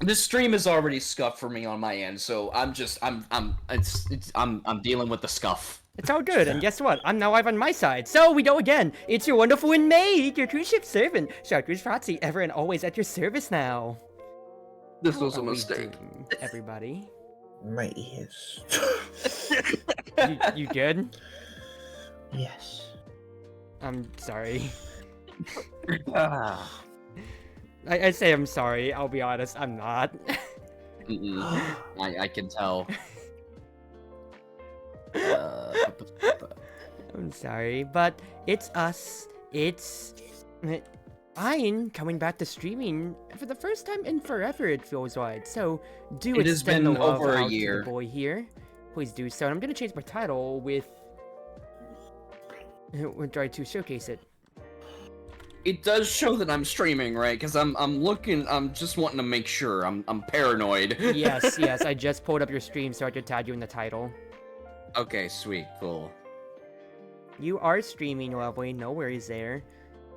This stream is already scuffed for me on my end, so I'm dealing with the scuff. It's all good, and guess what? I'm now live on my side. So we go again. It's your Wonderful Wind Mage, your Cruise Ship servant, Chartreuse Proxy, ever and always at your service now. This How was a are we mistake. doing, everybody? My ears. You good? Yes. I'm sorry. Ah. I say I'm sorry. I'll be honest, I'm not. I can tell. I'm sorry, but it's us. It's Ein coming back to streaming for the first time in forever, it feels like. So do It has extend been the love over a out to year. the boy here. Please do so. And I'm gonna change my title with we'll try to showcase it. It does show that I'm streaming, right? Because I'm looking. I'm just wanting to make sure. I'm paranoid. Yes, yes. I just pulled up your stream so I could tag you in the title. Okay, sweet, cool. You are streaming, lovely. No worries there.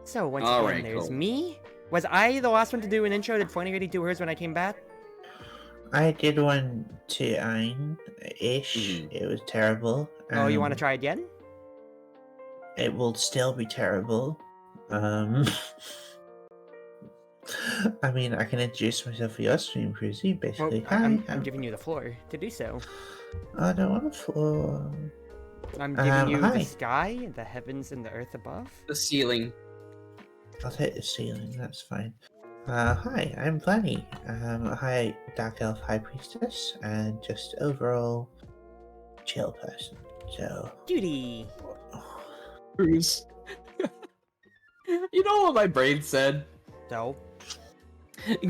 So once All again, right, there's cool. me. Was I the last one to do an intro? Did Flanny already do hers when I came back? I did one to Ein-ish. It was terrible. Oh, you want to try again? It will still be terrible. I mean, I can introduce myself for your stream, Cruzie, Well, basically. I'm giving you the floor to do so. I don't want to floor. I'm giving you the hi. sky, the heavens, and the earth above. The ceiling. I'll take the ceiling, that's fine. Hi, I'm Flanny. Hi, Dark Elf High Priestess, and just overall chill person. So, Duty. Cruz. You know what my brain said? So,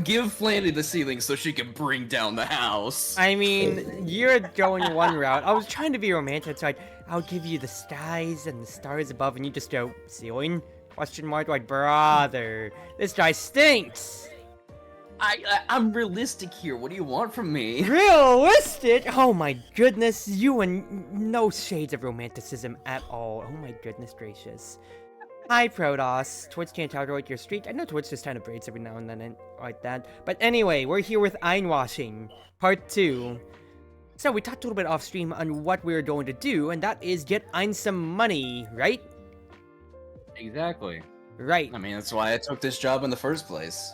Give Flanny the ceiling so she can bring down the house. I mean, you're going one route. I was trying to be romantic, so I'll give you the skies and the stars above, and you just go, ceiling? Question mark, like, brother, this guy stinks! I'm realistic here. What do you want from me? Realistic? Oh my goodness, you and no shades of romanticism at all. Oh my goodness gracious. Hi Protoss, Twitch can't tolerate your streak. I know Twitch just kind of breaks every now and then and like that. But anyway, we're here with Einwashing, part 2. So we talked a little bit off stream on what we were going to do, and that is get Ein some money, right? Exactly. Right. I mean, that's why I took this job in the first place.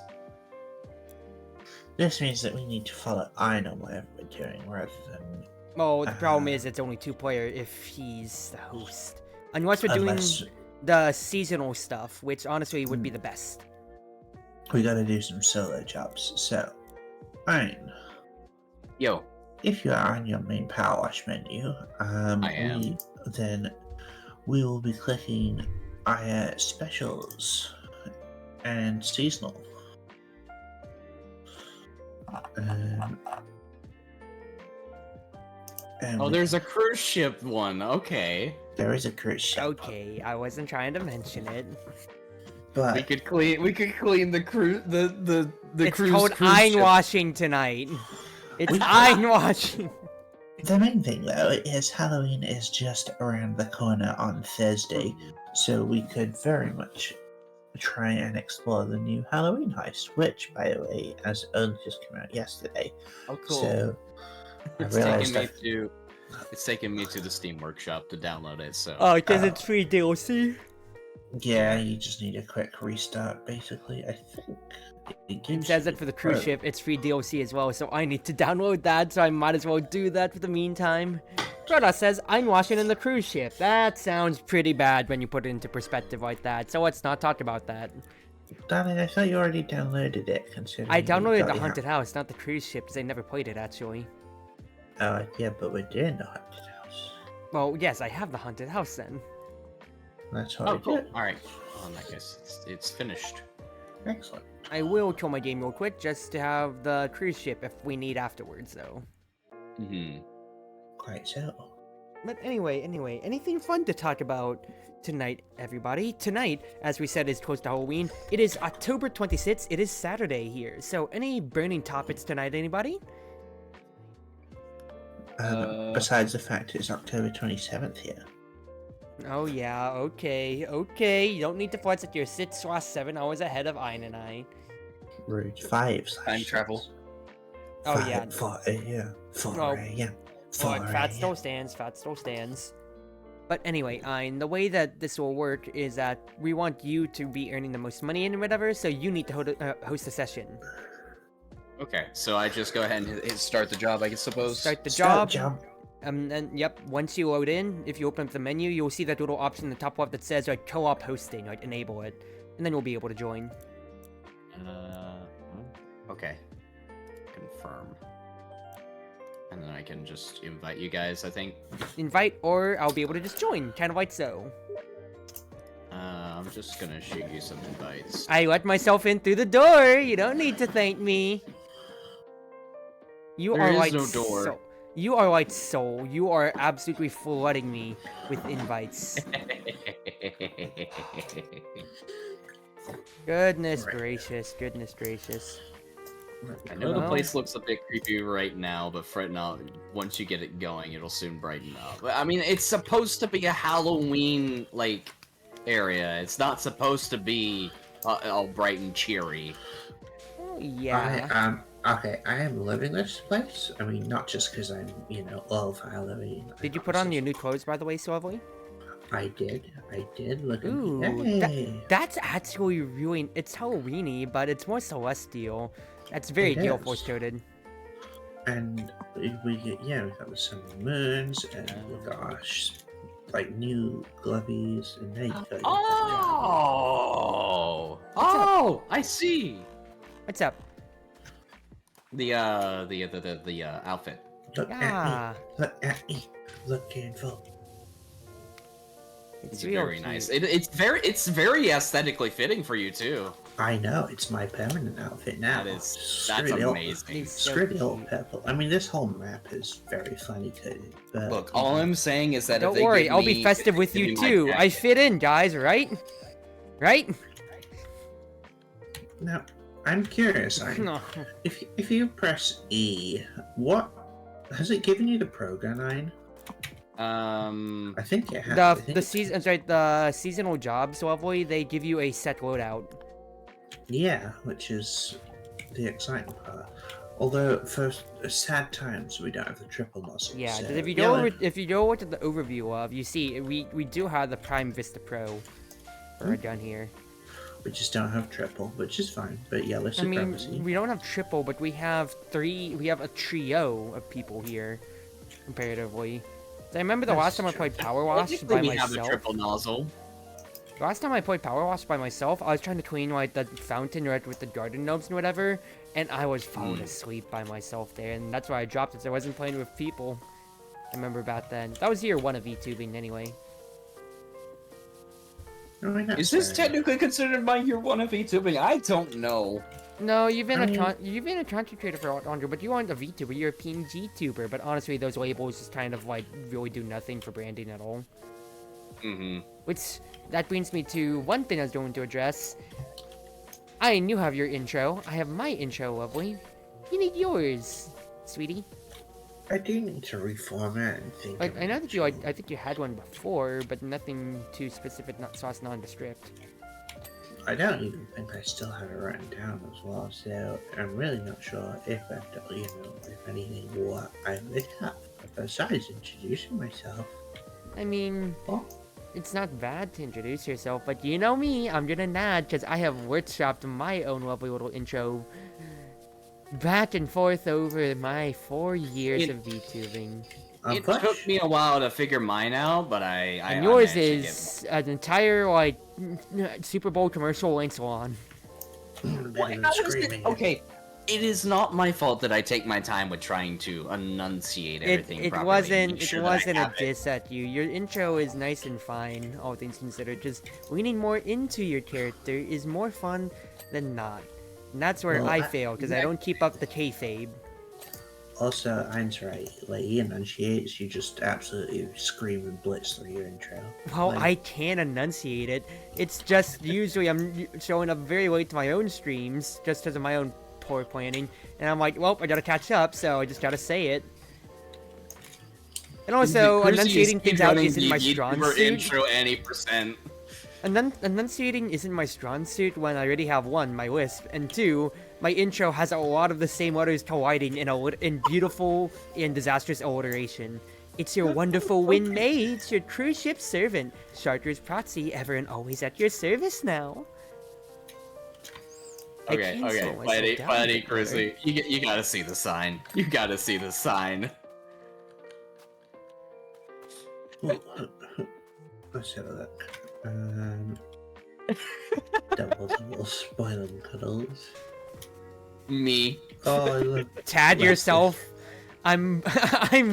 this means that we need to follow Ein on whatever we're doing rather than. Well, the problem is it's only 2-player if he's the host. Unless we're doing Unless the seasonal stuff, which honestly would be the best. we gotta do some solo jobs. So, Ein, Yo. if you are on your main power wash menu, I am. then we will be clicking specials and seasonal. And Oh, there's a cruise ship one. Okay. there is a cruise ship. Okay, I wasn't trying to mention it. But We could clean the cruise the It's cruise. called cruise ship. Einwashing tonight. It's We- Einwashing. the main thing though is Halloween is just around the corner on Thursday, so we could very much try and explore the new Halloween heist, which, by the way, has only just come out yesterday. Oh, cool. So I It's realized taking me to the Steam Workshop to download it. So. Oh, because it's free DLC. yeah, you just need a quick restart, basically. I think it It gives says you that for the cruise pro- ship, it's free DLC as well, so I need to download that, so I might as well do that for the meantime. Protoss says, Einwashing in the cruise ship. That sounds pretty bad when you put it into perspective like that, so let's not talk about that. Darling, I thought you already downloaded it. Considering I you downloaded got the your- haunted house, not the cruise ship, because I never played it, actually. yeah, but we're doing the haunted house. Well, yes, I have the haunted house then. That's what Oh, we cool. did. All right. Well, I guess it's finished. Excellent. I will kill my game real quick, just to have the cruise ship if we need afterwards, though. Quite so. But anyway, anything fun to talk about tonight, everybody? Tonight, as we said, is close to Halloween. It is October 26th. It is Saturday here. So, any burning topics tonight, anybody? Besides the fact it's October 27th here. Oh yeah, okay. You don't need to flex that you're 6/7 hours ahead of Ein and I. Rude. 5/6. Time travel. Oh, yeah. 4 a.m. 4 Oh. a.m. 4 Alright, fat a.m. still stands, fat still stands. But anyway, the way that this will work is that we want you to be earning the most money and whatever, so you need to host a session. Okay, so I just go ahead and start the job, I suppose. Start the Start job. And yep, once you load in, if you open up the menu, you'll see that little option in the top left that says like co-op hosting, like enable it, and then you'll be able to join. Okay. Confirm. And then I can just invite you guys, I think. Invite, or I'll be able to just join, kind of like so. I'm just gonna shoot you some invites. I let myself in through the door. You don't need to thank me. You There are is like no door. Soul. You are like Soul. You are absolutely flooding me with invites. Goodness gracious, goodness gracious. I know the Well. place looks a bit creepy right now, but once you get it going, it'll soon brighten up. I mean, it's supposed to be a Halloween, like, area. It's not supposed to be all bright and cheery. Oh, yeah. Okay, I am living this place. I mean, not just because I'm, love Halloween. Did you put on your new clothes, by the way, so lovely? I did. Look at Ooh, me. Hey. That's actually really... It's Halloweeny, but it's more celestial. That's very It GaleForce is. coded. And we got the sun and moons, and we got like new glovies, and now you got Oh, I see. What's up? The outfit. Look Yeah. at me, looking full. It's real very cute. nice. It's very aesthetically fitting for you too. I know, it's my permanent outfit now. That's Screw amazing. It's so Screw the old cute. purple. I mean, this whole map is very funny coded. But Look, all I'm saying is that Don't if they worry, give I'll me- be festive with give you me my too. I package- fit in, guys, right? Right? now, I'm curious. No. If you press E, what has it given you the Proga 9? I think it has. I think The seasonal jobs lovely, they give you a set loadout. Yeah, which is the exciting part. Although for sad times we don't have the triple muzzle. Yeah, so, 'cause if you yeah, go over to the overview of, you see we do have the Prime Vista Pro for our gun here. we just don't have triple, which is fine. But yellow I mean, supremacy. we don't have triple, but we have a trio of people here, comparatively. I remember the That's last time I true. played Power Wash Technically, by we have the myself. triple nozzle. Last time I played Power Wash by myself, I was trying to clean like the fountain right with the garden gnomes and whatever, and I was falling asleep by myself there, and that's why I dropped it. So I wasn't playing with people. I remember about then. That was year 1 of VTubing anyway. I mean, that's Is this fair enough. technically considered my year 1 of VTubing? I don't know. No, you've been I mean- you've been a content creator for a lot longer, but you aren't a VTuber. You're a PNG tuber. But honestly, those labels just kind of like really do nothing for branding at all. Mm-hmm. Which that brings me to one thing I was going to address. I knew have your intro. I have my intro, lovely. You need yours, sweetie. I do need to reformat and think. Like of I know an that you, actual- I think you had one before, but nothing too specific, not sauce nondescript. I don't even think I still have it written down as well, so I'm really not sure if I've done, if anything what I would have. Besides introducing myself. I mean, Oh, it's not bad to introduce yourself, but you know me, I'm gonna nod because I have workshopped my own lovely little intro back and forth over my 4 years of VTubing. I'm It Bush. took me a while to figure mine out, but I And I yours managed to get is an entire, like, Super Bowl commercial length on. What? Better than How is it- screaming. Okay, it is not my fault that I take my time with trying to enunciate everything It properly. wasn't make sure that I a have it. diss at you. Your intro is nice and fine, all things considered. Just leaning more into your character is more fun than not. And that's where Well, I I- fail, because I don't keep up the kayfabe. Also, Ian's right. Like, he enunciates, you just absolutely scream and blitz through your intro. Well, Like, I can enunciate it. It's just usually I'm showing up very late to my own streams just because of my own poor planning, and I'm like, well, I gotta catch up, so I just gotta say it. And also, Cruzie is enunciating things out running isn't the my strong YouTuber suit. intro any percent. And then enunciating isn't my strong suit when I already have 1, my lisp, and 2, my intro has a lot of the same letters colliding in beautiful and disastrous alliteration. It's your wonderful wind mage, your cruise ship servant, Chartreuse Proxy, ever and always at your service now. Okay, buddy, Cruzie, you gotta see the sign. You gotta see the sign. Let's have a look. Double spoiling cuddles. Me. Oh, look. Tad yourself. I'm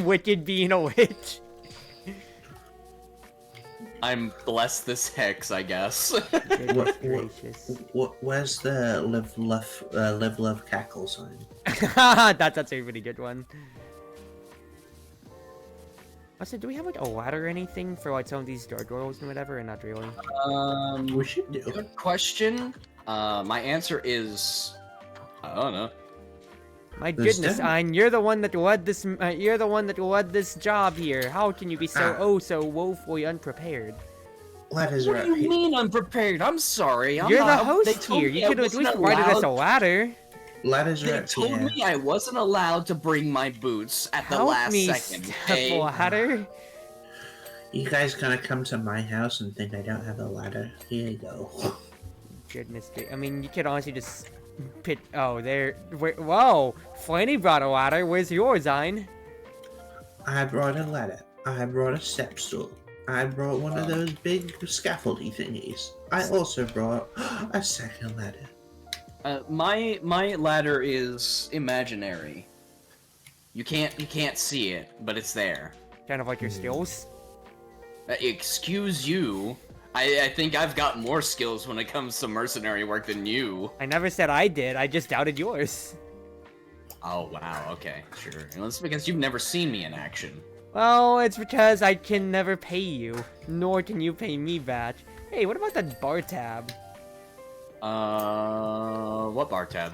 wicked being a witch. I'm blessed this hex, I guess. Goodness gracious. Where's the live love cackle sign? That's a really good one. Also, do we have like a ladder or anything for like some of these gargoyles and whatever, or not really? We should do. Good question. My answer is, I don't know. My goodness, Ein, you're the one that led this. You're the one that led this job here. How can you be so so woefully unprepared? Ladders What are do up you here. mean unprepared? I'm sorry. You're the they host told here. me You I could at wasn't least provided us a allowed- ladder. Ladders are They up told here. me I wasn't allowed to bring my boots at the Help last me second. step Okay? ladder. You guys gonna come to my house and think I don't have a ladder? Here you go. Goodness, I mean, you could honestly just pit. Oh, there. Whoa, Flanny brought a ladder. Where's yours, Ein? I brought a ladder. I brought a step stool. I brought one of those big scaffoldy thingies. I also brought a second ladder. My ladder is imaginary. You can't see it, but it's there. Kind of like your skills. Excuse you. I think I've got more skills when it comes to mercenary work than you. I never said I did. I just doubted yours. Oh wow, okay, sure. Well, it's because you've never seen me in action. Well, it's because I can never pay you, nor can you pay me back. Hey, what about that bar tab? What bar tab?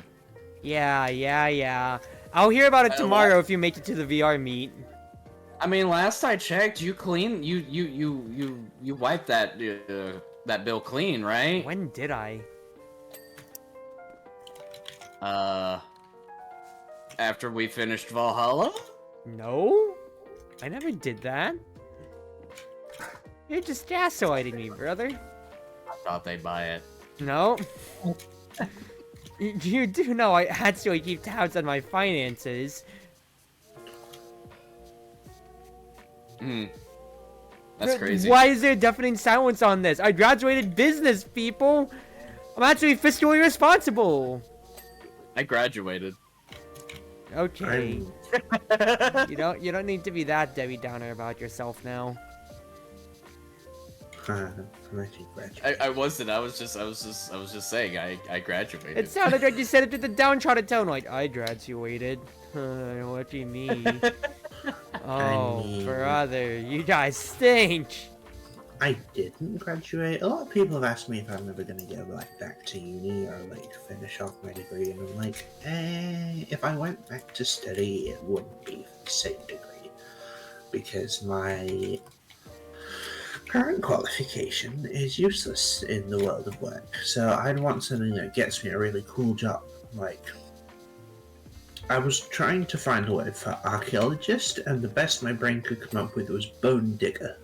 Yeah. I'll hear about it tomorrow if you make it to the VR meet. I mean, last I checked, you wiped that that bill clean, right? When did I? After we finished Valhalla? No, I never did that. You're just gaslighting me, brother. I thought they'd buy it. No. You do know I actually keep tabs on my finances. That's crazy. Why is there deafening silence on this? I graduated business, people. I'm actually fiscally responsible. I graduated. Okay. You don't need to be that Debbie Downer about yourself now. I'm actually graduating. I wasn't. I was just saying. I graduated. It sounded like you said it with a downtrodden tone, like I graduated. What do you mean? Oh, brother, you guys stink. I didn't graduate. A lot of people have asked me if I'm ever gonna go back to uni or finish off my degree, and I'm like, if I went back to study, it wouldn't be the same degree because my current qualification is useless in the world of work. So I'd want something that gets me a really cool job. I was trying to find a word for archaeologist, and the best my brain could come up with was bone digger.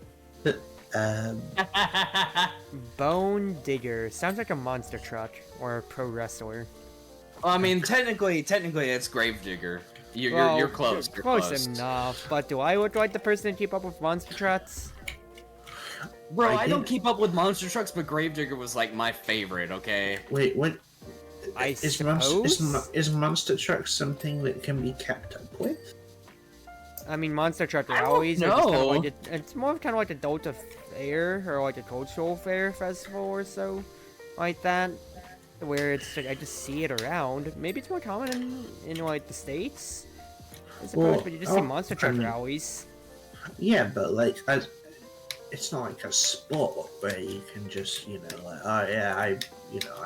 Bone digger sounds like a monster truck or a pro wrestler. Well, I mean, technically, it's gravedigger. You're close. You're close enough. But do I look like the person to keep up with monster trucks? Bro, I don't keep up with monster trucks, but gravedigger was like my favorite. Okay. Wait, what? I suppose? Is monster truck something that can be kept up with? I mean, monster truck I don't rallies are just kind of know. like it's more kind of like a Delta fair or like a cultural fair festival or so, like that, where it's like I just see it around. Maybe it's more common in like the States, I suppose, but you just see monster truck rallies. Yeah, but it's not like a sport where you can just, I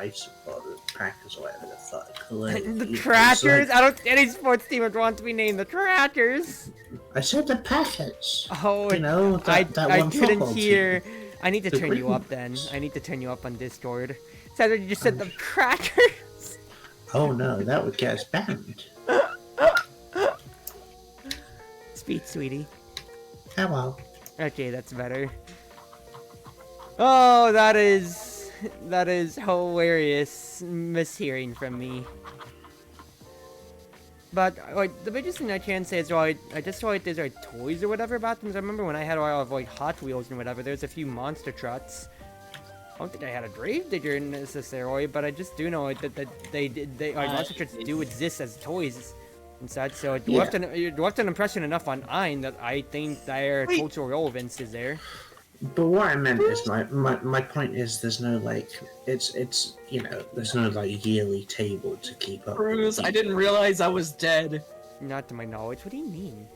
support the Packers or whatever the fuck. The Crackers? I don't think any sports team would want to be named the Crackers. I said the Packers. Oh, I couldn't hear. I need to turn you up then. I need to turn you up on Discord. Said you just said the Crackers. Oh no, that would get us banned. Speak, sweetie. Oh well. Okay, that's better. Oh, that is hilarious mishearing from me. But like the biggest thing I can say is I just feel like there's like toys or whatever about them. 'Cause I remember when I had all of like Hot Wheels and whatever, there's a few monster trucks. I don't think I had a Gravedigger necessarily, but I just do know like, that they like monster trucks do exist as toys and such. So it left an impression enough on Ein that I think their cultural relevance is there. But what I meant is my point is there's no like it's you know there's no like yearly table to keep up. Cruz, I didn't realize I was dead. Not to my knowledge. What do you mean?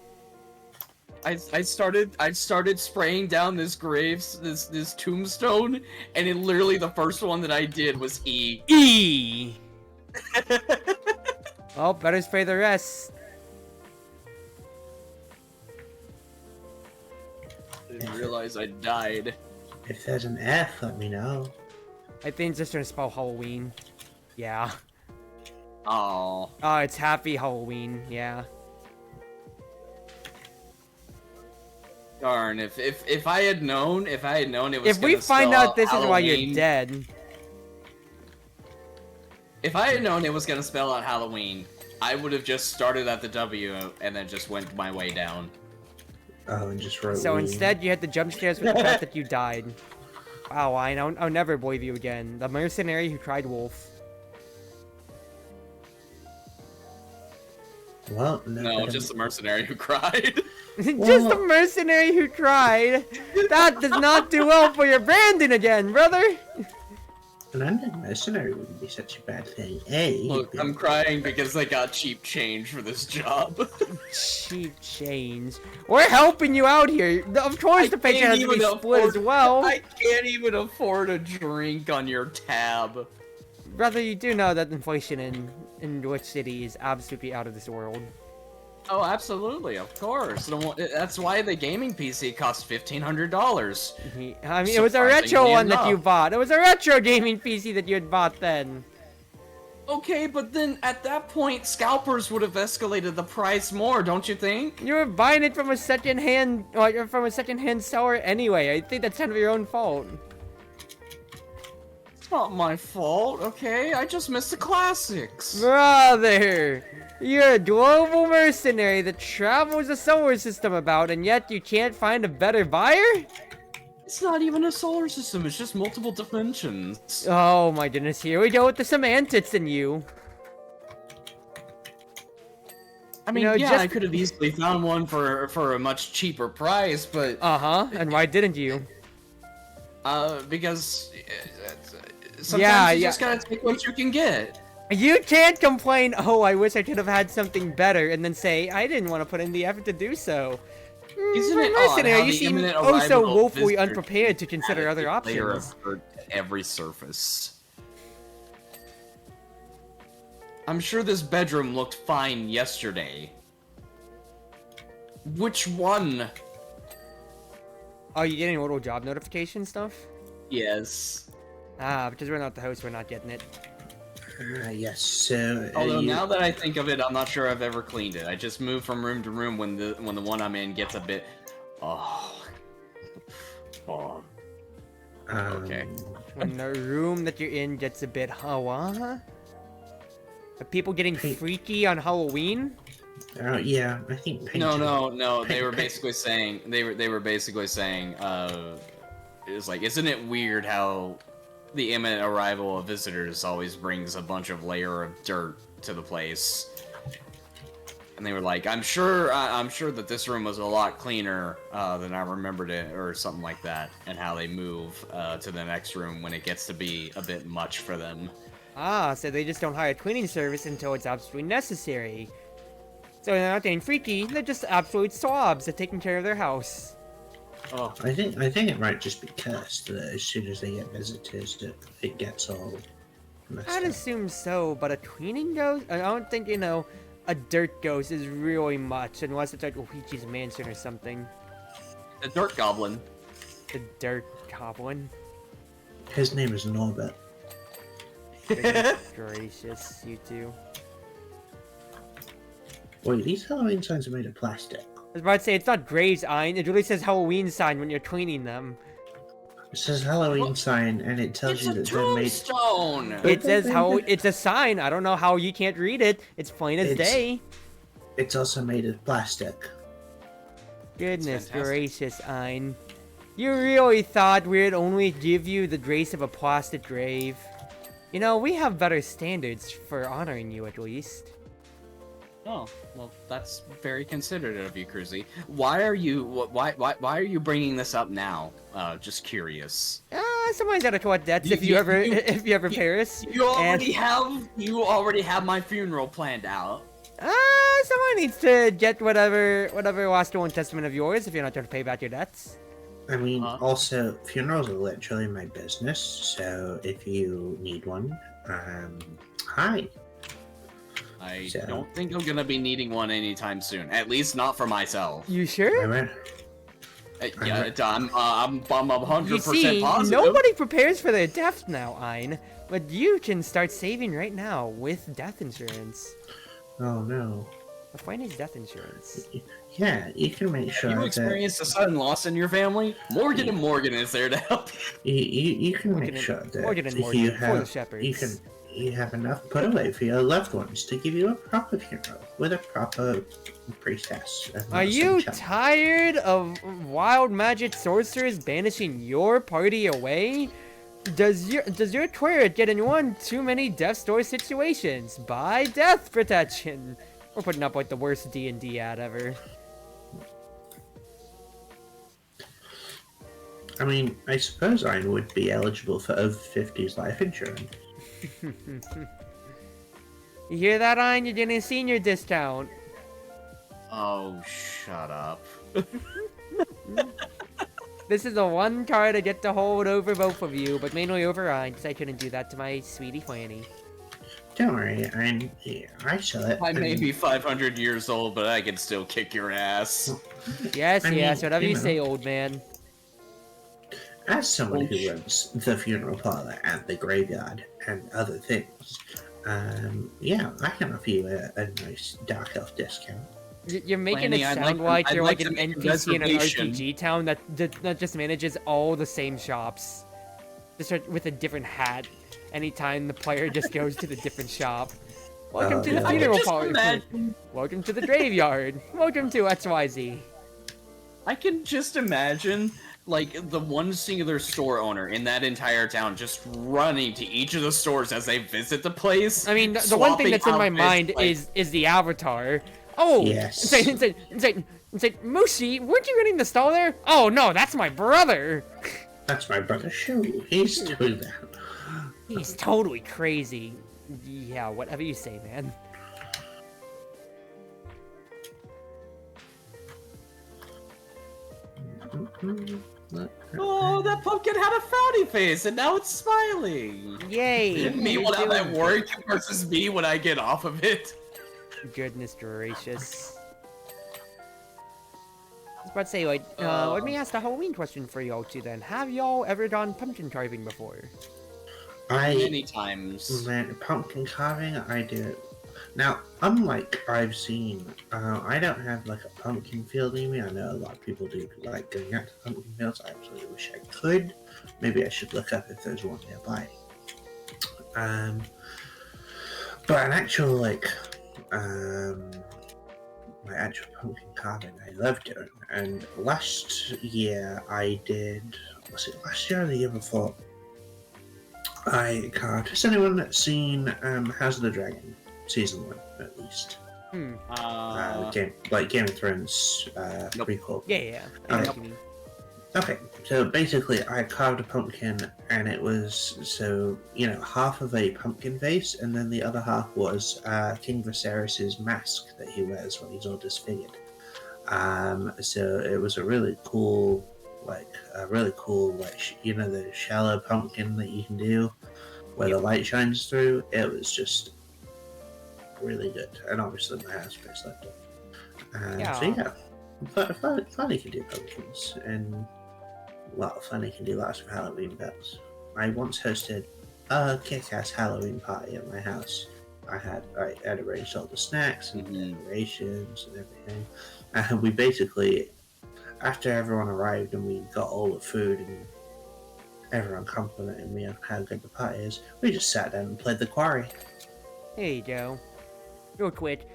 I started spraying down this this tombstone, and it literally the first one that I did was E. E. Oh, better spray the rest. I didn't realize I died. If there's an F, let me know. I think it's just gonna spell Halloween. Yeah. Oh. Oh, it's Happy Halloween. Yeah. Darn, if I had known it was If we find out this is why you're Halloween, dead. If I had known it was gonna spell out Halloween, I would have just started at the W and then just went my way down. Oh, and just wrote. So Ween. instead, you had the jump scares with the fact that you died. Wow, I'll never believe you again. The mercenary who tried wolf. Well, No, just the mercenary who cried. Just the mercenary who tried. That does not do well for your branding again, brother. An undead mercenary wouldn't be such a bad thing. Hey. Look, I'm crying because I got cheap change for this job. Cheap change. We're helping you out here. Of course, the paycheck has to be split as well. I can't even afford a drink on your tab. Brother, you do know that inflation in which city is absolutely out of this world. Oh, absolutely, of course. That's why the gaming PC costs $1,500. I mean, it was a retro one that you bought. It was a retro gaming PC that you had bought then. Okay, but then at that point, scalpers would have escalated the price more, don't you think? You were buying it from a second-hand seller anyway. I think that's kind of your own fault. It's not my fault, okay? I just missed the classics. Brother, you're a global mercenary that travels the solar system about, and yet you can't find a better buyer? It's not even a solar system, it's just multiple dimensions. Oh my goodness, here we go with the semantics in you. I mean, yeah, I could have easily found one for a much cheaper price, but... Uh-huh, and why didn't you? Because... sometimes you just gotta take what you can get. You can't complain, oh, I wish I could have had something better, and then say, I didn't want to put in the effort to do so. Isn't For a it odd mercenary, how you the seem imminent oh so arrival of woefully visitors unprepared to consider other layer options. of dirt at every surface. I'm sure this bedroom looked fine yesterday. Which one? Oh, you getting little job notification stuff? Yes. Ah, because we're not the host, we're not getting it. Yes, so... Although now that I think of it, I'm not sure I've ever cleaned it. I just move from room to room when the one I'm in gets a bit... Oh. Okay. When the room that you're in gets a bit what? Are people getting freaky on Halloween? Yeah, I think paint. No. They were basically saying it was like, isn't it weird how the imminent arrival of visitors always brings a bunch of layer of dirt to the place? And they were like, I'm sure that this room was a lot cleaner than I remembered it, or something like that, and how they move to the next room when it gets to be a bit much for them. Ah, so they just don't hire a cleaning service until it's absolutely necessary. So they're not getting freaky, they're just absolute swabs at taking care of their house. Oh. I think it might just be cursed that as soon as they get visitors, it gets all messed I'd up. assume so, but a cleaning ghost? I don't think, a dirt ghost is really much, unless it's like Luigi's Mansion or something. The dirt goblin. The dirt goblin. His name is Norbert. Goodness gracious, you two. Wait, these Halloween signs are made of plastic. I was about to say, it's not Graves Ein, it really says Halloween sign when you're cleaning them. It says Halloween What? sign, and it tells It's you a that they're made. tombstone! It says how it's a sign. I don't know how you can't read it. It's plain as day. It's also made of plastic. Goodness fantastic. gracious, Ein. You really thought we'd only give you the grace of a plastic grave? You know, we have better standards for honoring you, at least. Oh, well, that's very considerate of you, Cruzie. Why are you bringing this up now? Just curious. Somebody's gotta collect debts if you ever perish. You already have my funeral planned out. Someone needs to get whatever last will and testament of yours if you're not trying to pay back your debts. I mean, Huh? also, funerals are literally my business, so if you need one, hi. I So- don't think I'm gonna be needing one anytime soon. At least not for myself. You sure? Yeah, I'm 100% You see, positive. nobody prepares for their death now, Ein. But you can start saving right now with death insurance. Oh no. What is death insurance? Yeah, you can make sure Have you that experienced a sudden loss in your family? Morgan and Morgan is there to help. you can Morgan make and- sure that Morgan and if Morgan you for the have shepherds. you have enough put away for your loved ones to give you a proper funeral with a proper priestess. and Are not you some child. tired of wild magic sorcerers banishing your party away? Does your turret get in one too many death door situations? Buy death protection. We're putting up like the worst D&D ad ever. I mean, I suppose I would be eligible for over 50s life insurance. You hear that, Ein? You're getting a senior discount. Oh, shut up. This is the one card I get to hold over both of you, but mainly over Ein, because I couldn't do that to my sweetie Fanny. Don't worry, I sell it. I may and- be 500 years old, but I can still kick your ass. Yes, I mean, yes, whatever you know, say, old man. As someone Oh, who runs the funeral parlor and the graveyard and other things, yeah, I can offer you a nice dark elf discount. You're making Lanny, it I'd sound like like to- you're I'd like like an to make a NPC in an reservation. RPG town that just manages all the same shops, just with a different hat. Anytime the player just goes to the different shop. Welcome Oh, to the yeah. I can funeral just parlor. imagine. Welcome to the graveyard. Welcome to XYZ. I can just imagine, like, the one singular store owner in that entire town just running to each of the stores as they visit the place. I mean, the one thing swapping that's in my outfits, mind like, is the avatar. Oh, Yes. Insane, Mushi, weren't you getting the stall there? Oh no, that's my brother. That's my brother Shu. He's doing that. He's totally crazy. Yeah, whatever you say, man. Oh, that pumpkin had a frowny face, and now it's smiling. Yay! Me you're will have that doing work versus me when I get off of it. good. Goodness gracious. I was about to say, like, let me ask the Halloween question for y'all too then. Have y'all ever done pumpkin carving before? Many times. Man, pumpkin carving, I do. Now, unlike I've seen, I don't have like a pumpkin field near me. I know a lot of people do like going out to pumpkin fields. I absolutely wish I could. Maybe I should look up if there's one nearby. But an actual like, my actual pumpkin carving, I love doing. And last year I did. Was it last year or the year before? I carved. Has anyone seen House of the Dragon? Season 1, at least. Game of Thrones Nope. prequel. Yeah. Oh, I know yeah. what you mean. Okay, so basically I carved a pumpkin and it was, so, half of a pumpkin face and then the other half was King Viserys' mask that he wears when he's all disfigured. So it was a really cool, the shallow pumpkin that you can do where the light shines through. It was just really good, and obviously my house place loved it. Fun you can do pumpkins, and fun you can do lots of Halloween bells. I once hosted a kick-ass Halloween party at my house. I had arranged all the snacks and decorations and everything. And we basically, after everyone arrived and we got all the food and everyone complimented me on how good the party is, we just sat down and played the quarry. Hey, Joe. Real quick,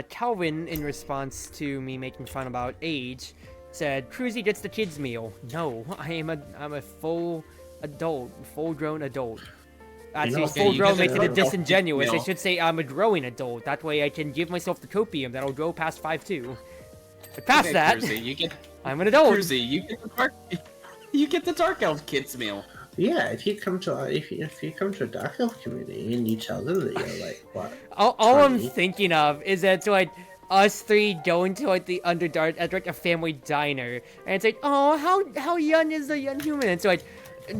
Calvin, in response to me making fun about age, said, Cruzie gets the kids' meal. No, I'm a full adult, full-grown adult. Actually, full-grown makes it disingenuous. I should say I'm a growing adult. That way I can give myself the copium that'll grow past 5'2". But past that, Cruzie, I'm an adult. Cruzie, you get the Dark Elf kids meal. Yeah, if you come to a Dark Elf community and you tell them that you're like what? All I'm thinking of is that like us three going to like the Underdark at like a family diner, and it's like, oh, how young is the young human? And so like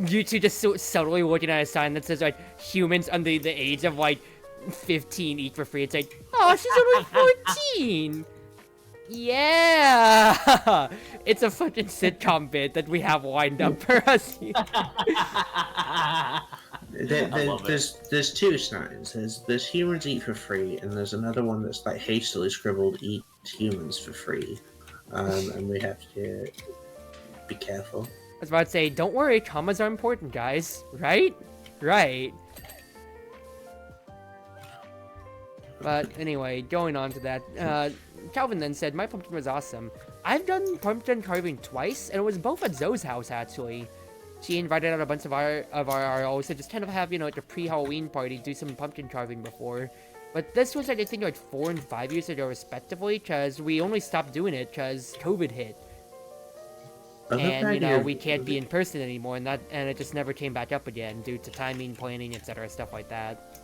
you two just so subtly looking at a sign that says like humans under the age of like 15 eat for free. It's like, oh, she's only 14. Yeah, it's a fucking sitcom bit that we have lined up for us here. There's two signs. There's humans eat for free, and there's another one that's like hastily scribbled eat humans for free, and we have to be careful. I was about to say, don't worry, commas are important, guys. Right? Right. But anyway, going on to that, Calvin then said, my pumpkin was awesome. I've done pumpkin carving twice, and it was both at Zoe's house, actually. She invited out a bunch of our RLs to just kind of have, you know, like a pre-Halloween party, do some pumpkin carving before. But this was, like, I think, like 4 and 5 years ago, respectively, because we only stopped doing it because COVID hit. And, you know, we can't be in person anymore, and it just never came back up again due to timing, planning, etc., stuff like that.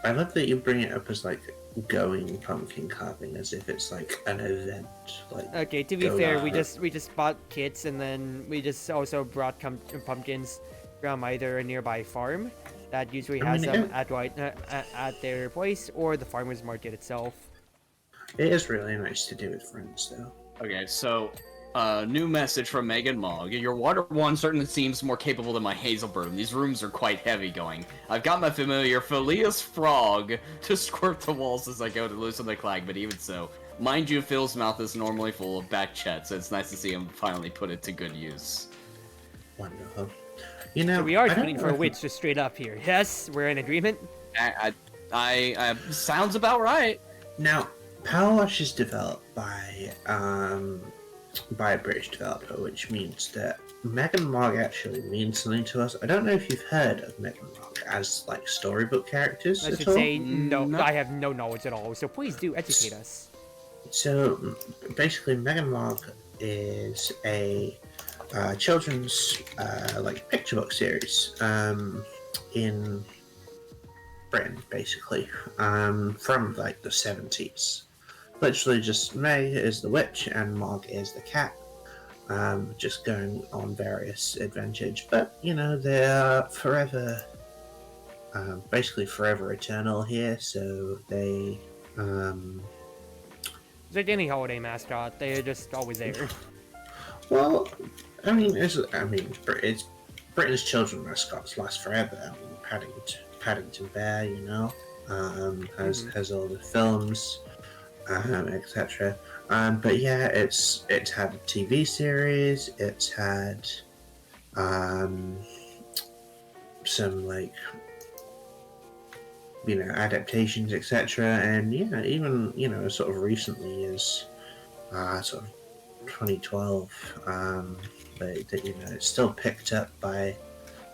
I love that you bring it up as, like, going pumpkin carving, as if it's, like, an event. Like, okay, to be fair, we just bought kits, and then we just also brought pumpkins from either a nearby farm that usually has them at their place, or the farmer's market itself. It is really nice to do with friends, though. Okay, so, new message from Megan Mogg. Your water one certainly seems more capable than my Hazelbird. These rooms are quite heavy going. I've got my familiar Phileas frog to squirt the walls as I go to loosen the clag, but even so. Mind you, Phil's mouth is normally full of back chat, so it's nice to see him finally put it to good use. Wonderful. You know, so we are shooting for a witch just straight up here. Yes, we're in agreement? I sounds about right. Now, Power Wash is developed by a British developer, which means that Megan Mogg actually means something to us. I don't know if you've heard of Megan Mogg as, like, storybook characters I should say, no, I have no knowledge at all, so please do educate us. So, basically, Megan Mogg is a children's, like, picture book series in Britain, basically, from, like, the 70s. Literally just May is the witch and Mogg is the cat, just going on various adventures. But, you know, they're forever, basically forever eternal here, so they, It's like any holiday mascot, they're just always there. Well, I mean, it's Britain's children's mascots last forever. I mean, Paddington Bear, you know, has all the films, etc. But yeah, it's had a TV series. It's had some, like, you know, adaptations, etc. And yeah, even, you know, sort of recently is sort of 2012. But you know, it's still picked up by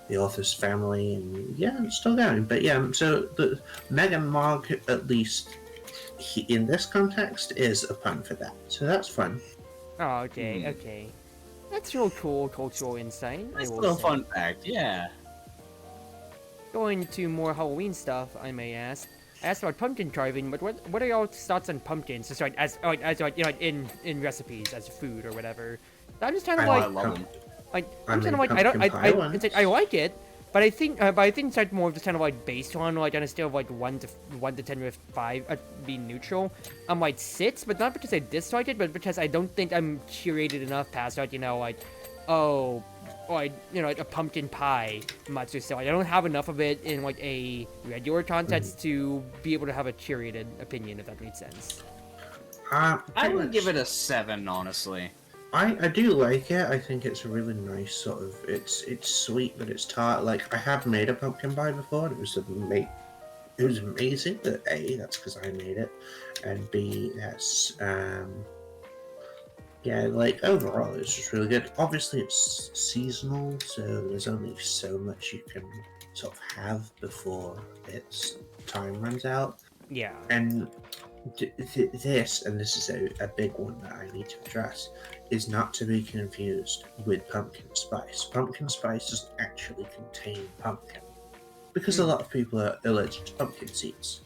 the author's family, and yeah, it's still going. But yeah, so the Megan Mogg, at least in this context, is a pun for that. So that's fun. Oh, okay, okay. That's real cool cultural insight. That's a little fun fact, yeah. Going to more Halloween stuff, I may ask. I asked about pumpkin carving, but what are y'all's thoughts on pumpkins? Just like as you know, in recipes as food or whatever. I'm just kind of like, I love them. Like, I'm kind of like, it's like, I like it, but I think it's like more just kind of like based on, like, on a scale of like 1 to 10 with 5 being neutral. I'm like 6, but not because I dislike it, but because I don't think I'm curated enough past, like, you know, like, oh, like, you know, like a pumpkin pie matsu. So I don't have enough of it in like a regular context to be able to have a curated opinion, if that makes sense. I would give it a 7, honestly. I do like it. I think it's a really nice sort of. It's sweet, but it's tart. Like I have made a pumpkin pie before. And it was amazing. But A, that's because I made it, and B, that's yeah, like overall, it's just really good. Obviously, it's seasonal, so there's only so much you can sort of have before its time runs out. Yeah. And this is a big one that I need to address, is not to be confused with pumpkin spice. Pumpkin spice doesn't actually contain pumpkin, because a lot of people are allergic to pumpkin seeds.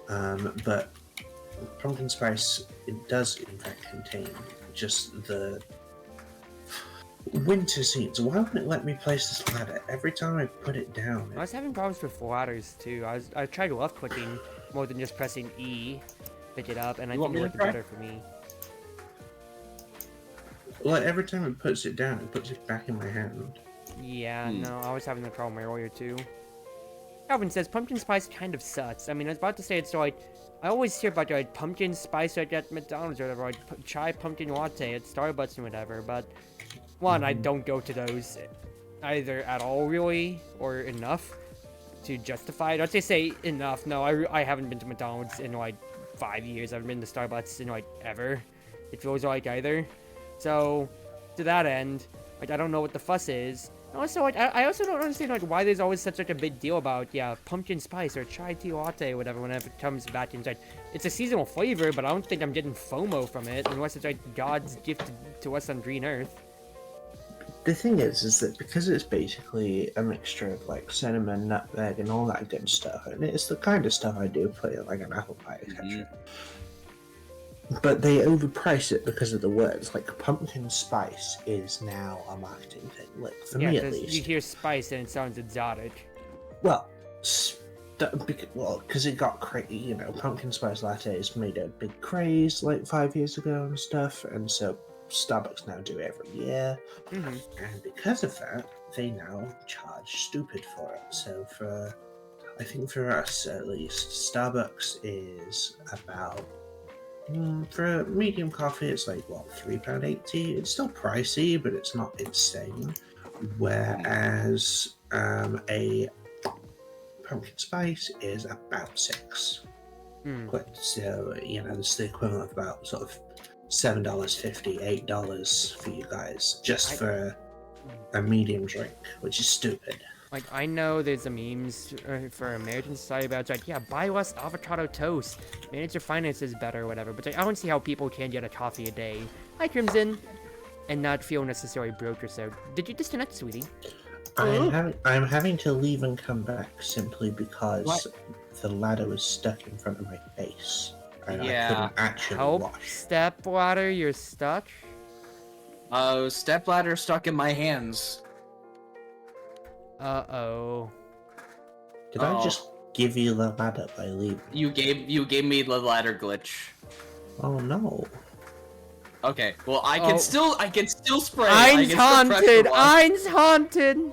But pumpkin spice, it does in fact contain just the winter seeds. Why wouldn't it let me place this ladder? Every time I put it down, I was having problems with ladders too. I tried left clicking more than just pressing E, pick it up, and I think it worked better for me. Like every time it puts it down, it puts it back in my hand. Yeah, no, I was having the problem earlier too. Calvin says pumpkin spice kind of sucks. I mean, I was about to say it's like, I always hear about like pumpkin spice like at McDonald's or whatever, like chai pumpkin latte at Starbucks and whatever, but one, I don't go to those either at all really, or enough to justify it. I'd say enough. No, I haven't been to McDonald's in like 5 years. I haven't been to Starbucks in like ever. It feels like either. So, to that end, like I don't know what the fuss is. Also, like, I also don't understand like why there's always such like a big deal about pumpkin spice or chai tea latte or whatever whenever it comes back inside. It's a seasonal flavor, but I don't think I'm getting FOMO from it unless it's like God's gift to us on Green Earth. The thing is that because it's basically a mixture of like cinnamon, nutmeg, and all that good stuff, and it's the kind of stuff I do put in like an apple pie, etc. But they overprice it because of the words. Like pumpkin spice is now a marketing thing. Like for me at least. You hear spice and it sounds exotic. Well, because it got crazy. You know, pumpkin spice lattes made a big craze like 5 years ago and stuff, and so Starbucks now do it every year. And because of that, they now charge stupid for it. So I think for us at least, Starbucks is about. For a medium coffee, it's like, what, £3.80? It's still pricey, but it's not insane. Whereas a pumpkin spice is about £6. So, you know, it's the equivalent of about sort of $7.50, $8 for you guys, just for a medium drink, which is stupid. Like, I know there's a memes for American society about, like, yeah, buy less avocado toast, manage your finances better or whatever, but like, I don't see how people can get a coffee a day. Hi, Crimson! And not feel necessarily broke or so. Did you disconnect, sweetie? I'm having to leave and come back simply because the ladder was stuck in front of my face. And I couldn't actually wash. Step ladder, you're stuck? Oh, step ladder stuck in my hands. Uh-oh. Did I just give you the ladder by leaving? You gave me the ladder glitch. Oh no. Okay, well I can still spray. Ein's haunted! Ein's haunted!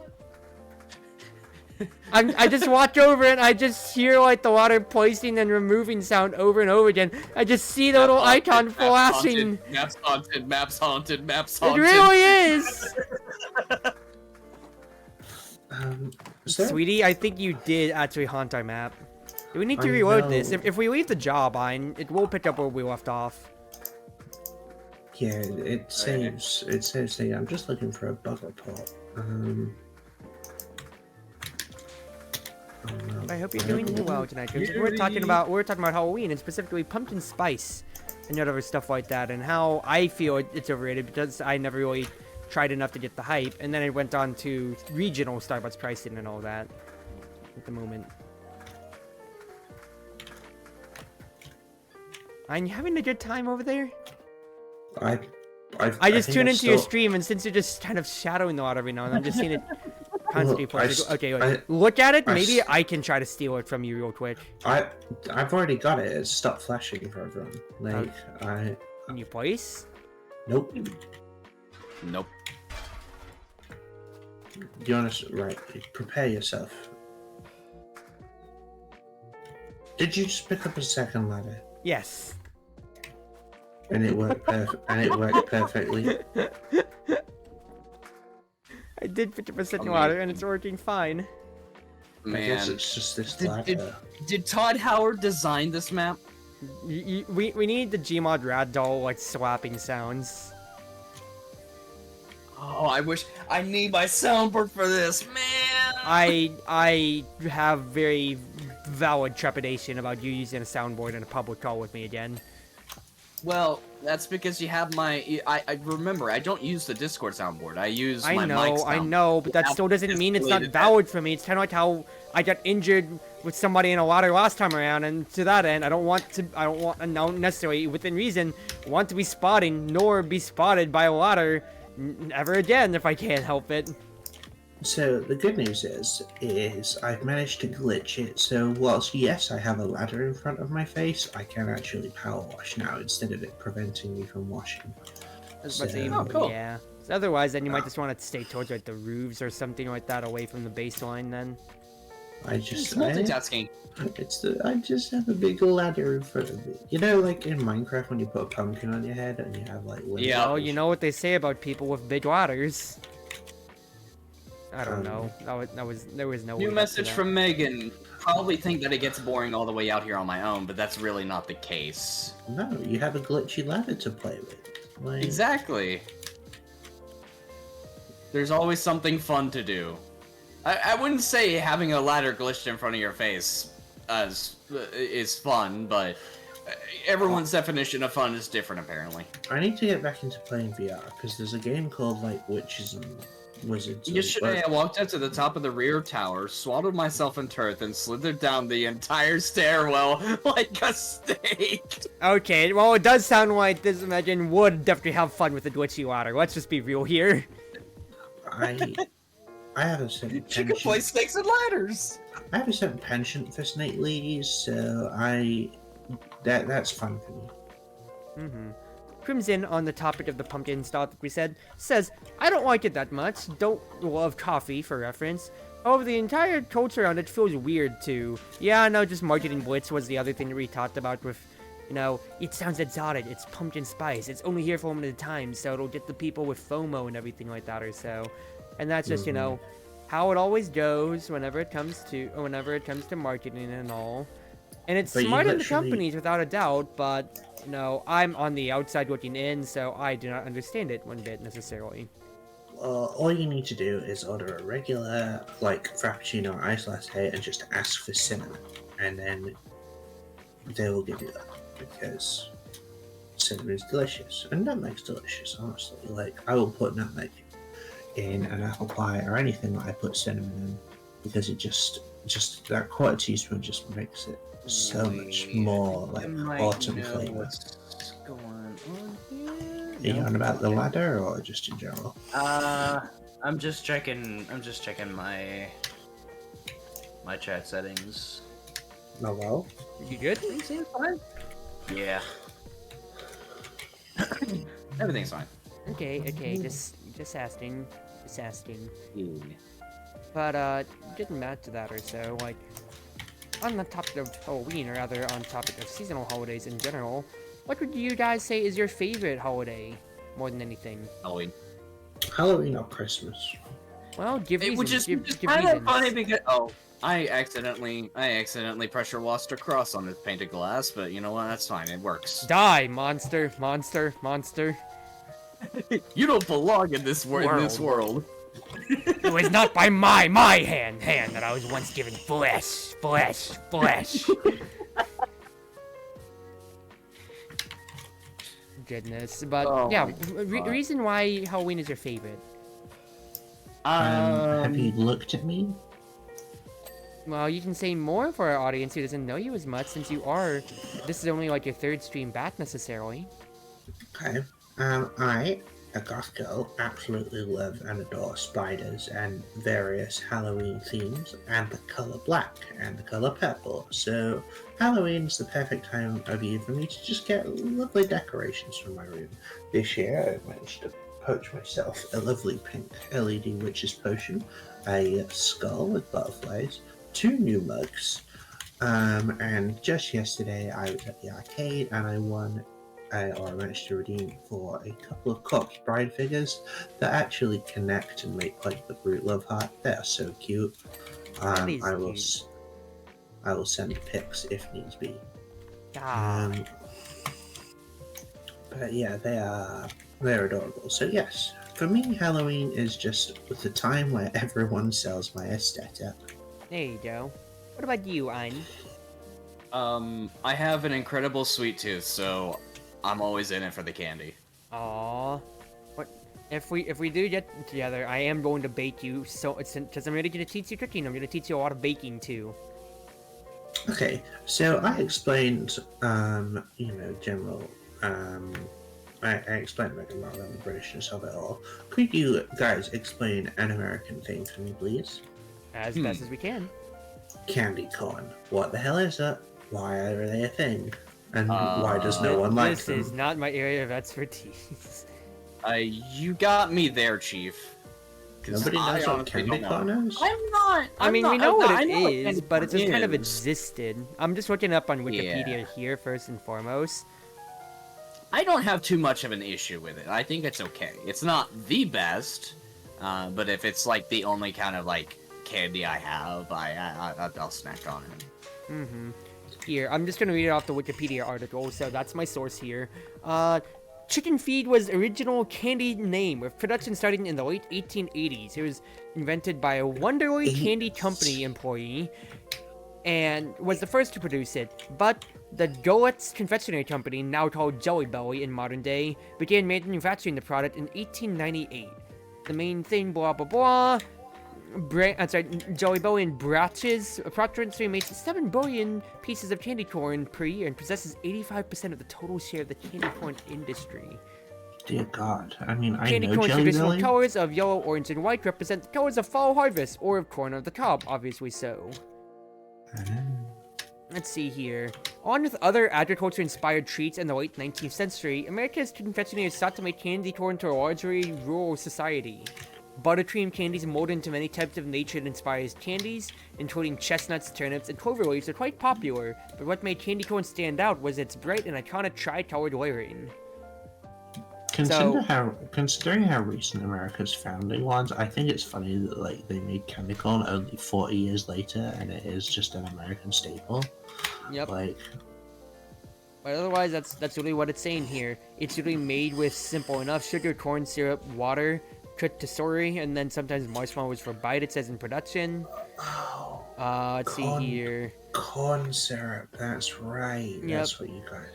I just watch over it, I just hear like the water placing and removing sound over and over again. I just see the little icon flashing. Map's haunted, map's haunted, map's haunted. It really is! Sweetie, I think you did actually haunt our map. Do we need to reload this? If we leave the job on, it will pick up where we left off. Yeah, it saves thing. I'm just looking for a bug report. I hope you're doing well tonight, because we're talking about Halloween and specifically pumpkin spice and other stuff like that, and how I feel it's overrated because I never really tried enough to get the hype, and then it went on to regional Starbucks pricing and all that at the moment. Are you having a good time over there? I just tune into your stream, and since you're just kind of shadowing the lot every now and then, I'm just seeing it constantly posted. Okay, wait, look at it. Maybe I can try to steal it from you real quick. I've already got it. It's stopped flashing for everyone. Like Can you place? Nope. Nope. you want to right? Prepare yourself. Did you just pick up a second ladder? Yes. And it worked perfectly. I did 50% Amazing. water, and it's working fine. I guess Man, it's just this Did- ladder. did Todd Howard design this map? We need the Gmod Ragdoll like slapping sounds. Oh, I wish I need my soundboard for this, man. I have very valid trepidation about you using a soundboard in a public call with me again. Well, that's because you have my. I remember. I don't use the Discord soundboard. I use I my mic know, sound. I know, but that still doesn't mean it's not valid for me. It's kind of like how I got injured with somebody in a ladder last time around, and to that end, I don't want, no, necessarily within reason, want to be spotting nor be spotted by a ladder ever again if I can't help it. So the good news is I've managed to glitch it. So whilst yes, I have a ladder in front of my face, I can actually power wash now instead of it preventing me from washing. But So- cool. yeah. So otherwise, then you might just want to stay towards like the roofs or something like that, away from the baseline. Then. I It's just multitasking. I just have a big ladder in front of me. You know, like in Minecraft when you put a pumpkin on your head and you have like windows? Yeah. Well, you know what they say about people with big ladders. I don't know. There was no New way to message do that. from Megan. Probably think that it gets boring all the way out here on my own, but that's really not the case. No, you have a glitchy ladder to play with. Like, Exactly. There's always something fun to do. I wouldn't say having a ladder glitched in front of your face is fun, but everyone's definition of fun is different, apparently. I need to get back into playing VR because there's a game called like Witches and Wizards. or- Yesterday, I walked up to the top of the rear tower, swaddled myself in turf, and slithered down the entire stairwell like a snake. Okay, well, it does sound like this Imagine would definitely have fun with the glitchy ladder. Let's just be real here. I have a certain She could play penchant. snakes and ladders. I have a certain penchant for snake ladies, so that's fun for me. Mm-hmm. Crimson, on the topic of the pumpkin stock we said, says, I don't like it that much, don't love coffee, for reference. However, the entire culture around it feels weird, too. Yeah, no, just marketing blitz was the other thing that we talked about with, you know, it sounds exotic, it's pumpkin spice, it's only here for a moment at a time, so it'll get the people with FOMO and everything like that or so. And that's just, you know, how it always goes whenever it comes to marketing and all. And it's But you smart in the literally- companies without a doubt, but you know, I'm on the outside looking in, so I do not understand it one bit necessarily. All you need to do is order a regular, like, Frappuccino or iced latte and just ask for cinnamon. And then they will give you that. Because cinnamon is delicious. And nutmeg's delicious, honestly. Like, I will put nutmeg in an apple pie or anything that I put cinnamon in. Because it just that quarter teaspoon just makes it so much more, like, autumn flavor. What's going on here? Are you on about the ladder or just in general? I'm just checking my chat settings. Oh, well. You good? Everything's fine. Yeah. Everything's fine. Okay, just asking. But getting back to that or so, like, on the topic of Halloween, or rather on topic of seasonal holidays in general, what would you guys say is your favorite holiday, more than anything? Halloween. Halloween or Christmas? Well, give reasons. Which is give kind of reasons. funny because I accidentally pressure washed a cross on his painted glass, but you know what? That's fine. It works. Die, monster, monster, monster. You don't belong in this world. It was not by my hand that I was once given flesh. Goodness, but Oh yeah, my God. reason why Halloween is your favorite. Have you looked at me? Well, you can say more for our audience who doesn't know you as much, since this is only like your third stream back necessarily. Okay. I, a goth girl, absolutely love and adore spiders and various Halloween themes, and the color black and the color purple. So Halloween's the perfect time of year for me to just get lovely decorations for my room. This year I managed to poach myself a lovely pink LED witch's potion, a skull with butterflies, 2 new mugs, and just yesterday I was at the arcade and I won, or I managed to redeem for a couple of corpse bride figures that actually connect and make like the brute love heart. They are so cute. That is I will, cute. I will send pics if needs be. Ah. But yeah, they're adorable. So yes, for me, Halloween is just the time where everyone sells my aesthetic. There you go. What about you, Ein? I have an incredible sweet tooth, so I'm always in it for the candy. Aww. What if we do get together? I am going to bake you, so it's because I'm really gonna teach you cooking. I'm gonna teach you a lot of baking too. Okay, so I explained, general, I explained like a lot of the Britishness of it all. Could you guys explain an American thing to me, please? As best as we can. Candy corn. What the hell is that? Why are they a thing? And why does no one like them? This is not my area of expertise. You got me there, Chief. Nobody knows what candy corn is? I'm not. I mean, we know what I it know is, candy but it's just corn kind of is. existed. I'm just looking up on Wikipedia Yeah. here first and foremost. I don't have too much of an issue with it. I think it's okay. It's not the best, but if it's like the only kind of like candy I have, I'll snack on it. Mm-hmm. Here, I'm just gonna read it off the Wikipedia article, so that's my source here. Chicken feed was original candy name, with production starting in the late 1880s. It was invented by a Wonderful Candy Company employee, and was the first to produce it. But the Goetz Confectionery Company, now called Jelly Belly in modern day, began manufacturing the product in 1898. The main thing, blah blah blah. Jelly Belly and Bratches approximately makes 7 billion pieces of candy corn per year and possesses 85% of the total share of the candy corn industry. Dear God, I mean, I Candy know corn's Jelly traditional Belly. colors of yellow, orange, and white represent the colors of fall harvest, or of corn of the cob, obviously so. Let's see here. On with other agriculture-inspired treats in the late 19th century, America's confectioneers sought to make candy corn to a largely rural society. Buttercream candies molded into many types of nature-inspired candies, including chestnuts, turnips, and clover leaves, are quite popular, but what made candy corn stand out was its bright and iconic tri-colored layering. Considering how recent America's founding was, I think it's funny that like they made candy corn only 40 years later, and it is just an American staple. Yep. Like, But otherwise, that's really what it's saying here. It's really made with simple enough sugar, corn syrup, water, cooked to sorry, and then sometimes marshmallows for bite, it says in production. Let's see here. Corn syrup, that's right. Yep. That's what you guys.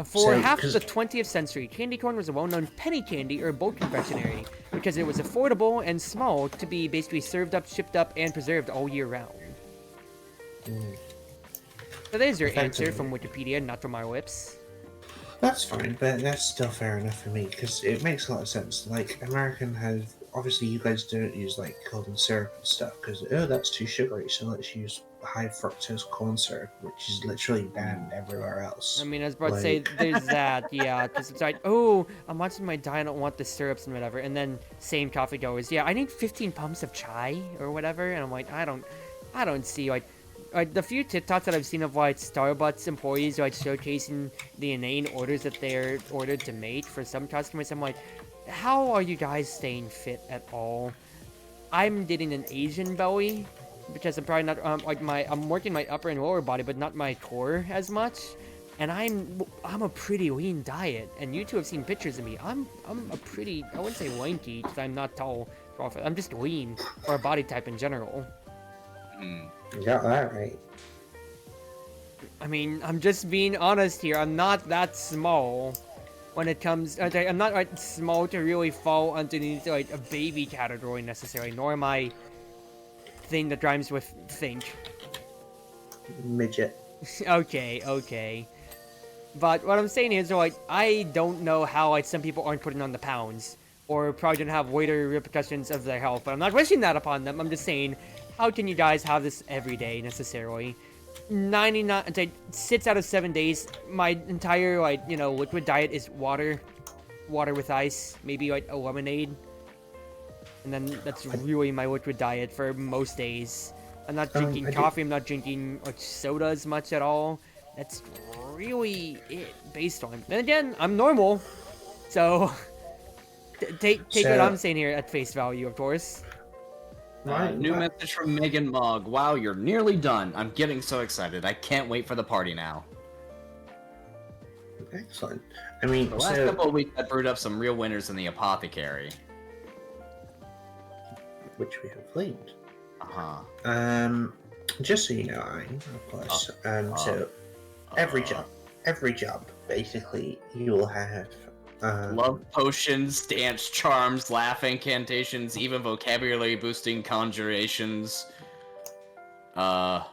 For half cause... the 20th century, candy corn was a well-known penny candy or bulk confectionery because it was affordable and small to be basically served up, shipped up, and preserved all year round. So there's your answer from Wikipedia, not from our lips. That's fine, but that's still fair enough for me because it makes a lot of sense. Like, American has obviously you guys don't use like golden syrup and stuff because that's too sugary, so let's use high fructose corn syrup, which is literally banned everywhere else. I mean, I was about to say there's that, yeah, because it's like, oh, I'm watching my diet, I don't want the syrups and whatever, and then same coffee goers, yeah, I need 15 pumps of chai or whatever, and I'm like, I don't see like the few TikToks that I've seen of like Starbucks employees like showcasing the inane orders that they're ordered to make for some customers. I'm like, how are you guys staying fit at all? I'm getting an Asian belly because I'm probably not I'm working my upper and lower body, but not my core as much. And I'm a pretty lean diet, and you two have seen pictures of me. I'm a pretty, I wouldn't say lanky because I'm not tall. I'm just lean for a body type in general. You got that right. I mean, I'm just being honest here. I'm not that small when it comes. Okay, I'm not like small to really fall underneath like a baby category necessarily, nor am I thing that rhymes with think. Midget. Okay. But what I'm saying is, like, I don't know how like some people aren't putting on the pounds, or probably gonna have later repercussions of their health. But I'm not wishing that upon them. I'm just saying, how can you guys have this every day necessarily? 6 out of 7 days, my entire liquid diet is water water with ice, maybe like a lemonade. And then that's really my liquid diet for most days. I'm not drinking coffee, I'm not drinking like soda as much at all. That's really it based on. Then again, I'm normal. So take what I'm saying here at face value, of course. New message from Megan Mogg. Wow, you're nearly done. I'm getting so excited. I can't wait for the party now. Excellent. I mean, The last couple of weeks I brewed up some real winners in the apothecary. Which we have claimed. Uh-huh. Just so you know, of course. So every job, basically, you will have love potions, dance charms, laugh incantations, even vocabulary boosting conjurations. I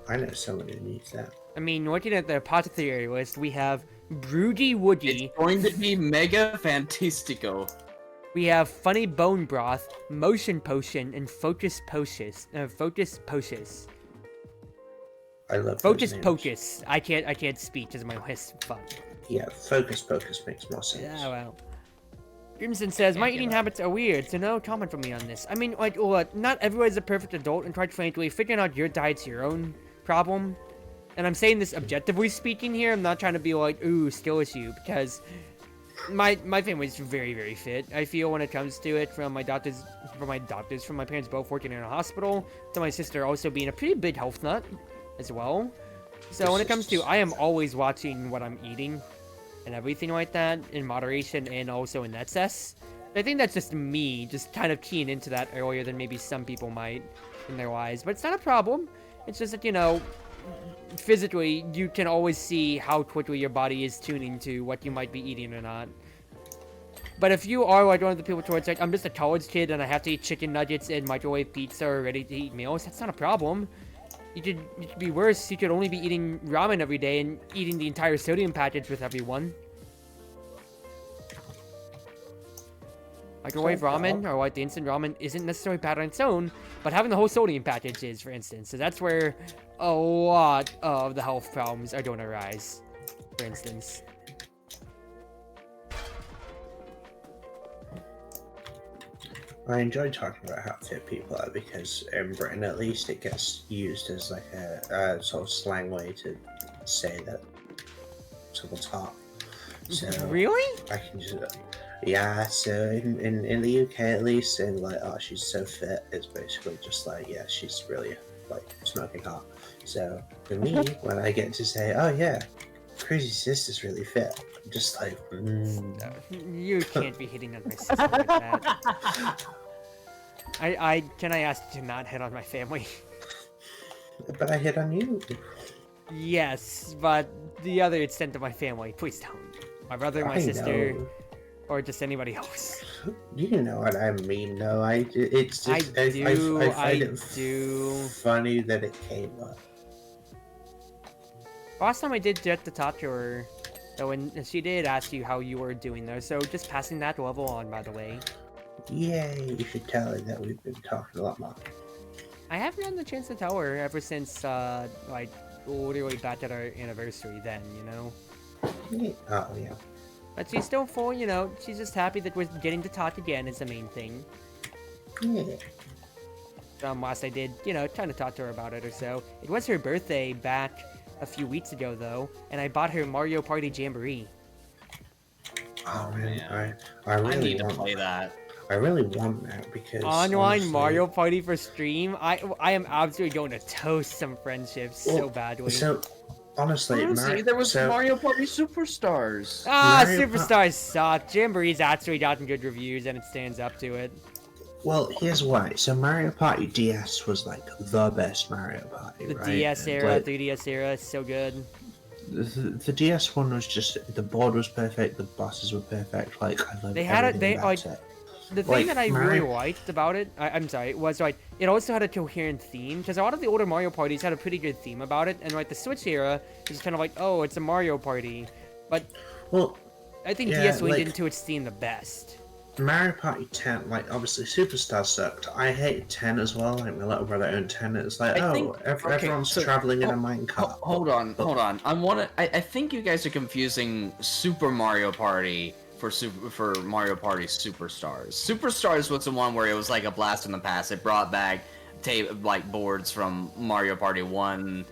know someone who needs that. I mean, looking at the apothecary list, we have Broody Woody. It's going to be mega fantastico. We have Funny Bone Broth, Motion Potion, and Focus Potions. Focus Potions. I love Focus those names. Pocus. I can't speak because my list fun. Yeah, Focus Pocus makes more sense. Yeah, well. Grimson says, my eating habits are weird, so no comment from me on this. I mean, like, look, not everyone's a perfect adult, and quite frankly, figuring out your diet's your own problem. And I'm saying this objectively speaking here, I'm not trying to be like, ooh, skill issue, because my family's very, very fit. I feel when it comes to it, from my parents both working in a hospital, to my sister also being a pretty big health nut as well. So when it comes to, I am always watching what I'm eating and everything like that in moderation and also in excess. I think that's just me, just kind of keying into that earlier than maybe some people might in their lives. But it's not a problem. It's just that, you know, physically, you can always see how quickly your body is tuning to what you might be eating or not. But if you are like one of the people towards like, I'm just a college kid and I have to eat chicken nuggets and microwave pizza or ready-to-eat meals, that's not a problem. You could be worse. You could only be eating ramen every day and eating the entire sodium package with everyone. Microwave ramen, or like the instant ramen, isn't necessarily bad on its own, but having the whole sodium package is, for instance. So that's where a lot of the health problems are going to arise, for instance. I enjoy talking about how fit people are because in Britain, at least, it gets used as like a sort of slang way to say that someone's hot. So Really? I can just yeah. So in the UK, at least, in like, oh, she's so fit, it's basically just like, yeah, she's really like smoking hot. So for me, when I get to say, oh yeah, Cruzie's sister's really fit, I'm just like, You can't be hitting on my sister like that. Can I ask you to not hit on my family? But I hit on you. Yes, but the other extent of my family, please don't. My brother, my sister, or just anybody else. You know what I mean, though. It's just I find it funny that it came up. Last time I did get to talk to her, though, and she did ask you how you were doing there, so just passing that level on, by the way. Yay, you should tell her that we've been talking a lot more. I haven't had the chance to tell her ever since, like, literally back at our anniversary then, you know? Yeah. Oh, yeah. But she's still full, you know, she's just happy that we're getting to talk again is the main thing. Yeah. Last I did, you know, trying to talk to her about it or so. It was her birthday back a few weeks ago, though, and I bought her Mario Party Jamboree. Oh, man. I I really need to want play that. I really want that because Online honestly, Mario Party for stream? I am absolutely going to toast some friendships so badly. So, honestly, there was Mario Party Superstars. Mario Superstars suck. Jamboree's actually gotten good reviews and it stands up to it. Well, here's why. So Mario Party DS was like the best Mario Party, The right? DS And, era, like, 3DS era, is so good. the DS one was just, the board was perfect, the bosses were perfect. Like, I love They had everything about it. The thing Like, that I Mario- really liked about it, I'm sorry, was like it also had a coherent theme because a lot of the older Mario parties had a pretty good theme about it, and like the Switch era is kind of like, oh, it's a Mario Party, but Well, I think yeah, DS leaned like- into its theme the best. Mario Party 10, like, obviously Superstar sucked. I hated 10 as well. Like, my little brother owned 10. It's like, I think- everyone's traveling in a minecart. Hold on. I think you guys are confusing Super Mario Party for Mario Party Superstars. Superstars was the one where it was like a blast from the past. It brought back boards from Mario Party 1,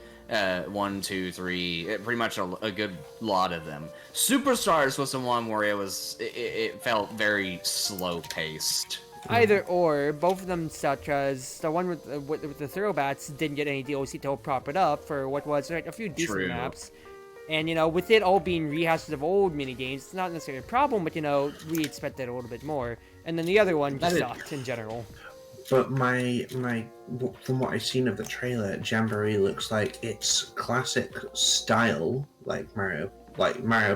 1, 2, 3, pretty much a good lot of them. Superstars was the one where it felt very slow paced. Either or, both of them, such as the one with the throwbacks, didn't get any DLC to prop it up for what was a few decent True. maps. And, with it all being rehashes of old minigames, it's not necessarily a problem, but, we expected a little bit more. And then the other one just sucked in general. But from what I've seen of the trailer, Jamboree looks like it's classic style, like Mario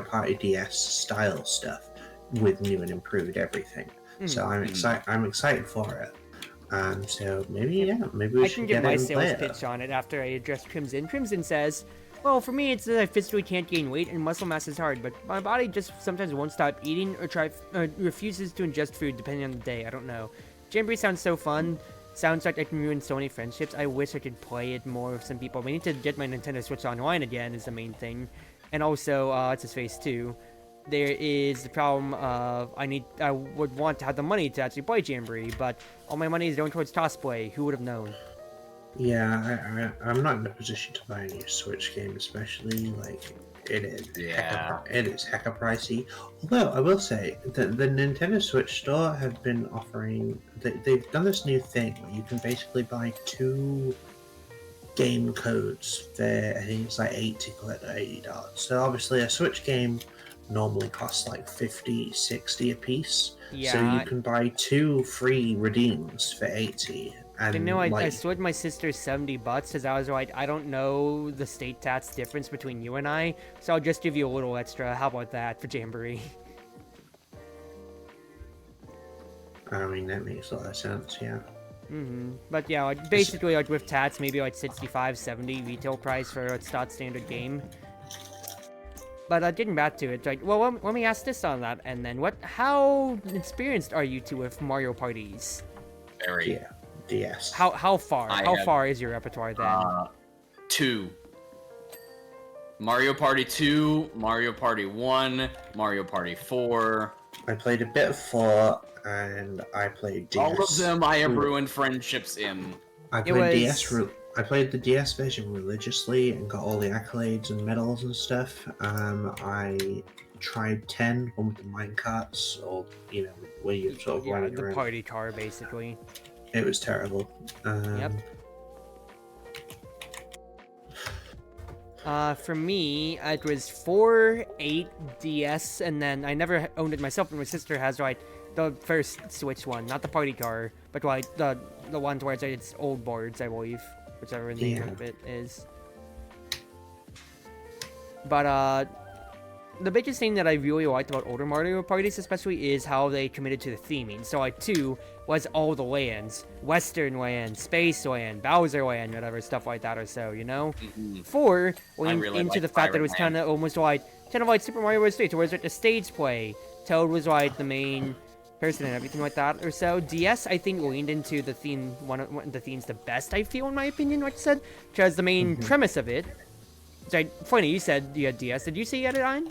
Party DS style stuff, with new and improved everything. So I'm excited for it. So maybe we should get my it and play sales it. pitch on it after I address Crimson. Crimson says, well, for me, it's that I physically can't gain weight and muscle mass is hard, but my body just sometimes won't stop eating or refuses to ingest food depending on the day. I don't know. Jamboree sounds so fun. Sounds like I can ruin so many friendships. I wish I could play it more with some people. We need to get my Nintendo Switch online again is the main thing. And also, it's his face too. There is the problem of I would want to have the money to actually play Jamboree, but all my money is going towards Cosplay. Who would have known? Yeah, I'm not in a position to buy a new Switch game, especially like it is. Yeah. It is hecka pricey. Although I will say that the Nintendo Switch store have been offering. They've done this new thing where you can basically buy 2 game codes for I think it's like $80. So obviously a Switch game normally costs like 50, 60 a piece. Yeah. So you can buy 2 free redeems for 80. And I switched my sister's $70 because I was like, I don't know the state tax difference between you and I, so I'll just give you a little extra. How about that for Jamboree? I mean, that makes a lot of sense, yeah. But yeah, basically with tats, maybe 65, 70 retail price for a standard game. But getting back to it, let me ask this on that, and then how experienced are you two with Mario parties? Very. Yeah. DS. How far? How far is your repertoire then? 2. Mario Party 2, Mario Party 1, Mario Party 4. I played a bit of 4, and I played DS. All of them I have ruined friendships in. I played the DS version religiously and got all the accolades and medals and stuff. I tried 10, one with the minecarts, or where you sort of running the around. party car basically. It was terrible. Yep. For me, it was 4, 8, DS, and then I never owned it myself, but my sister has, the first Switch one, not the party car, but, the one where it's old boards, I believe, whichever the name of it is. But, the biggest thing that I really liked about older Mario parties, especially, is how they committed to the theming. So, 2 was all the lands. Western land, Space land, Bowser land, whatever, stuff like that or so, 4 went really into like the fact that it was Pirate kind of almost like Super Mario Bros. 3, where it's the stage play. Toad was, the main person and everything like that or so. DS, I think, leaned into the theme, one of the themes the best, I feel, in my opinion, like I said, because the main premise of it. So, funny, you said you had DS. Did you say you had it on?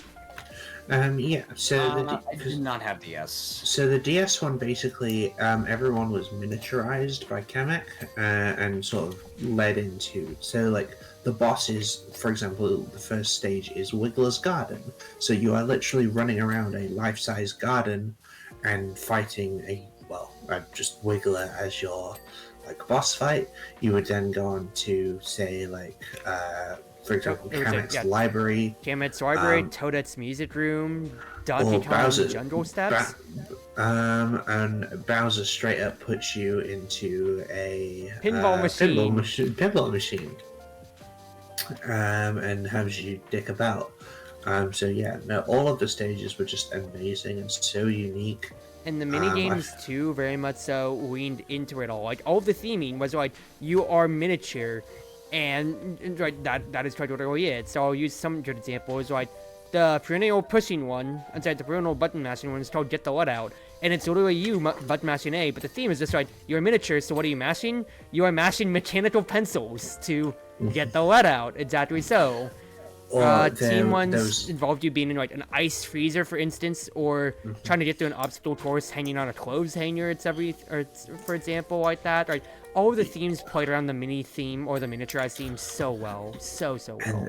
Yeah. So I did not have DS. So the DS one, basically, everyone was miniaturized by Kamek and sort of led into. So the bosses, for example, the first stage is Wiggler's Garden. So you are literally running around a life-size garden and fighting just Wiggler as your boss fight. You would then go on to say for example, Kamet's library. Kamet's library, Toadette's music room, Donkey Kong's jungle steps. And Bowser straight up puts you into a pinball machine. And has you dick about. So yeah, no, all of the stages were just amazing and so unique. And the minigames too, very much so leaned into it all. All of the theming was you are miniature. And that is totally it. So I'll use some good examples, the perennial pushing one, inside the perennial button mashing one is called Get the Let Out. and it's literally you but mashing A. But the theme is just like you're a miniature, so what are you mashing? You are mashing mechanical pencils to get the lead out. Exactly so. Team ones involved you being in like an ice freezer, for instance, or trying to get through an obstacle course hanging on a clothes hanger. For example, like that. Like all of the themes played around the mini theme or the miniaturized theme so well, so well.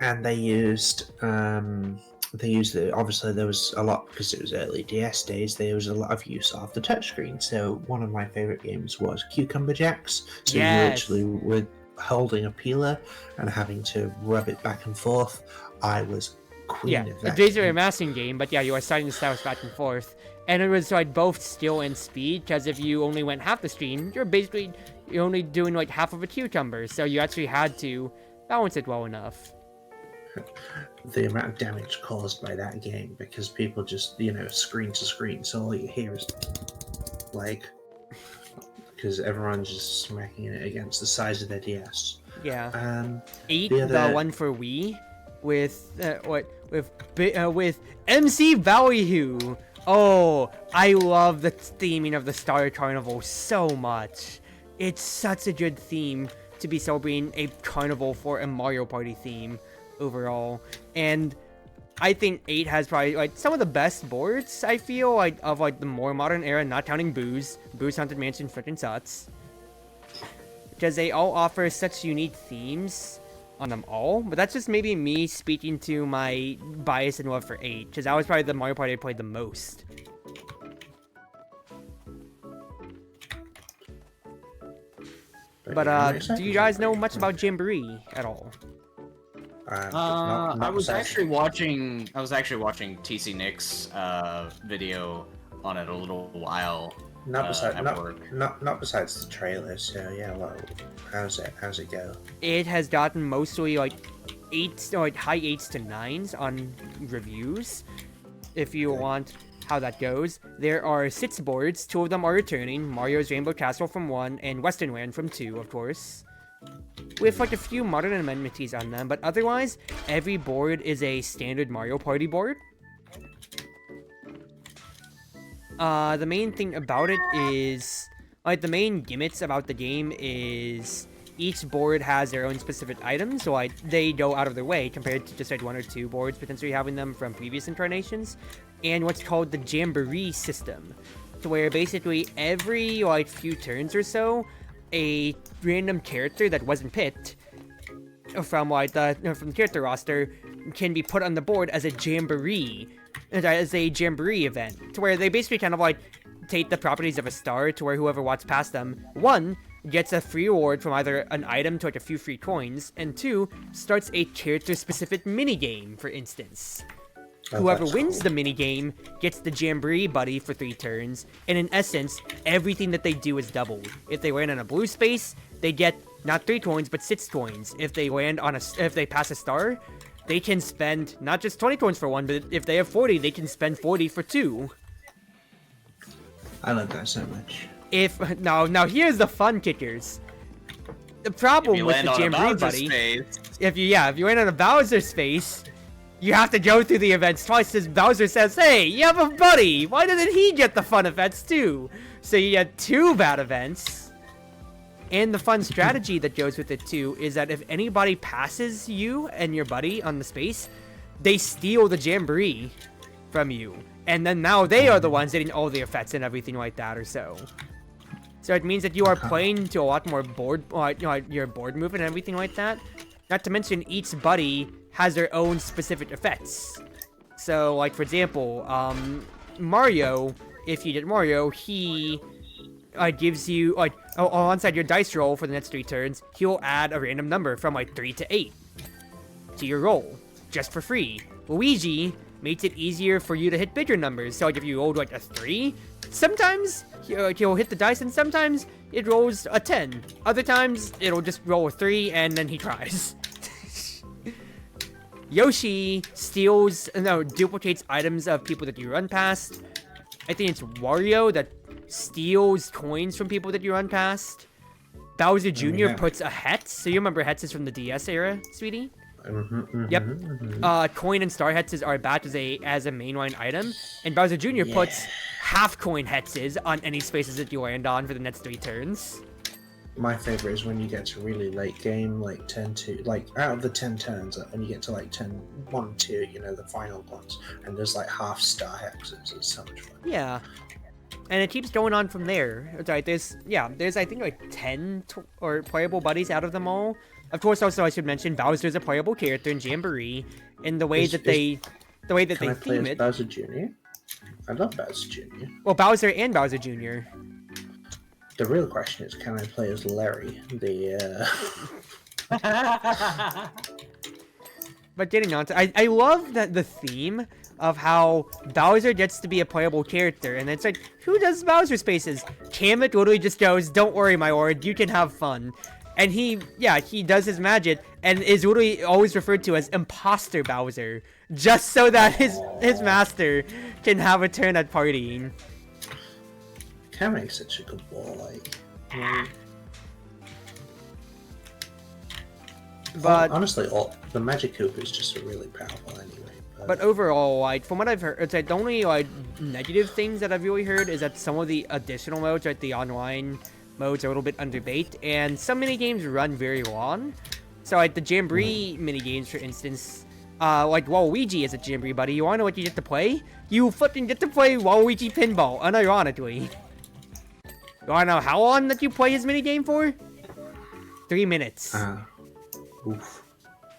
And they used obviously there was a lot because it was early DS days. There was a lot of use of the touchscreen. So one of my favorite games was Cucumber Jacks. So you literally were holding a peeler and having to rub it back and forth. I was queen of that. These are a massing game, but yeah, you are sliding the styles back and forth. And it was like both skill and speed, because if you only went half the screen, you're only doing like half of a cucumber, so you actually had to balance it well enough. The amount of damage caused by that game, because people just, screen to screen, so all you hear is like, because everyone's just smacking it against the size of their DS. Yeah. 8, the one for Wii, with MC Ballyhoo. Oh, I love the theming of the Star Carnival so much. It's such a good theme to be celebrating a carnival for a Mario Party theme overall. And I think 8 has probably like some of the best boards, I feel, like of like the more modern era, not counting Boo's Haunted Mansion frickin' sucks. Because they all offer such unique themes on them all, but that's just maybe me speaking to my bias and love for 8, because that was probably the Mario Party I played the most. But do you guys know much about Jamboree at all? I was actually watching TC Nick's video on it a little while. Not besides the trailer. So yeah, well, how's it go? It has gotten mostly like 8s, or like high 8s to 9s on reviews. If you want how that goes, there are 6 boards. 2 of them are returning: Mario's Rainbow Castle from 1 and Western Land from 2, of course, with like a few modern amenities on them. But otherwise, every board is a standard Mario Party board. The main thing about it is, like, the main gimmicks about the game is each board has their own specific items, so like they go out of their way compared to just like 1 or 2 boards potentially having them from previous incarnations. And what's called the Jamboree system, to where basically every like few turns or so, a random character that wasn't picked from like from the character roster can be put on the board as a jamboree event, to where they basically kind of like take the properties of a star, to where whoever walks past them, 1, gets a free reward from either an item to like a few free coins, and 2, starts a character specific mini game, for instance. Whoever wins the minigame gets the Jamboree buddy for 3 turns, and in essence, everything that they do is doubled. If they land on a blue space, they get not 3 coins, but 6 coins. If they pass a star, they can spend not just 20 coins for 1, but if they have 40, they can spend 40 for 2. I love that so much. Now here's the fun kickers. The problem with the Jamboree buddy, if you land on a Bowser space, you have to go through the events twice, as Bowser says, "Hey, you have a buddy! Why doesn't he get the fun events too?" So you get 2 bad events. And the fun strategy that goes with it too is that if anybody passes you and your buddy on the space, they steal the Jamboree from you. And then now they are the ones getting all the effects and everything like that or so. So it means that you are playing to a lot more board, your board movement and everything like that. Not to mention, each buddy has their own specific effects. So, like, for example, Mario, if you get Mario, he gives you, like, alongside your dice roll for the next 3 turns, he'll add a random number from, like, 3 to 8 to your roll, just for free. Luigi makes it easier for you to hit bigger numbers. So, like, if you rolled, like, a 3, sometimes he'll hit the dice, and sometimes it rolls a 10. Other times, it'll just roll a 3, and then he tries. Yoshi duplicates items of people that you run past. I think it's Wario that steals coins from people that you run past. Bowser Jr. puts a Hex. So you remember Hexes from the DS era, sweetie? Yep. Coin and star hetzes are back as a mainline item, and Bowser Jr. puts half coin hetzes on any spaces that you land on for the next 3 turns. My favorite is when you get to really late game, like 10-2, like out of the 10 turns, when you get to like 10-1-2, you know, the final ones, and there's like half star hexes. It's so much fun. Yeah. And it keeps going on from there. It's like there's I think like 10 or playable buddies out of them all. Of course, also I should mention Bowser's a playable character in Jamboree, and the way that they theme it. Bowser Jr. I love Bowser Jr. Well, Bowser and Bowser Jr. The real question is, can I play as Larry? But getting on to, I love that the theme of how Bowser gets to be a playable character, and it's like, who does Bowser spaces? Kamek literally just goes, "Don't worry, my lord, you can have fun." And he does his magic, and is literally always referred to as Imposter Bowser, just so that his master can have a turn at partying. Kamek's such a good boy. But honestly, the Magic Koopa is just really powerful anyway. But overall, like, from what I've heard, it's like the only like negative things that I've really heard is that some of the additional modes, like the online modes, are a little bit underbaked, and some mini games run very long. So like the Jamboree mini games, for instance, like Waluigi is a Jamboree buddy. You wanna know what you get to play? You fucking get to play Waluigi Pinball, unironically. You wanna know how long that you play his mini game for? 3 minutes. Oof.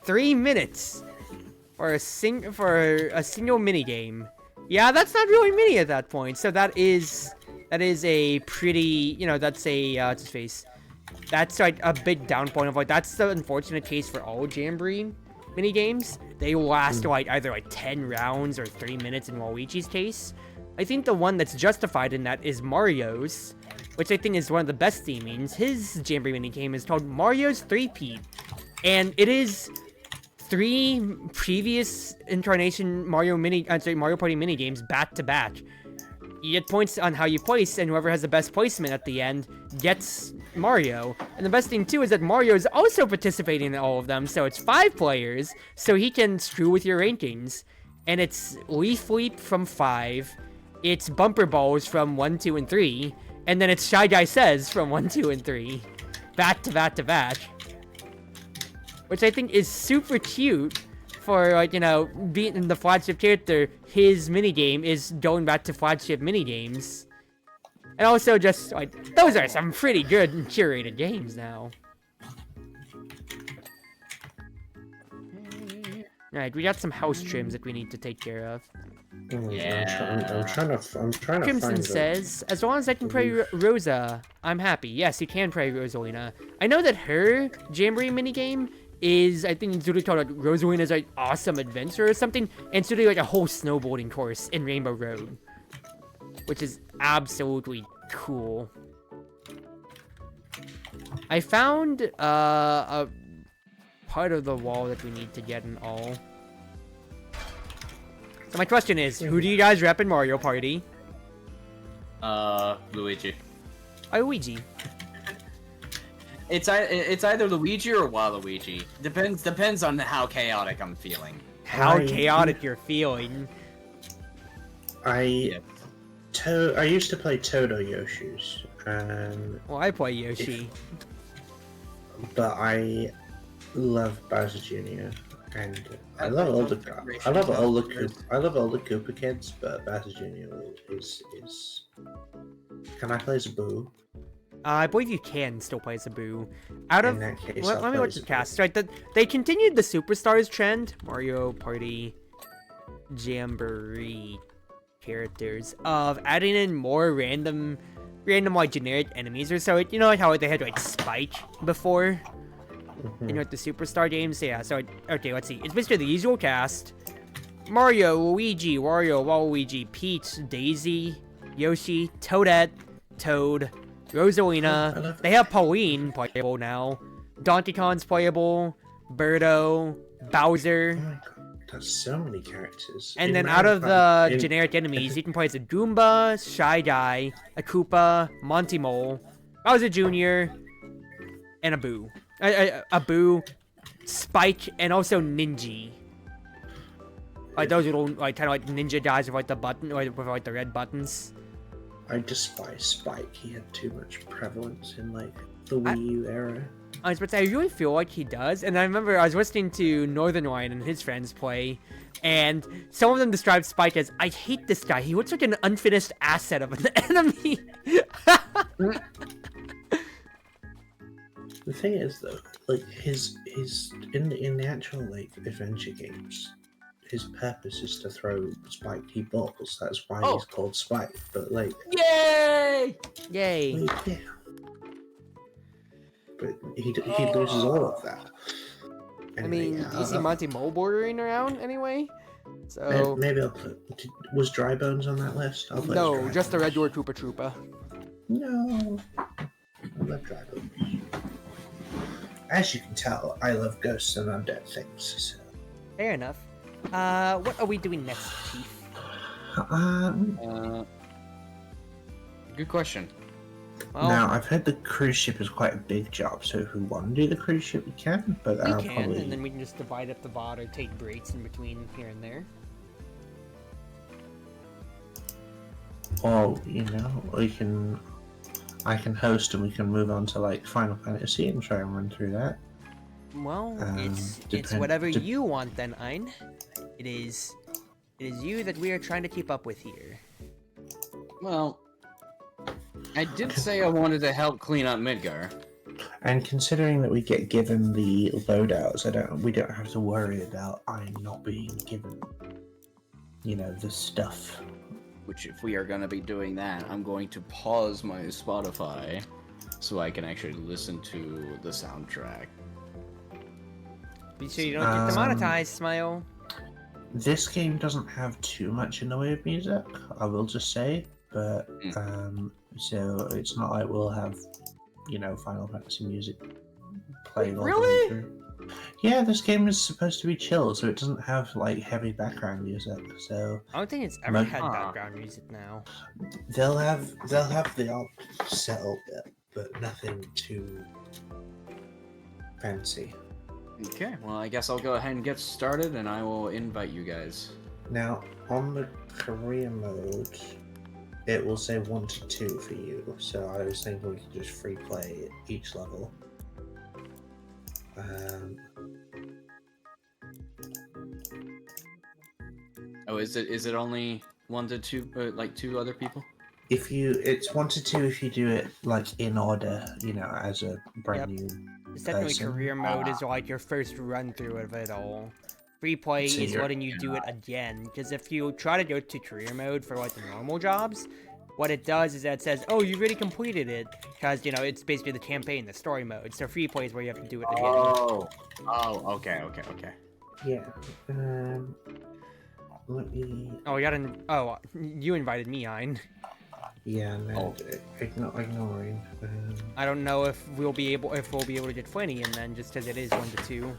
3 minutes for a single mini game. Yeah, that's not really mini at that point. So that is a pretty, you know, that's a what's his face. That's like a big down point of like, that's the unfortunate case for all Jamboree mini games. They last like either like 10 rounds or 3 minutes in Waluigi's case. I think the one that's justified in that is Mario's, which I think is one of the best themings. His Jamboree mini game is called Mario's 3-Peat, and it is 3 previous incarnation Mario Party mini games back to back. You get points on how you place, and whoever has the best placement at the end gets Mario. And the best thing too is that Mario is also participating in all of them, so it's 5 players, so he can screw with your rankings. And it's Leaf Leap from 5, it's Bumper Balls from 1, 2, and 3, and then it's Shy Guy Says from 1, 2, and 3. Back to back to back. Which I think is super cute for, like, you know, being the flagship character. His minigame is going back to flagship minigames. And also just, like, those are some pretty good and curated games now. Alright, we got some house trims that we need to take care of. Yeah. I'm trying to Crimson find says, as long as I can play Rosa, I'm happy. Yes, you can play Rosalina. I know that her Jamboree minigame is, I think it's literally called like Rosalina's like Awesome Adventure or something, and it's literally like a whole snowboarding course in Rainbow Road, which is absolutely cool. I found a part of the wall that we need to get in all. So my question is, who do you guys rep in Mario Party? Luigi. Luigi. It's either Luigi or Waluigi. Depends on how chaotic I'm feeling. How chaotic you're feeling. I used to play Todo Yoshi's, Well, I play Yoshi. but I love Bowser Jr. and I love all the Koopa kids, but Bowser Jr. is. Can I play as Boo? I believe you can still play as a Boo. Out of, In that case, let me I'll watch play the as cast. Right, they continued the Superstars trend, Mario Party Jamboree characters, of adding in more random like generic enemies or so. You know, like how they had like Spike before. You know, like the Superstar games. Yeah. So okay, let's see. It's basically the usual cast: Mario, Luigi, Wario, Waluigi, Peach, Daisy, Yoshi, Toadette, Toad, Rosalina. They have Pauline playable now. Donkey Kong's playable. Birdo, Bowser. Oh my god, that's so many characters. And then out of the generic enemies, you can play as a Goomba, Shy Guy, a Koopa, Monty Mole, Bowser Jr., and a Boo. A Boo, Spike, and also Ninja. Like those little, like kind of like ninja guys with like the button, or with like the red buttons. I despise Spike. He had too much prevalence in like the Wii U era. I was about to say, I really feel like he does. And I remember I was listening to Northern Lion and his friends play, and some of them described Spike as, I hate this guy. He looks like an unfinished asset of an enemy. The thing is, though, like his in the actual like adventure games, his purpose is to throw spiky balls. That's why he's called Spike. But like, Yay! Yay. like, yeah. But he loses all of that. I mean, Anyway, you see Monty Mole bordering around anyway? So... maybe I'll put... Was Dry Bones on that list? I'll put No, Dry just the Bones. Red Door Troopa Troopa. No. I love Dry Bones. As you can tell, I love ghosts and undead things, so... Fair enough. What are we doing next, Chief? Good question. Well, Now, I've heard the cruise ship is quite a big job, so if we want to do the cruise ship, we can, but we I'll can, probably... and then we can just divide up the VOD or take breaks in between here and there. Or, you know, I can host and we can move on to, like, Final Fantasy and try and run through that. Well, it's depend- whatever de- you want then, Ein. It is you that we are trying to keep up with here. Well, I did say I wanted to help clean up Midgar. And considering that we get given the loadouts, we don't have to worry about I not being given, you know, the stuff. Which, if we are going to be doing that, I'm going to pause my Spotify so I can actually listen to the soundtrack. Be sure you don't get demonetized, Smile. This game doesn't have too much in the way of music, I will just say, but so it's not like we'll have, you know, Final Fantasy music played all the way through. Yeah, this game is supposed to be chill, so it doesn't have like heavy background music. So I don't think it's ever had background music now. They'll have the odd settle bit, but nothing too fancy. Okay, well, I guess I'll go ahead and get started, and I will invite you guys. Now, on the career mode, it will say 1 to 2 for you, so I was thinking we could just free play each level. Oh, is it only 1 to 2, like 2 other people? It's 1 to 2 if you do it like in order, you know, as a brand new It's technically person. career mode is like your first run through of it all. Free play So is you're- letting you do it again, because if you try to go to career mode for like the normal jobs, what it does is that it says, oh, you already completed it, because, you know, it's basically the campaign, the story mode. So free play is where you have to do it again. Okay. Yeah. Let me. Oh, you invited me, Ein. Yeah, no, ignoring. I don't know if we'll be able to get Flanny in then, just because it is 1 to 2.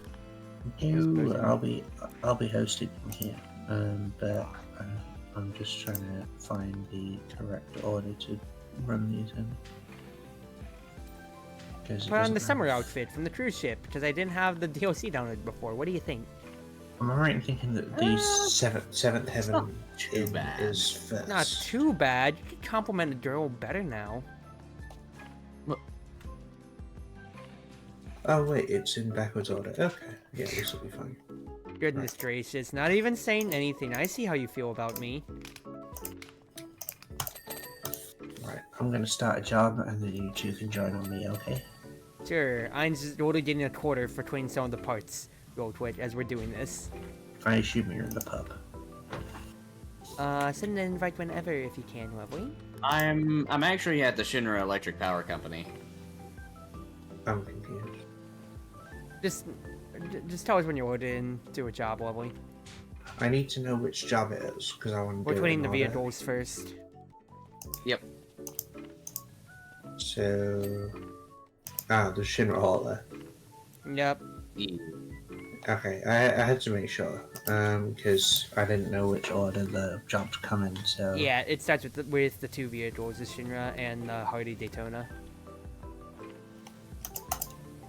no, I'll be hosting from here, but I'm just trying to find the correct order to run these in. Put on the summer outfit from the cruise ship, because I didn't have the DLC downloaded before. What do you think? Am I right in thinking that The these? seventh heaven too bad. is first. Not too bad. You can compliment a girl better now. Oh wait, it's in backwards order. Okay, yeah, this will be fine. Goodness gracious, not even saying anything. I see how you feel about me. Right, I'm gonna start a job, and then you two can join on me, okay? Sure, I'm just only getting a quarter for between some of the parts. Roll Twitch as we're doing this. I assume you're in the pub. Send an invite whenever if you can, lovely. I'm actually at the Shinra Electric Power Company. I'm confused. Just tell us when you're ordered in to a job, lovely. I need to know which job it is because I want to We're do it twinning in the order. vehicles first. Yep. So, the Shinra hauler. Yep. Okay, I had to make sure because I didn't know which order the jobs come in. So Yeah, it starts with the 2 vehicles, the Shinra and the Hardy Daytona.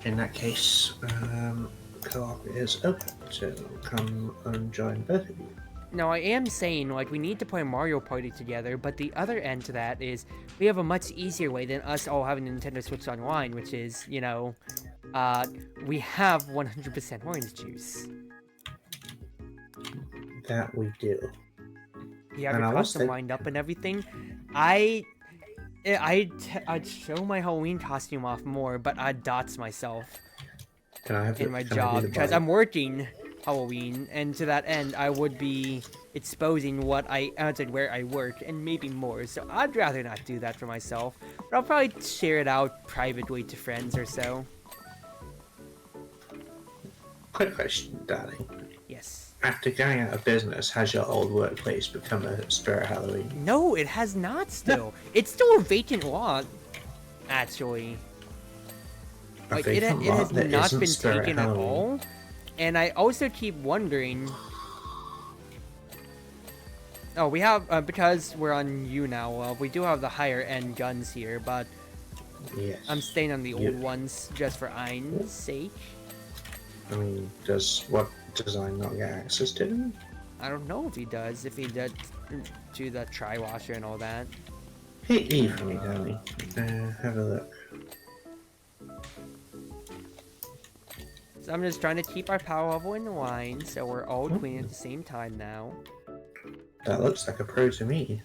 in that case, co-op is open, so come and join both of you. Now, I am saying, like, we need to play Mario Party together, but the other end to that is we have a much easier way than us all having Nintendo Switch Online, which is, you know, we have 100% orange juice. That we do. You have And your I was costume lined up and everything. I'd show my Halloween costume off more, but I'd dots myself Can I have in the, my can I do job the because bite? I'm working Halloween, and to that end, I would be exposing what where I work, and maybe more. So I'd rather not do that for myself. But I'll probably share it out privately to friends or so. Quick question, darling. Yes. After going out of business, has your old workplace become a Spirit Halloween? No, it has not. Still, it's still a vacant lot. Actually, like it vacant has lot that not isn't been Spirit taken at Halloween. all. And I also keep wondering. Oh, we have because we're on you now. We do have the higher end guns here, but Yes. I'm staying on the You- old ones just for Ein's sake. I mean, does I not get access to them? I don't know if he does. If he does do the tri-washer and all that. Hit E for me, darling. Have a look. So I'm just trying to keep our power level in line, so we're all clean at the same time now. That looks like a pro to me.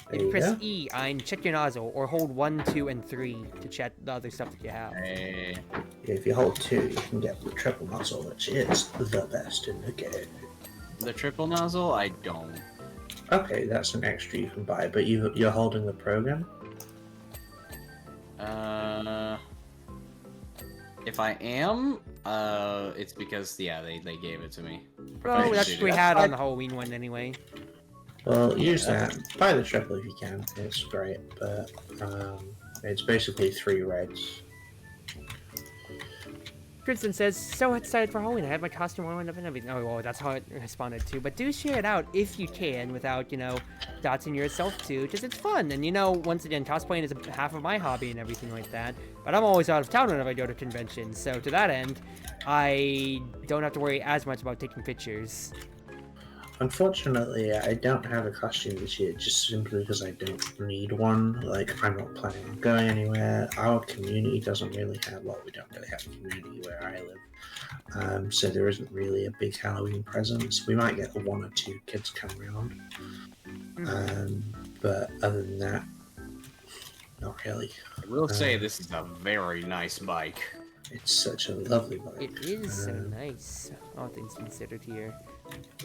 There If you you press go. E, Ein, check your nozzle, or hold 1, 2, and 3 to check the other stuff that you have. Hey. If you hold 2, you can get the triple muzzle, which is the best in the game. The triple nozzle, I don't. Okay, that's an extra you can buy, but you're holding the program? If I am, it's because they gave it to me. Well, that's what we That's had on fine. the Halloween one anyway. Well, use Yeah. that. Buy the triple if you can. It's great, but it's basically 3 reds. Kristen says, so excited for Halloween. I have my costume lined up and everything. Oh, well, that's how it responded to. But do share it out if you can without, you know, dotsing yourself too, because it's fun. And, you know, once again, cosplaying is half of my hobby and everything like that. But I'm always out of town whenever I go to conventions. So to that end, I don't have to worry as much about taking pictures. Unfortunately, I don't have a costume this year, just simply because I don't need one. Like, I'm not planning on going anywhere. Our community doesn't really have, well, we don't really have a community where I live. So there isn't really a big Halloween presence. We might get 1 or 2 kids come around. But other than that, not really. I will say this is a very nice bike. It's such a lovely bike. It is so nice, all things considered here.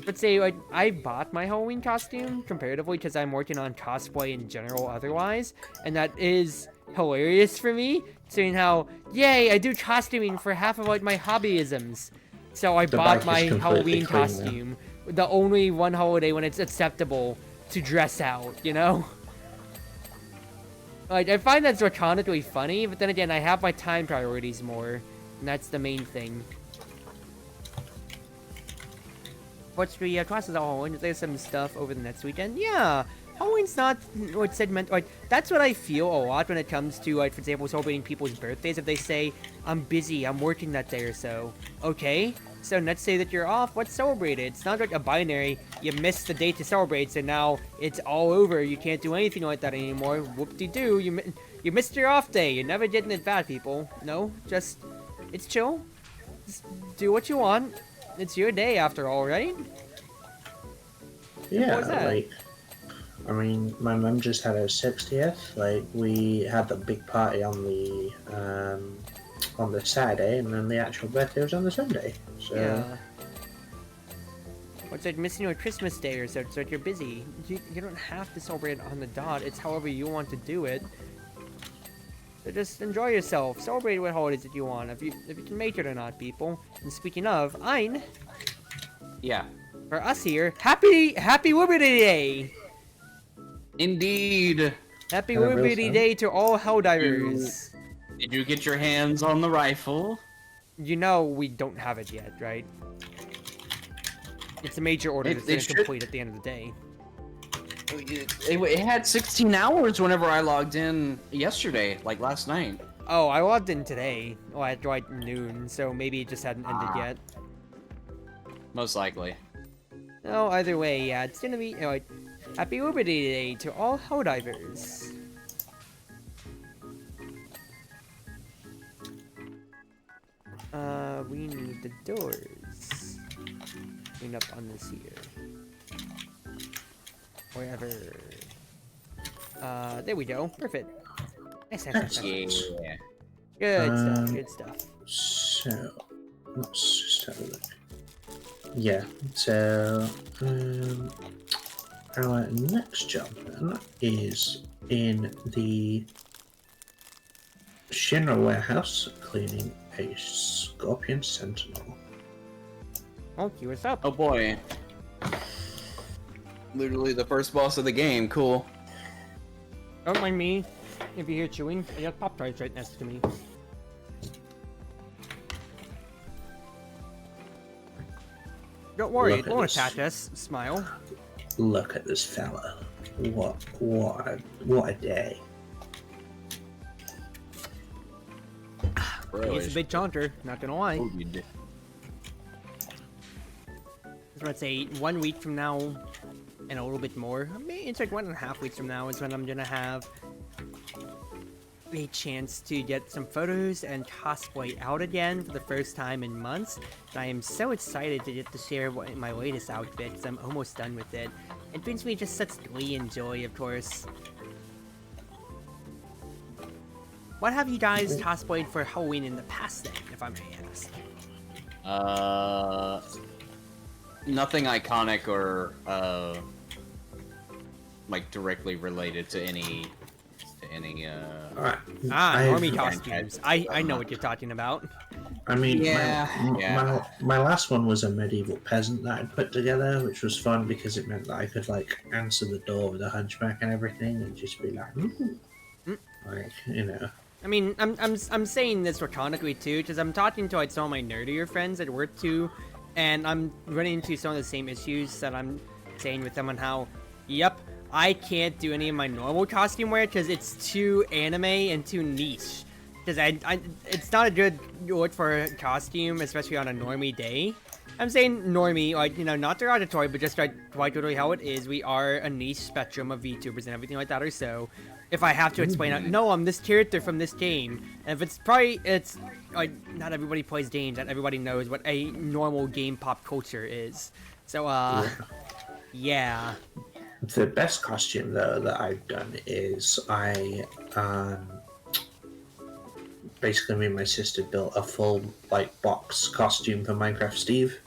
But say, like, I bought my Halloween costume comparatively because I'm working on cosplay in general otherwise, and that is hilarious for me, seeing how, yay, I do costuming for half of, like, my hobbyisms. So I The bought bike my is completely Halloween clean now. costume, the only one holiday when it's acceptable to dress out, you know? Like, I find that sarcastically funny, but then again, I have my time priorities more, and that's the main thing. What's the classes all Halloween? There's some stuff over the next weekend. Yeah, Halloween's not what segment. Like, that's what I feel a lot when it comes to, like, for example, celebrating people's birthdays. If they say, I'm busy, I'm working that day or so. Okay, so let's say that you're off. What's celebrated? It's not like a binary. You missed the day to celebrate, so now it's all over. You can't do anything like that anymore. Whoop-de-doo. You missed your off day. You're never getting it back, people. No, just, it's chill. Just do what you want. It's your day after all, right? Yeah, was that? like, I mean, my mum just had her 60th. Like, we had the big party on the Saturday, and then the actual birthday was on the Sunday. So Yeah. What's like missing your Christmas day or so? It's like you're busy. You don't have to celebrate on the dot. It's however you want to do it. So just enjoy yourself. Celebrate what holidays that you want. If you can make it or not, people. And speaking of, Ein, Yeah. for us here, happy Liberty Day! Indeed. Happy And a real Liberty son. Day to all Helldivers. Did you get your hands on the rifle? You know we don't have it yet, right? It's a major order It- that's they going to should- complete at the end of the day. It had 16 hours whenever I logged in yesterday, like last night. Oh, I logged in today. Well, at like noon, so maybe it just hadn't ended yet. Most likely. No, either way, yeah, it's gonna be like Happy Liberty Day to all Helldivers. We need the doors. Clean up on this here. Wherever. There we go. Perfect. Nice. Yeah. Good stuff. Good stuff. So, let's just have a look. Yeah, so our next job then is in the Shinra warehouse cleaning a Scorpion Sentinel. Okay, what's up? Oh boy. Literally the first boss of the game. Cool. Don't mind me if you hear chewing. I got Pop-Tarts right next to me. Don't worry, it won't attack us. Smile. Look at this fella. What a day. Bro, He's a big chaunter, not gonna lie. Oh, you did. I was gonna say 1 week from now, and a little bit more. Maybe it's like 1.5 weeks from now is when I'm gonna have a chance to get some photos and cosplay out again for the first time in months. And I am so excited to get to share my latest outfit because I'm almost done with it. It brings me just such glee and joy, of course. What have you guys cosplayed for Halloween in the past then, if I may ask? Nothing iconic or like directly related to any Alright. Normie costumes. I know what you're talking about. I mean, Yeah. my last one was a medieval peasant that I'd put together, which was fun because it meant that I could like answer the door with a hunchback and everything, and just be like, like, you know. I mean, I'm saying this laconically too, because I'm talking to like some of my nerdier friends at work too, and I'm running into some of the same issues that I'm saying with them on how, yep, I can't do any of my normal costume wear because it's too anime and too niche. Because it's not a good look for a costume, especially on a normie day. I'm saying normie, like, you know, not derogatory, but just like quite literally how it is. We are a niche spectrum of VTubers and everything like that, or so. If I have to explain it, no, I'm this character from this game. And if it's like, not everybody plays games, not everybody knows what a normal game pop culture is. So, yeah. The best costume though that I've done is I basically me and my sister built a full like box costume for Minecraft Steve.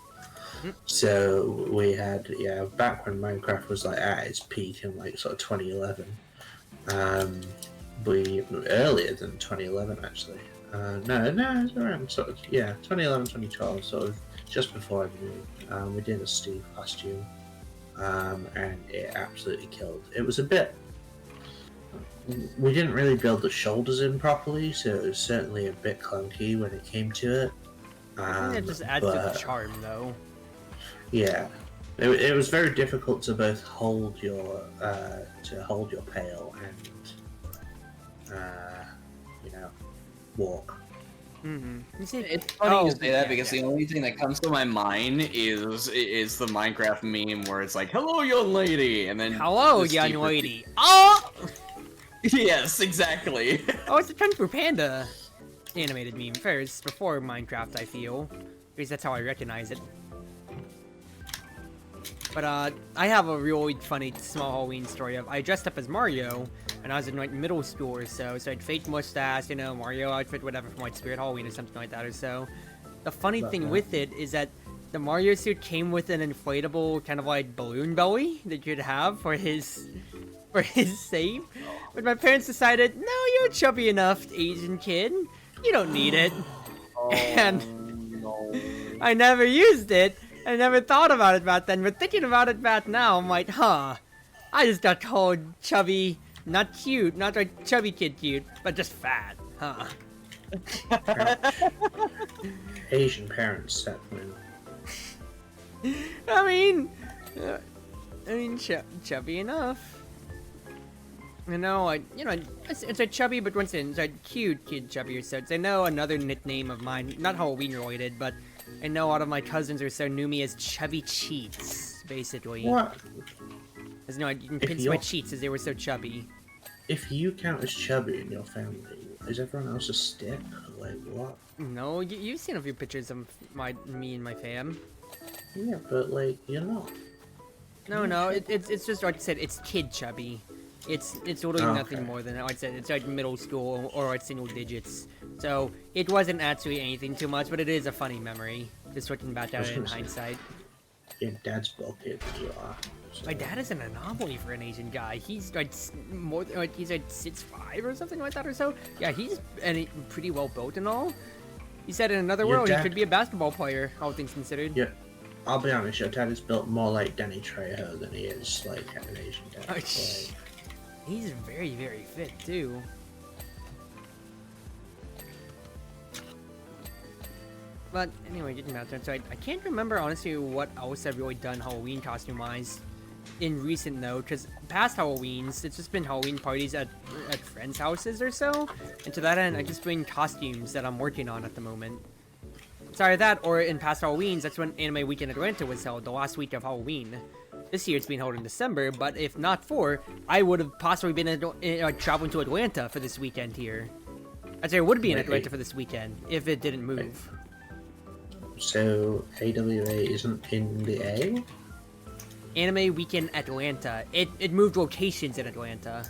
So we had back when Minecraft was like at its peak in like sort of 2011. We earlier than 2011 actually. No, it's around sort of 2011, 2012, sort of just before I moved. We did a Steve costume. And it absolutely killed. It was a bit. We didn't really build the shoulders in properly, so it was certainly a bit clunky when it came to it. I think that just adds to the charm, though. Yeah, it was very difficult to both hold your pail and walk. It's funny you say that because the only thing that comes to my mind is the Minecraft meme where it's like, "Hello, young lady," and then hello, young lady. Oh, yes, exactly. Oh, it's the Kung Fu Panda animated meme first before Minecraft. I feel because that's how I recognize it. But I have a really funny small Halloween story of I dressed up as Mario when I was in like middle school or so. So I'd fake mustache, you know, Mario outfit, whatever, from like Spirit Halloween or something like that or so. The funny thing with it is that the Mario suit came with an inflatable kind of like balloon belly that you'd have for his save. But my parents decided, no, you're a chubby enough Asian kid. You don't need it. And No. I never used it. I never thought about it back then, but thinking about it back now, I'm like, I just got called chubby, not cute, not like chubby kid cute, but just fat, Asian parents set when. I mean, chubby enough. I know, it's a chubby, but once again, it's a cute kid chubby or so. I know another nickname of mine, not Halloween related, but I know a lot of my cousins or so knew me as Chubby Cheats, basically. What? As you can pinch my cheeks as they were so chubby. If you count as chubby in your family, is everyone else a stick? Like what? No, you've seen a few pictures of me and my fam. Yeah, but like you're not. No, it's just like I said, it's kid chubby. It's literally nothing more than like I said. It's like middle school or like single digits. So it wasn't actually anything too much, but it is a funny memory. Just looking back at it in hindsight. Your dad's bulkier than you are. So. My dad is an anomaly for an Asian guy. He's like he's like 6'5" or something like that or so. Yeah, he's pretty well built and all. He said in another world he could be a basketball player, all things considered. Yeah, I'll be honest, your dad is built more like Danny Trejo than he is like an Asian dad. Like... He's very, very fit too. But anyway, getting back to it, so I can't remember honestly what else I've really done Halloween costume-wise in recent though, because past Halloweens, it's just been Halloween parties at friends' houses or so, and to that end, I've just been costumes that I'm working on at the moment. Sorry, that, or in past Halloweens, that's when Anime Weekend Atlanta was held, the last week of Halloween. This year it's being held in December, but if not for, I would have possibly been traveling to Atlanta for this weekend here. I'd say I would be in Atlanta for this weekend, if it didn't move. So, AWA isn't in the A? Anime Weekend Atlanta. It moved locations in Atlanta.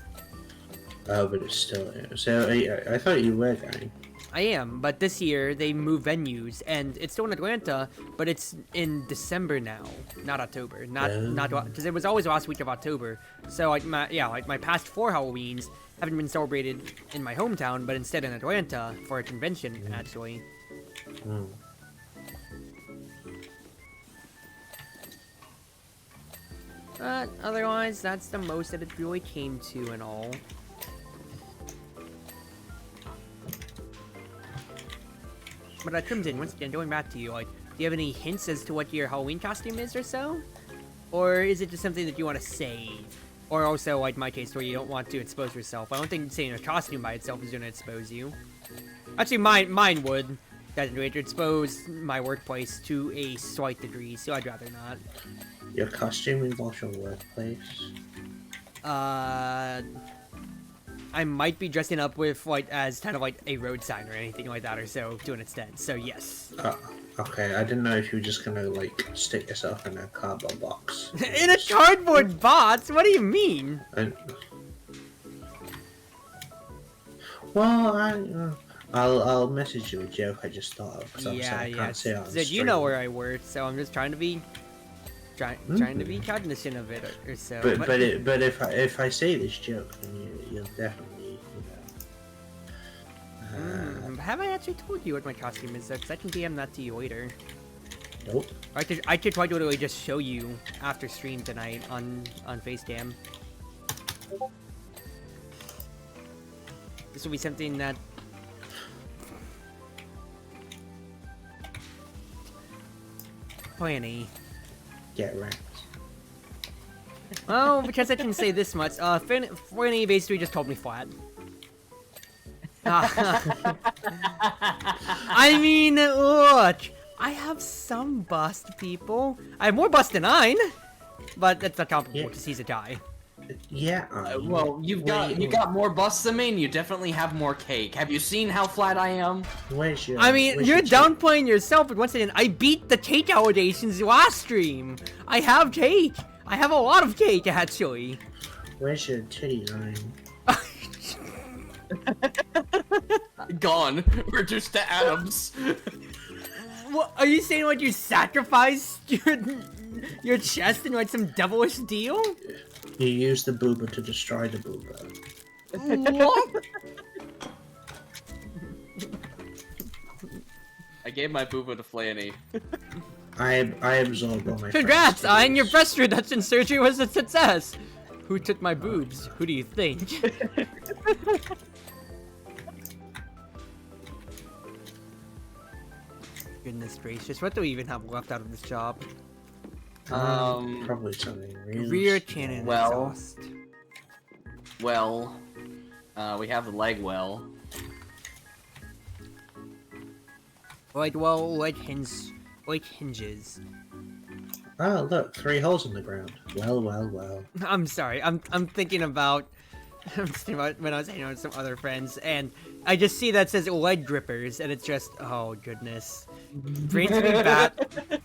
Oh, but it's still there. So, I thought you were going. I am, but this year they moved venues, and it's still in Atlanta, but it's in December now, not October. Not because it was always the last week of October. So like my past 4 Halloweens haven't been celebrated in my hometown, but instead in Atlanta for a convention actually. Mm. But otherwise, that's the most that it really came to and all. But Crimson, once again, going back to you, like, do you have any hints as to what your Halloween costume is or so? Or is it just something that you want to save? Or also, like my case, where you don't want to expose yourself? I don't think saying a costume by itself is going to expose you. Actually, mine would. Doesn't really expose my workplace to a slight degree, so I'd rather not. Your costume involves your workplace? I might be dressing up with, like, as kind of like a road sign or anything like that or so, to an extent, so yes. Okay, I didn't know if you were just gonna, like, stick yourself in a cardboard box. In a cardboard box? What do you mean? Well, I'll message you a joke I just thought of, because I can't say it on stream. You know where I work, so I'm just trying to be... Trying to be cognizant of it or so. But if I say this joke, then you'll definitely, have I actually told you what my costume is? Because I can DM that to you later. Nope. I could quite literally just show you after stream tonight on Facecam. This will be something that... Planny. Get wrecked. Well, because I can say this much, Fanny basically just told me flat. I mean, look, I have some bust, people. I have more bust than Ein, but that's not comparable because he's a guy. Yeah. Well, you got more busts than me, and you definitely have more cake. Have you seen how flat I am? I mean, you're downplaying yourself, but once again, I beat the cake allegations last stream. I have cake. I have a lot of cake, actually. Where's your titty line? Gone. Reduced to atoms. What, are you saying like you sacrificed your chest in like some devilish deal? You use the booba to destroy the booba. What? I gave my booba to Flanny. I absorbed all my. Congrats, Ein, your breast reduction surgery was a success. Who took my boobs? Who do you think? Goodness gracious, what do we even have left out of this job? Probably something really Rear cannon exhaust. well. We have the leg well. Leg hinges. Oh, look, 3 holes in the ground. Well. I'm sorry. I'm thinking about. I'm thinking about when I was hanging out with some other friends, and I just see that says leg grippers, and it's just, oh goodness, brings me back.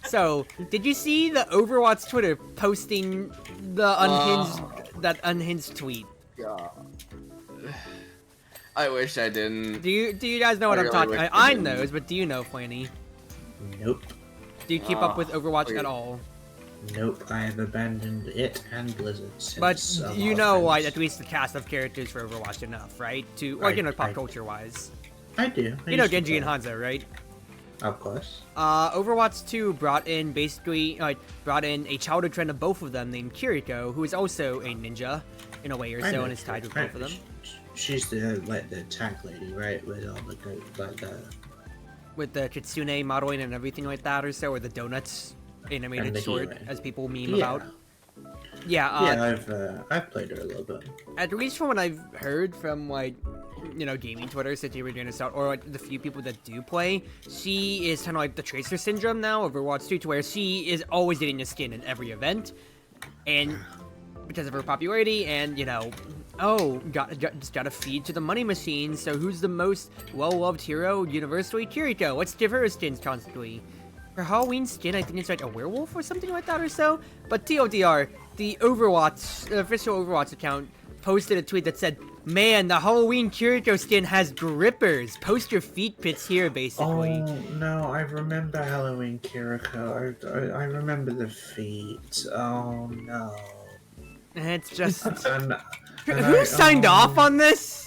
So, did you see the Overwatch Twitter posting the unhinged tweet? God. I wish I didn't. Do you guys know what I I'm really talking? wish I I didn't. knows, but do you know, Flanny? Nope. Do you keep up with Overwatch weird. at all? Nope, I have abandoned it and Blizzard since. But you know, like, at least the cast of characters for Overwatch enough, right? Pop culture wise. I do. You know Genji and Hanzo, right? Of course. Overwatch 2 brought in a childhood friend of both of them named Kiriko, who is also a ninja in a way or so, and is tied with both of them. She's the tag lady, right? With all the With the kitsune modeling and everything like that or so, or the donuts animated and the short, healing. as people meme about. Yeah, I've played her a little bit. at least from what I've heard from, gaming Twitter, since you were doing this out, or the few people that do play, she is kind of like the Tracer syndrome now, Overwatch 2, to where she is always getting a skin in every event, and because of her popularity, and, just gotta feed to the money machine, so who's the most well-loved hero universally? Kiriko. Let's give her skins constantly. Her Halloween skin, I think it's like a werewolf or something like that or so. But TLDR, the official Overwatch account posted a tweet that said, "Man, the Halloween Kiriko skin has grippers. Post your feet pics here, basically." Oh no, I remember Halloween Kiriko. I remember the feet. Oh no. And it's just, And who signed off on this?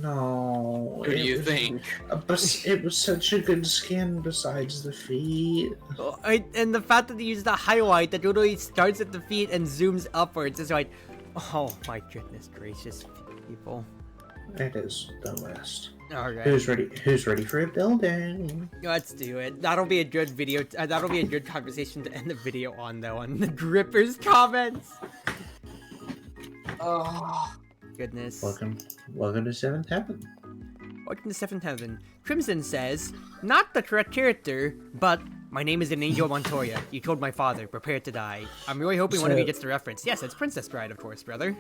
No. Who do you think? But it was such a good skin besides the feet. And the fact that they used the highlight that literally starts at the feet and zooms upwards is like, oh my goodness gracious, people. It is the worst. Alright. Who's ready for a building? Let's do it. That'll be a good video. That'll be a good conversation to end the video on, though, on the Grippers comments. Oh. Goodness. Welcome to 7th Heaven. Welcome to 7th Heaven. Crimson says, not the correct character, but my name is Inigo Montoya. You told my father, prepare to die. I'm really hoping one of you gets the reference. Yes, it's Princess Bride, of course, brother.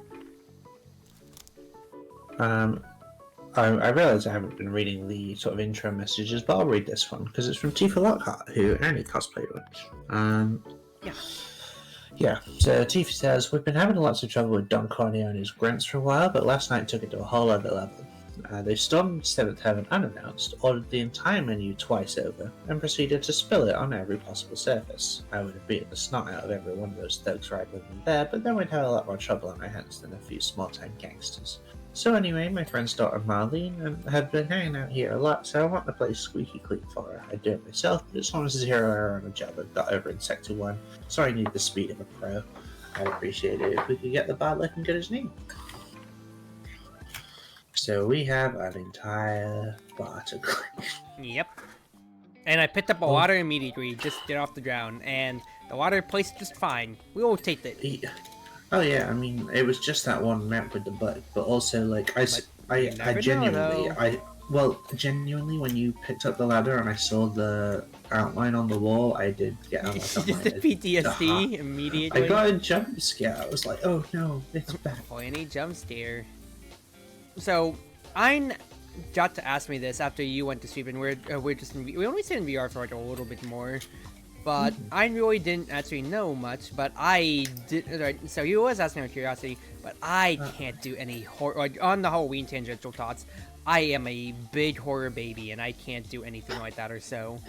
I realize I haven't been reading the sort of intro messages, but I'll read this one because it's from Tifa Lockhart, who only cosplayed once. Yeah. Yeah, so Tifa says, we've been having lots of trouble with Don Corleone's grants for a while, but last night took it to a whole other level. They stormed 7th Heaven unannounced, ordered the entire menu twice over, and proceeded to spill it on every possible surface. I would have beaten the snot out of every one of those thugs right with them there, but then we'd have a lot more trouble on our hands than a few small-time gangsters. So anyway, my friend's daughter Marlene had been hanging out here a lot, so I want the place squeaky clean for her. I do it myself, but as long as zero error on a job I've got over in Sector 1, so I need the speed of a pro. I'd appreciate it if we could get the bar looking good as new. So we have an entire bar to clean. Yep. And I picked up a water immediately, just to get off the ground, and the water placed just fine. We will take it. Oh yeah, I mean, it was just that one map with the bug, but also, like, I genuinely, when you picked up the ladder and I saw the outline on the wall, I did get out Just the PTSD immediately. I got a jump scare. I was like, oh no, it's back. Oh, any jump scare. So, I got to ask me this after you went to sleep, and we're just we only stayed in VR for like a little bit more. But I really didn't actually know much, but I did. So he was asking out of curiosity, but I can't do any horror. Like, on the Halloween tangential thoughts, I am a big horror baby, and I can't do anything like that or so.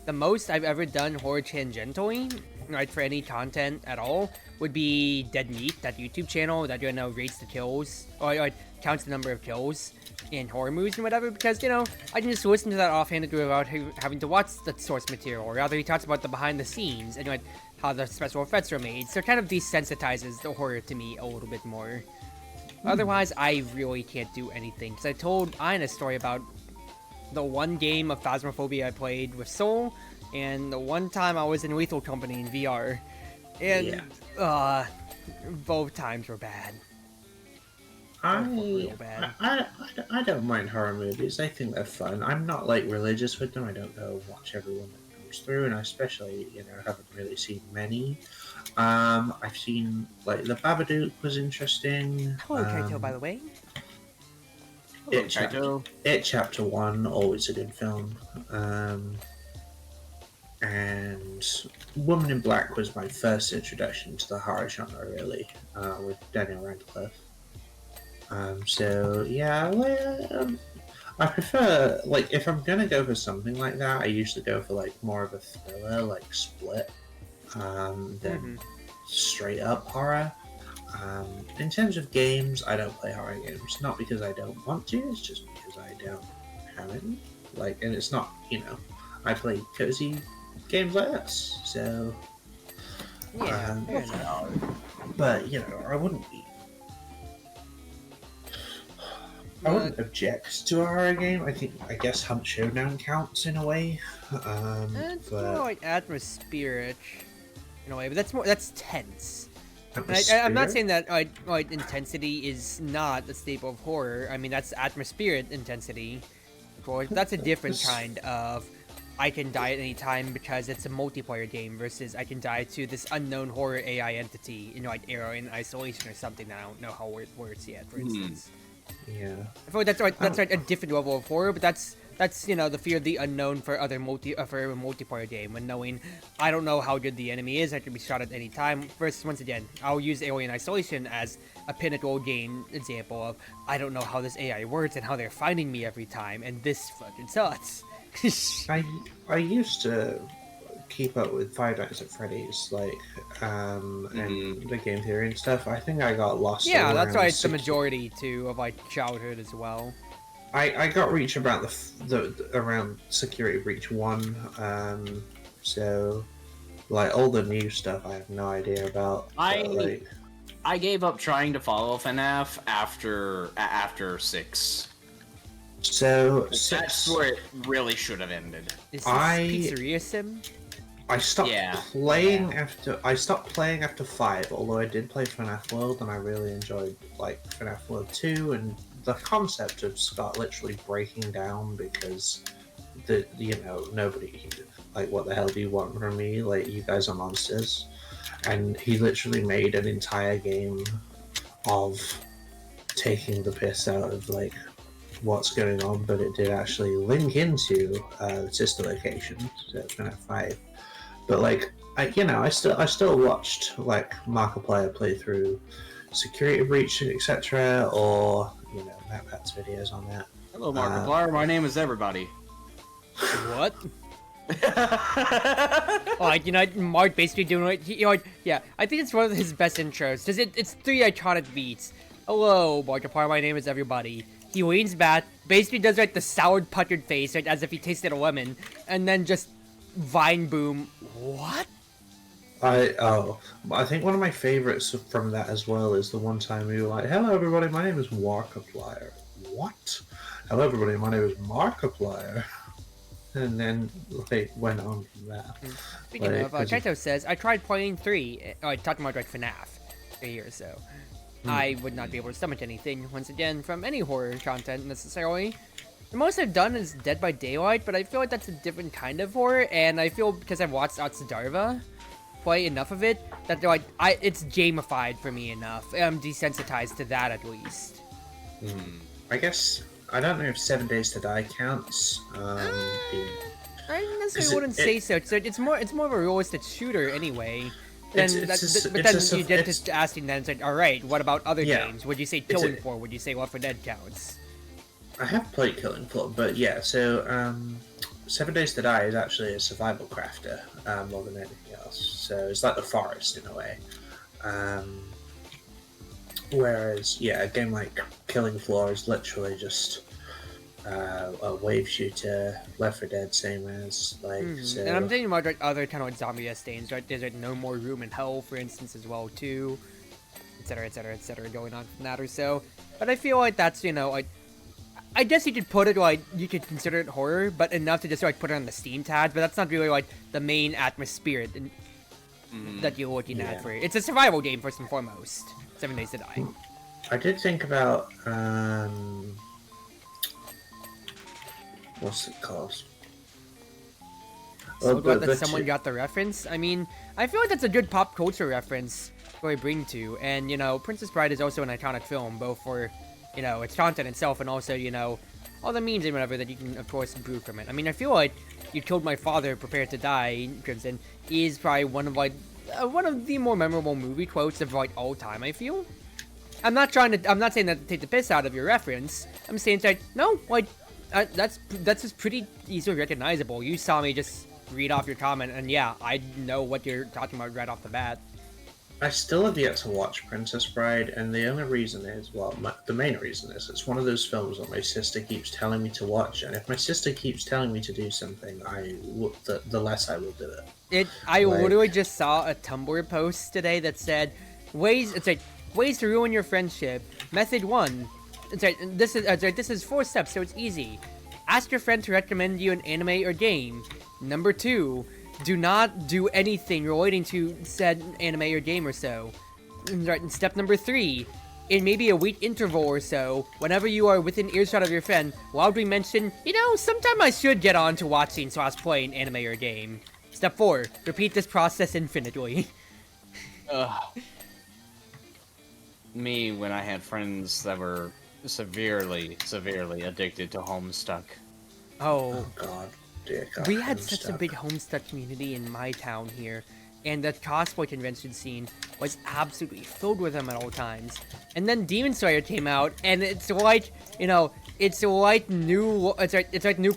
The most I've ever done horror tangentially, right, for any content at all, would be Dead Meat, that YouTube channel that rates the kills, or counts the number of kills in horror movies and whatever, because, I can just listen to that offhandedly without having to watch the source material, or rather he talks about the behind the scenes, and how the special effects are made, so it kind of desensitizes the horror to me a little bit more. Otherwise, I really can't do anything, because I told Ian a story about the one game of Phasmophobia I played with Soul, and the one time I was in Lethal Company in VR, and both times were bad. real bad. I don't mind horror movies. I think they're fun. I'm not like religious with them. I don't go watch everyone that comes through, and I especially haven't really seen many. I've seen like the Babadook was interesting. Hello, Kaito, by the way. Hello, It Chapter 1, always a good film. And Woman in Black was my first introduction to the horror genre, really, with Daniel Radcliffe. So yeah, well, I prefer, like, if I'm gonna go for something like that, I usually go for like more of a thriller, like Split, than straight up horror. In terms of games, I don't play horror games, not because I don't want to, it's just because I don't have any. Like, and it's not, I play cozy games like this, so. Yeah, fair enough. But I wouldn't be. I wouldn't object to a horror game. I guess Hunt Showdown counts in a way. It's but more like atmospheric in a way, but that's tense. And I'm atmospheric? not saying that like intensity is not a staple of horror. I mean, that's atmospheric intensity. That's a different kind of I can die at any time because it's a multiplayer game versus I can die to this unknown horror AI entity, like Arrow in Isolation or something that I don't know how it works yet, for instance. Yeah. I feel like that's a different level of horror, but that's the fear of the unknown for other for a multiplayer game, when knowing I don't know how good the enemy is, I could be shot at any time. First, once again, I'll use Alien Isolation as a pinnacle game example of I don't know how this AI works and how they're finding me every time, and this fucking sucks. I used to keep up with Five Nights at Freddy's, like, and the game theory and stuff. I think I got lost. Yeah, that's why it's the majority too of like childhood as well. I got reach about the around Security Breach 1, so like all the new stuff I have no idea about. I gave up trying to follow FNAF after 6. So that's where it really should have ended. Is this Pizzeria Sim? I stopped playing after 5, although I did play FNAF World and I really enjoyed like FNAF World 2, and the concept of Scott literally breaking down because nobody, like, what the hell do you want from me? Like, you guys are monsters. And he literally made an entire game of taking the piss out of like what's going on, but it did actually link into sister location, so it's FNAF 5. But like, I still watched like Markiplier play through Security Breach, etc., or MatPat's videos on that. Hello, Markiplier. My name is Everybody. What? Mark basically doing it. Yeah, I think it's one of his best intros. Cause it's 3 iconic beats. Hello, Markiplier. My name is Everybody. He leans back, basically does like the soured, puckered face, right, as if he tasted a lemon, and then just vine boom. What? I think one of my favorites from that as well is the one time we were like, "Hello, everybody. My name is Markiplier." What? Hello, everybody. My name is Markiplier. And then went on from that. Speaking of, Kaito says, I tried playing 3, talking about like FNAF 3 or so. I would not be able to stomach anything, once again, from any horror content necessarily. The most I've done is Dead by Daylight, but I feel like that's a different kind of horror, and I feel because I've watched Atsudarva play enough of it, that they're like, it's gamified for me enough. I'm desensitized to that at least. I guess, I don't know if 7 Days to Die counts. I necessarily wouldn't say so. It's more of a realistic shooter anyway. But then you get to asking then, it's like, all right, what about other games? Would you say Killing Floor? Would you say Left 4 Dead counts? I have played Killing Floor, but yeah. So 7 Days to Die is actually a survival crafter more than anything else. So it's like The Forest in a way. Whereas a game like Killing Floor is literally just a wave shooter. Left 4 Dead, same as like. So... And I'm thinking about like other kind of like zombie-esque games, right? There's like No More Room in Hell, for instance, as well too, etc., going on from that or so. But I feel like that's like, I guess you could put it like you could consider it horror, but enough to just like put it on the Steam tab. But that's not really like the main atmosphere that you're looking at for it. It's a survival game first and foremost. 7 Days to Die. I did think about what's it called? So glad that the someone two- got the reference. I mean, I feel like that's a good pop culture reference for a bring to. And, you know, Princess Bride is also an iconic film, both for, you know, its content itself and also, you know, all the memes and whatever that you can, of course, brew from it. I mean, I feel like You Killed My Father, Prepare to Die, Crimson, is probably one of the more memorable movie quotes of, like, all time, I feel. I'm not saying that to take the piss out of your reference. I'm saying it's like, no, like, that's just pretty easily recognizable. You saw me just read off your comment, and yeah, I know what you're talking about right off the bat. I still have yet to watch Princess Bride, and the only reason is, well, the main reason is it's one of those films that my sister keeps telling me to watch, and if my sister keeps telling me to do something, the less I will do it. I Like- literally just saw a Tumblr post today that said, ways to ruin your friendship. Method 1. This is 4 steps, so it's easy. Ask your friend to recommend you an anime or game. Number 2, do not do anything relating to said anime or game or so. Step number 3, in maybe a week interval or so, whenever you are within earshot of your friend, loudly mention, you know, sometime I should get on to watching/playing anime or game. Step 4, repeat this process infinitely. Me, when I had friends that were severely addicted to Homestuck. Oh, God, dear God. we had I'm such a stuck. big Homestuck community in my town here, and the cosplay convention scene was absolutely filled with them at all times. And then Demon Slayer came out, and it's like, you know, it's like new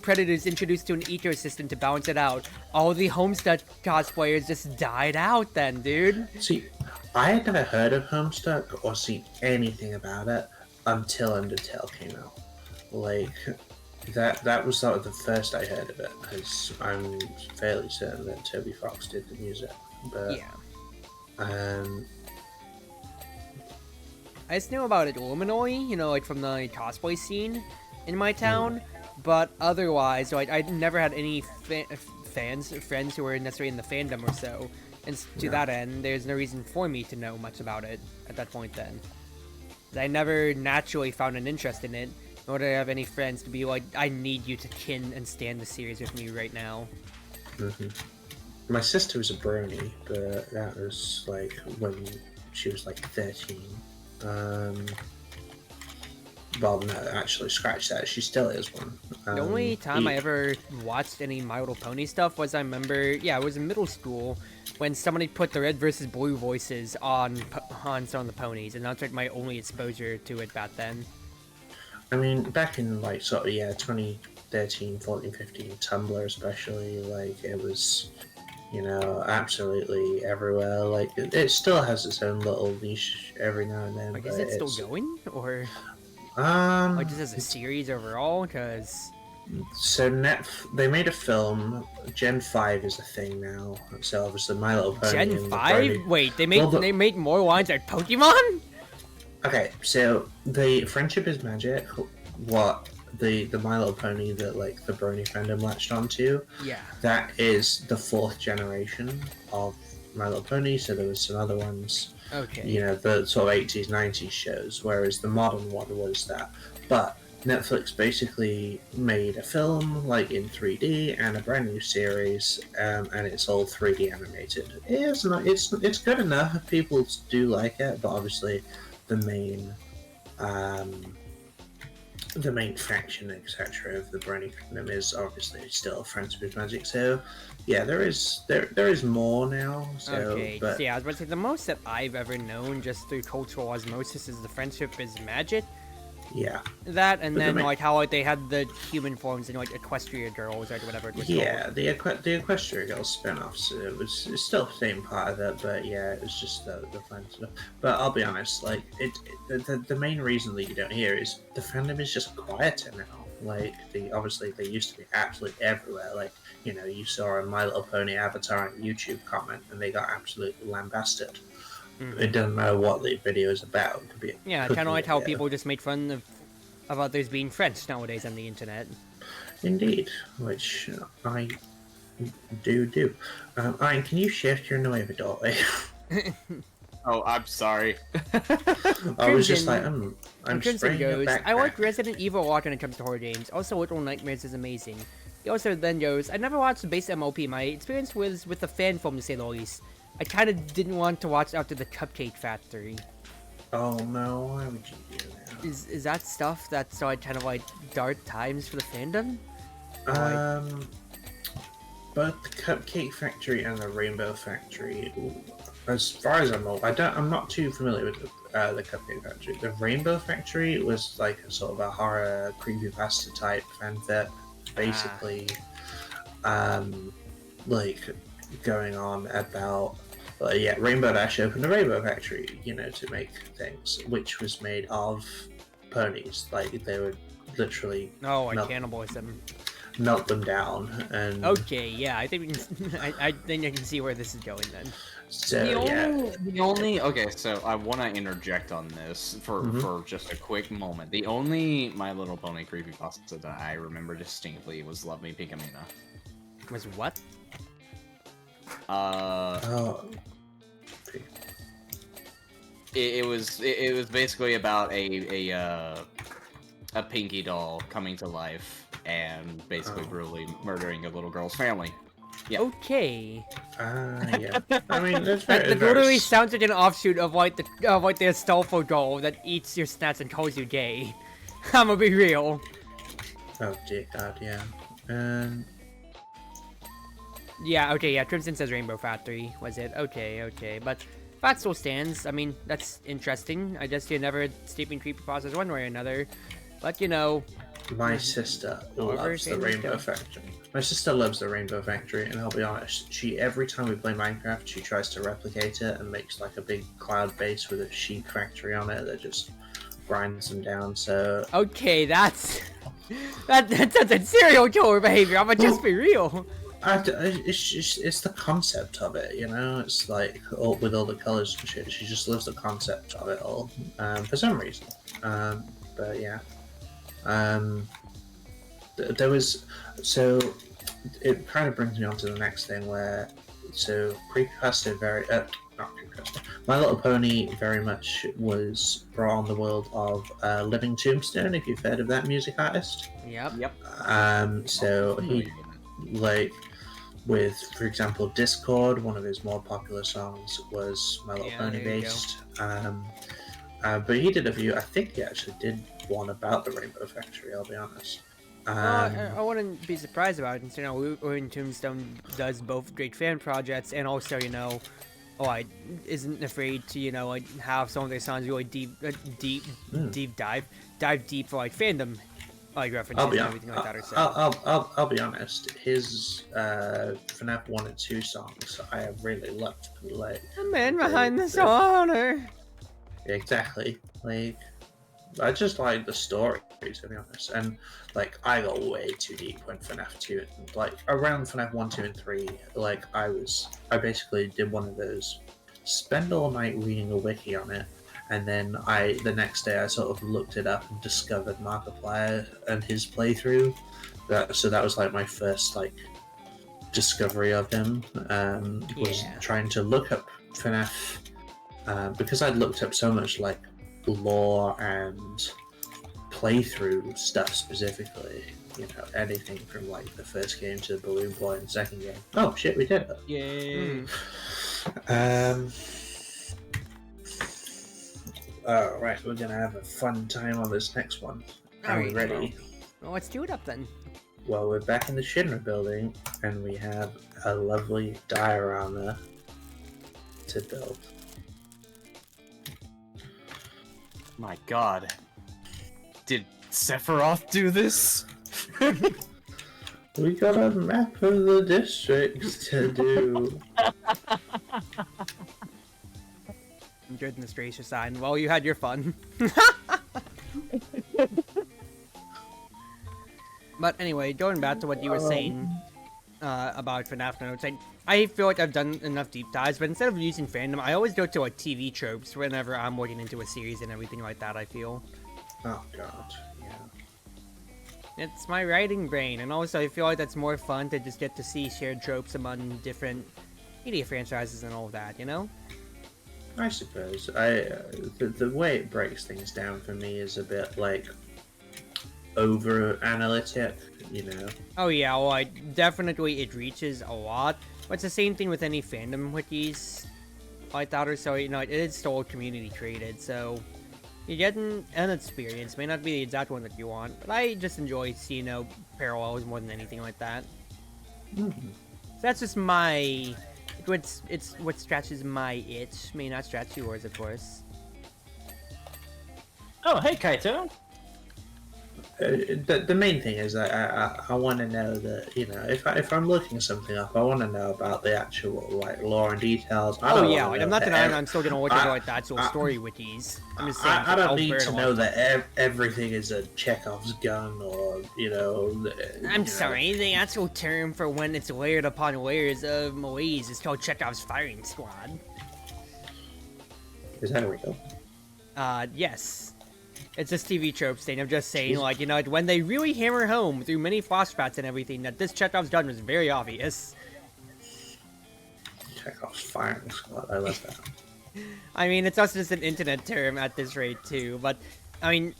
predators introduced to an ecosystem to balance it out. All the Homestuck cosplayers just died out then, dude. See, I had never heard of Homestuck or seen anything about it until Undertale came out. Like, that was sort of the first I heard of it, because I'm fairly certain that Toby Fox did the music. But, Yeah. I just knew about it Illinois, you know, like from the cosplay scene in my town, but otherwise, like, I never had any friends who were necessarily in the fandom or so, and to that end, there's no reason for me to know much about it at that point then. I never naturally found an interest in it, nor did I have any friends to be like, I need you to kin and stand the series with me right now. My sister was a brony, but that was like when she was like 13. Well, no, actually, scratch that. She still is one. The only time I ever watched any My Little Pony stuff was I remember, yeah, it was in middle school when somebody put the red versus blue voices on some of the ponies, and that's like my only exposure to it back then. I mean, back in like sort of 2013, 14, 15, Tumblr especially, like it was, you know, absolutely everywhere. Like it still has its own little niche every now and then. Like, but is it still going, or Um, like just as a series overall? Because so they made a film. Gen 5 is a thing now. So obviously, My Little Pony. Gen and the 5? Brony- Wait, they Well, made more lines like Pokemon? Okay, so the Friendship is Magic, what the My Little Pony that like the Brony fandom latched onto, Yeah. that is the 4th generation of My Little Pony. So there was some other ones, Okay. you know, the sort of 80s, 90s shows, whereas the modern one was that. But Netflix basically made a film like in 3D and a brand new series, and it's all 3D animated. It's good enough if people do like it, but obviously the main faction, etc., of the Brony Kingdom is obviously still Friendship is Magic. So yeah, there is more now. So, Okay, but yeah, I was about to say, the most that I've ever known just through cultural osmosis is the Friendship is Magic. yeah, That, and But the then, ma- like, how, like, they had the human forms in, like, Equestria Girls, or whatever it was yeah, called. the Equestria Girls spin-offs. It's still the same part of it, but yeah, it was just the fun stuff. But I'll be honest, like the main reason that you don't hear is the fandom is just quieter now. Like obviously they used to be absolutely everywhere. Like, you know, you saw a My Little Pony avatar on YouTube comment, and they got absolutely lambasted. It doesn't matter what the video is about. It could be a Yeah, cooking kind of like how video. people just made fun of others being French nowadays on the internet. Indeed, which I do. Ian, can you shift your noise doorway? Oh, I'm sorry. I was just like, Crimson- I'm Crimson spraying your goes, backpack. I like Resident Evil a lot when it comes to horror games. Also, Little Nightmares is amazing. He also then goes, I never watched the base MLP. My experience was with the fan film, to say the least. I kind of didn't want to watch after the Cupcake Factory. Oh no, why would you do that? Is that stuff that's like kind of like dark times for the fandom? Both the Cupcake Factory and the Rainbow Factory, as far as I'm not too familiar with the Cupcake Factory. The Rainbow Factory was like a sort of a horror creepypasta type fanfic, basically, like going on about. Rainbow Dash opened a Rainbow Factory, to make things, which was made of ponies. Like, they would literally Oh, like cannibalism. melt them down. And Okay, yeah, I think we can, I think I can see where this is going then. so, Okay, so I want to interject on this for just a quick moment. The only My Little Pony creepypasta that I remember distinctly was Love Me Pickamina. Was what? It was basically about a Pinky doll coming to life and basically brutally murdering a little girl's family. Yeah. Okay. yeah. I mean, it's That very, literally sounds like an offshoot of like the Astolfo doll that eats your snacks and calls you gay. I'ma be real. Oh dear God, yeah. And Yeah, okay, yeah, Crimson says Rainbow Factory, was it? Okay, but that still stands. I mean, that's interesting. I guess you never steeping creepypastas one way or another. But, my sister loves the Rainbow Factory. My sister loves the Rainbow Factory, and I'll be honest, every time we play Minecraft, she tries to replicate it and makes like a big cloud base with a sheep factory on it that just grinds them down, so... Okay, that's a serial killer behavior, I'ma just be real. It's the concept of it, It's like with all the colors and shit. She just loves the concept of it all, for some reason. But yeah, there was it kind of brings me on to the next thing not creepypasta. My Little Pony very much was brought on the world of Living Tombstone. If you've heard of that music artist. Yep. So he with, for example, Discord, one of his more popular songs was My Little Pony based. But he did a few. I think he actually did one about the Rainbow Factory, I'll be honest. I wouldn't be surprised about it, since, Living Tombstone does both great fan projects and also, isn't afraid to, have some of their songs really dive deep for, fandom, references and everything like that. I'll be honest. His FNAF 1 and 2 songs I have really loved. The man behind this honor. Exactly. I just like the story, to be honest. And I got way too deep when FNAF 2 around FNAF 1, 2, and 3. I basically did one of those. Spend all night reading a wiki on it. And then the next day I sort of looked it up and discovered Markiplier and his playthrough. So that was my first discovery of him. Was trying to look up FNAF because I'd looked up so much lore and playthrough stuff specifically. Anything from the first game to the Balloon Boy and the second game. Oh shit, we did it! Yay! Alright, we're gonna have a fun time on this next one. Are we ready? Well, let's do it up then. Well, we're back in the Shinra building, and we have a lovely diorama to build. My God. Did Sephiroth do this? We got a map of the districts to do. Goodness gracious, Sign. Well, you had your fun. But anyway, going back to what you were saying about FNAF notes, I feel like I've done enough deep dives, but instead of using fandom, I always go to TV tropes whenever I'm looking into a series and everything like that, I feel. Oh god, yeah. It's my writing brain, and also I feel like that's more fun to just get to see shared tropes among different media franchises and all of that, I suppose the way it breaks things down for me is a bit like over analytic, you know. Oh yeah, well, definitely it reaches a lot. But it's the same thing with any fandom wikis like that, or so, you know, it is still community created, so you get an experience. May not be the exact one that you want, but I just enjoy seeing, you know, parallels more than anything like that. Mm-hmm. So that's just my... It's what scratches my itch. May not scratch yours, of course. Oh, hey, Kaito. The main thing is I want to know that, you know, if I'm looking something up, I want to know about the actual like lore and details. Oh yeah, like, I'm not denying I'm still gonna look at like the actual story wikis. I'm just saying. I don't need to know that everything is a Chekhov's gun or, you know. I'm sorry, the actual term for when it's layered upon layers of malaise is called Chekhov's firing squad. Is that real? Yes. It's just TV tropes thing. I'm just saying, like, you know, when they really hammer home through many flashbacks and everything, that this Chekhov's gun was very obvious. Chekhov's firing squad. I love that. I mean, it's also just an internet term at this rate, too. But, I mean,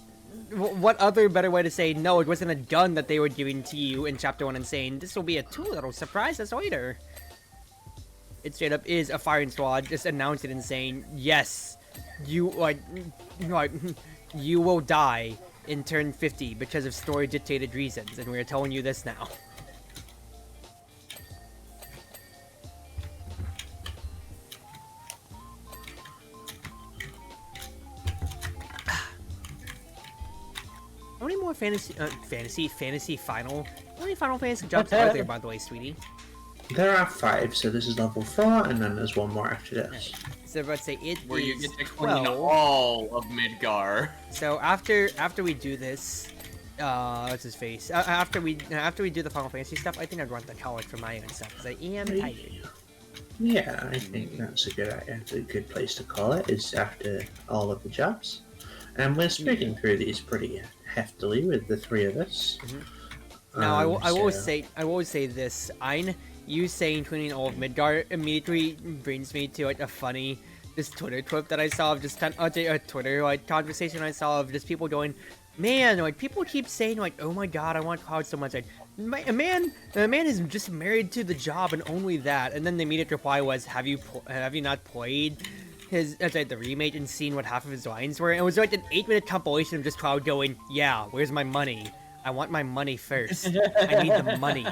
what other better way to say, no, it wasn't a gun that they were giving to you in Chapter 1 and saying, this will be a tool that'll surprise us later. It straight up is a firing squad, just announcing and saying, yes, you will die in turn 50 because of story-dictated reasons, and we're telling you this now. How many more fantasy final? How many Final Fantasy jobs are there, by the way, sweetie? There are 5, so this is level 4, and then there's one more after this. So let's say it Where is you get to clean 12. all of Midgar. So after we do this, what's his face? After we do the Final Fantasy stuff, I think I'd run the college for my own stuff because I am tired. Yeah, I think that's a good place to call it. Is after all of the jobs, and we're speaking through these pretty heftily with the 3 of us. Mm-hmm. Now I will always say this, Ein. You saying cleaning all of Midgar immediately brings me to like a funny Twitter clip that I saw of just kind of a Twitter like conversation I saw of just people going, man, like people keep saying like, oh my god, I want college so much. Like, a man is just married to the job and only that. And then the immediate reply was, have you not played his the remake and seen what half of his lines were? And it was like an 8-minute compilation of just Cloud going, yeah, where's my money? I want my money first. I need the money.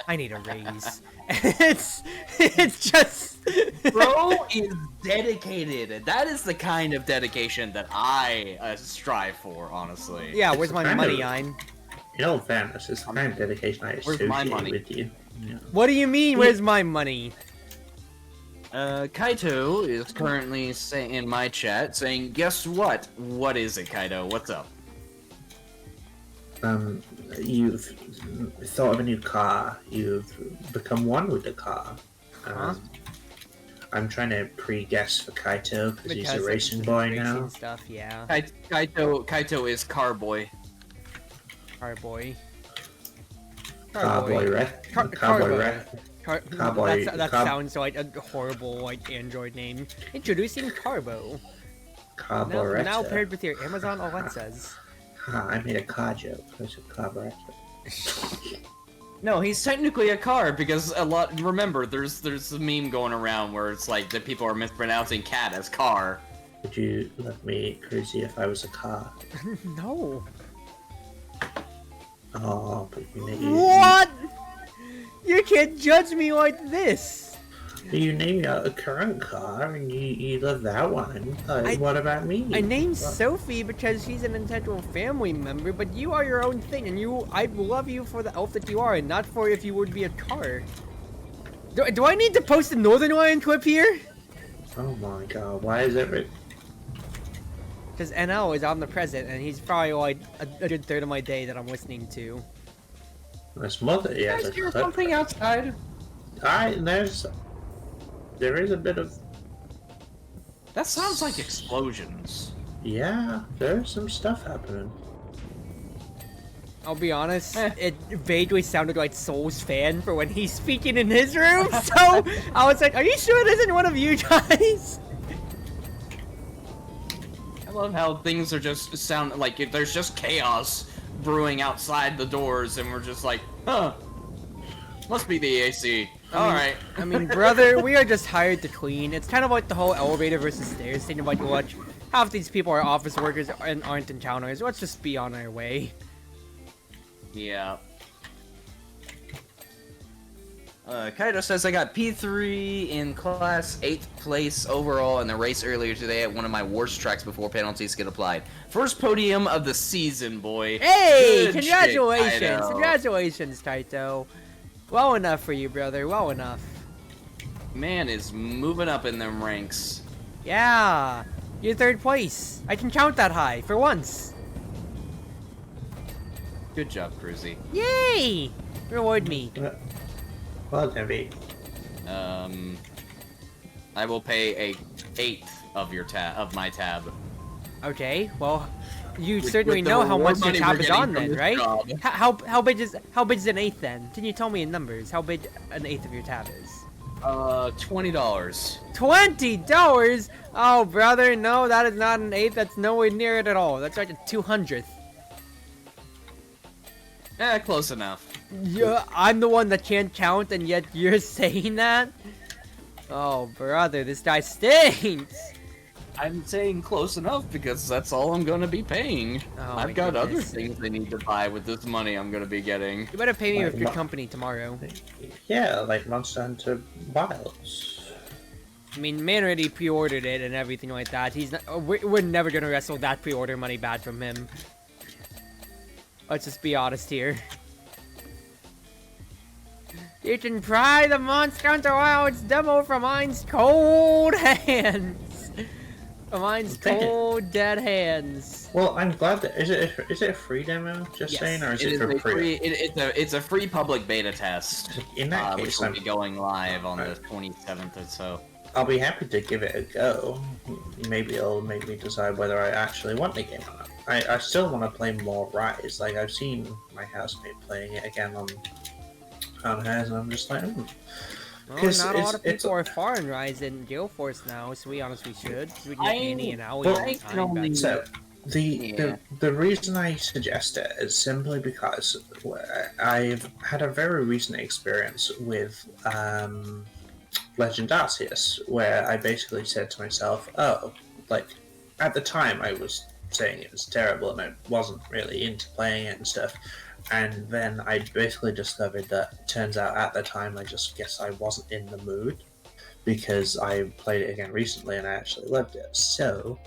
I need a raise. It's just Bro is dedicated. That is the kind of dedication that I strive for, honestly. yeah. Where's my money, Ein? In all fairness, it's the kind of dedication I Where's my associate money? with you. Yeah. What do you mean? Where's my money? Kaito is currently in my chat saying, guess what? What is it, Kaito? What's up? You've thought of a new car. You've become one with the car. I'm trying to pre-guess for Kaito because he's a racing boy now. Stuff, yeah. Kaito is car boy. Car boy. Carboy Ref. Carboy Ref. Carboy. That sounds like a horrible like Android name. Introducing Carbo. Carboy Now paired with your Amazon Alexas. I made a car joke. I said Carboy. No, he's technically a car because remember, there's a meme going around where it's like that people are mispronouncing cat as car. Would you let me Cruzie if I was a car? No. Oh, but What? You can't judge me like this. You named a current car and you love that one. What about me? I named Sophie because she's an integral family member, but you are your own thing, and I love you for the elf that you are, and not for if you would be a car. Do I need to post a Northern Lion clip here? Oh my god, why is it? Because NL is omnipresent, and he's probably like a good third of my day that I'm listening to. This mother, yeah. Guys, hear something outside? There is a bit of. That sounds like explosions. Yeah, there's some stuff happening. I'll be honest, it vaguely sounded like Soul's fan for when he's speaking in his room, so I was like, are you sure it isn't one of you guys? love how things are just sound like there's just chaos brewing outside the doors, and we're just like, huh, must be the AC. Alright. I mean, brother, we are just hired to clean. It's kind of like the whole elevator versus stairs thing about what half these people are office workers and aren't encounters. Let's just be on our way. Yeah. Kaido says I got P3 in class, 8th place overall in the race earlier today at one of my worst tracks before penalties get applied. First podium of the season, boy. Hey, Good congratulations, shit, Kaido. congratulations, Taito. Well enough for you, brother, well enough. Man is moving up in them ranks. Yeah, you're 3rd place. I can count that high, for once. Good job, Cruzie. Yay! Reward me. Well, Debbie. I will pay a 1/8 of your my tab. Okay, well, you With certainly the know how reward much your money tab we're is getting on from then, this right? job. How big is an 1/8 then? Can you tell me in numbers how big an 1/8 of your tab is? $20. $20? Oh, brother, no, that is not an 1/8. That's nowhere near it at all. That's like a 200th. Close enough. Yeah, I'm the one that can't count, and yet you're saying that? Oh, brother, this guy stinks. I'm saying close enough because that's all I'm gonna be paying. Oh, my I've got other goodness. things I need to buy with this money I'm gonna be getting. You better pay me with Like good what? company tomorrow. Yeah, like Monster Hunter Wilds. I mean, man already pre-ordered it and everything like that. He's not. We're never gonna wrestle that pre-order money back from him. Let's just be honest here. You can pry the Monster Hunter Wilds demo from mine's cold hands. From mine's Take it. cold, dead hands. Well, I'm glad that is it a free demo? Just Yes. saying, or is It it, is for a free? free. It's a free public beta test, In that which case, will be going live on the 27th or so. I'll be happy to give it a go. Maybe it'll make me decide whether I actually want the game or not. I still want to play more Rise. Like I've seen my housemate playing it again on hers, and I'm just like, Well, 'Cause not a lot of it's- people are foreign Rise in GaleForce now, so we honestly should. So we can I- get Annie and Owie well, on I time can only- back. So Yeah. the reason I suggest it is simply because I've had a very recent experience with Legend Arceus, where I basically said to myself, "Oh, like at the time I was saying it was terrible and I wasn't really into playing it and stuff." And then I basically discovered that turns out at the time I just guess I wasn't in the mood, because I played it again recently and I actually loved it. So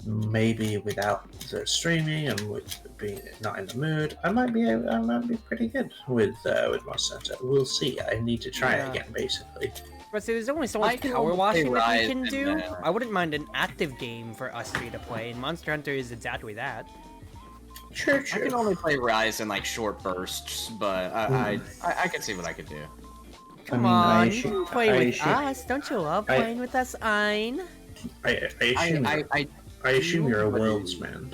maybe without the streaming and with being not in the mood, I might be pretty good with Monster Hunter. We'll see. I need to try Yeah. it again, basically. But see, there's only so I much can power only washing play that we Rise can and, do. I wouldn't mind an active game for us three to play, and Monster Hunter is exactly that. True, I true. can only play Rise in like short bursts, but I can see what I could do. Come I on, you assume- can play I with assume- us. Don't you love I- playing with us, Ein? I assume, I assume you're a Worlds man.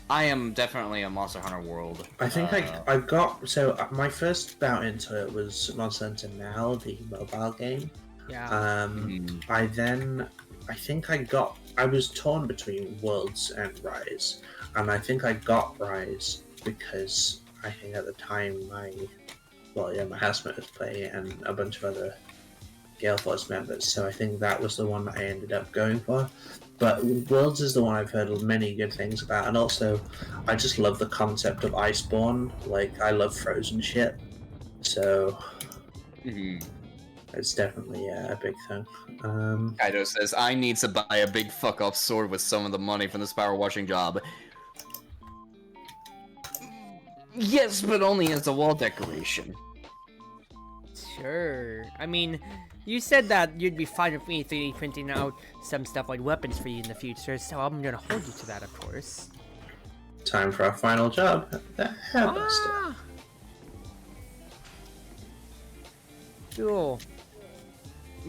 I am definitely a Monster Hunter World. I think I got my first bout into it was Monster Hunter Now, the mobile game. Yeah. I was torn between Worlds and Rise, and I think I got Rise because I think at the time my housemate was playing it and a bunch of other GaleForce members, so I think that was the one that I ended up going for. But Worlds is the one I've heard many good things about, and also I just love the concept of Iceborne. Like I love frozen shit, so it's definitely a big thing. Kaido says, I need to buy a big fuck off sword with some of the money from this power washing job. Yes, but only as a wall decoration. Sure. I mean, you said that you'd be fine with me 3D printing out some stuff like weapons for you in the future, so I'm gonna hold you to that, of course. Time for our final job. The Harvester. Ah! Cool.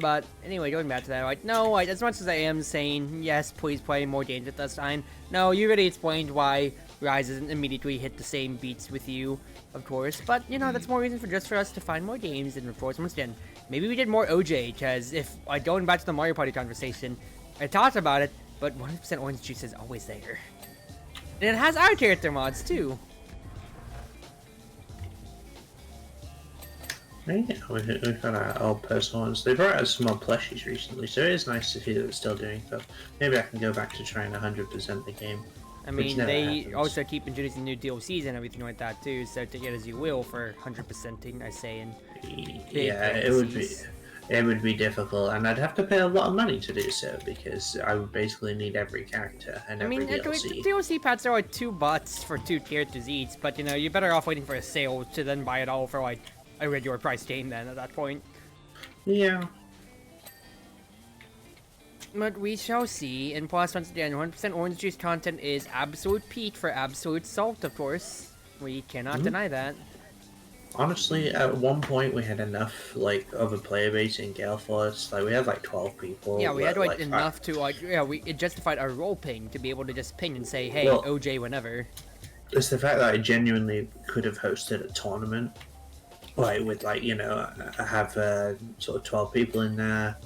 But anyway, going back to that, like, no, like, as much as I am saying, yes, please play more games with us, Ein. No, you already explained why Rise doesn't immediately hit the same beats with you, of course. But, you know, that's more reason for us to find more games, and of course, once again, maybe we did more OJ, because if, like, going back to the Mario Party conversation, I talked about it, but 100% orange juice is always there. And it has our character mods too. Yeah, we've got our old personal ones. They brought out some more plushies recently, so it is nice to see that it's still doing stuff. Maybe I can go back to trying 100% the game. I mean, they happens. also keep introducing new DLCs and everything like that too, so take it as you will for 100%ing, I say, in big parentheses. It would be difficult, and I'd have to pay a lot of money to do so because I would basically need every character and every DLC. DLC packs are like $2 for 2 characters each, but you know, you're better off waiting for a sale to then buy it all for like a regular price game then at that point. Yeah. But we shall see. And plus, once again, 100% orange juice content is absolute peak for absolute salt, of course. We cannot deny that. Honestly, at one point we had enough like of a player base in GaleForce. Like we had like 12 people. Yeah, we had like enough to like it justified our role ping to be able to just ping and say, hey, well, OJ whenever. It's the fact that I genuinely could have hosted a tournament, like with like have sort of 12 people in there,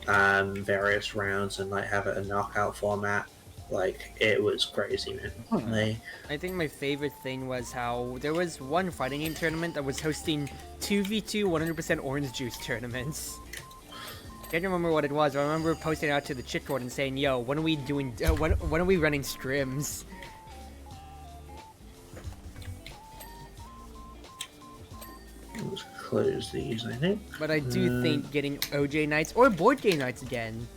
various rounds, and like have it a knockout format. Like, it was crazy, man. I think my favorite thing was how there was one fighting game tournament that was hosting 2v2 100% orange juice tournaments. Can't remember what it was, but I remember posting it out to the chit board and saying, yo, when are we doing, when are we running scrims? Let's close these, I think. But I do think getting OJ nights or board game nights again.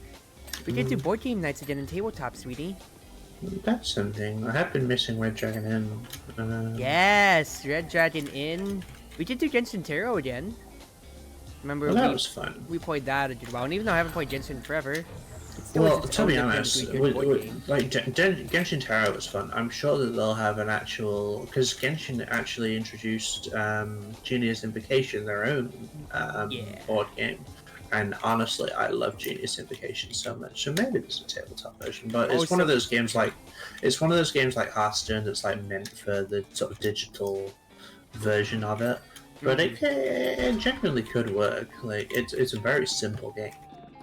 We could do board game nights again in tabletop, sweetie. That's something. I have been missing Red Dragon Inn. Yes, Red Dragon Inn. We did do Genshin Tarot again. Remember, that was fun. We played that a good while, and even though I haven't played Genshin in forever, well, to be honest, like Genshin Tarot was fun. I'm sure that they'll have an actual, because Genshin actually introduced Genius Invocation, their own board game. And honestly, I love Genius Invocation so much. So maybe there's a tabletop version, but it's one of those games like Hearthstone that's like meant for the sort of digital version of it. But it genuinely could work. Like it's a very simple game.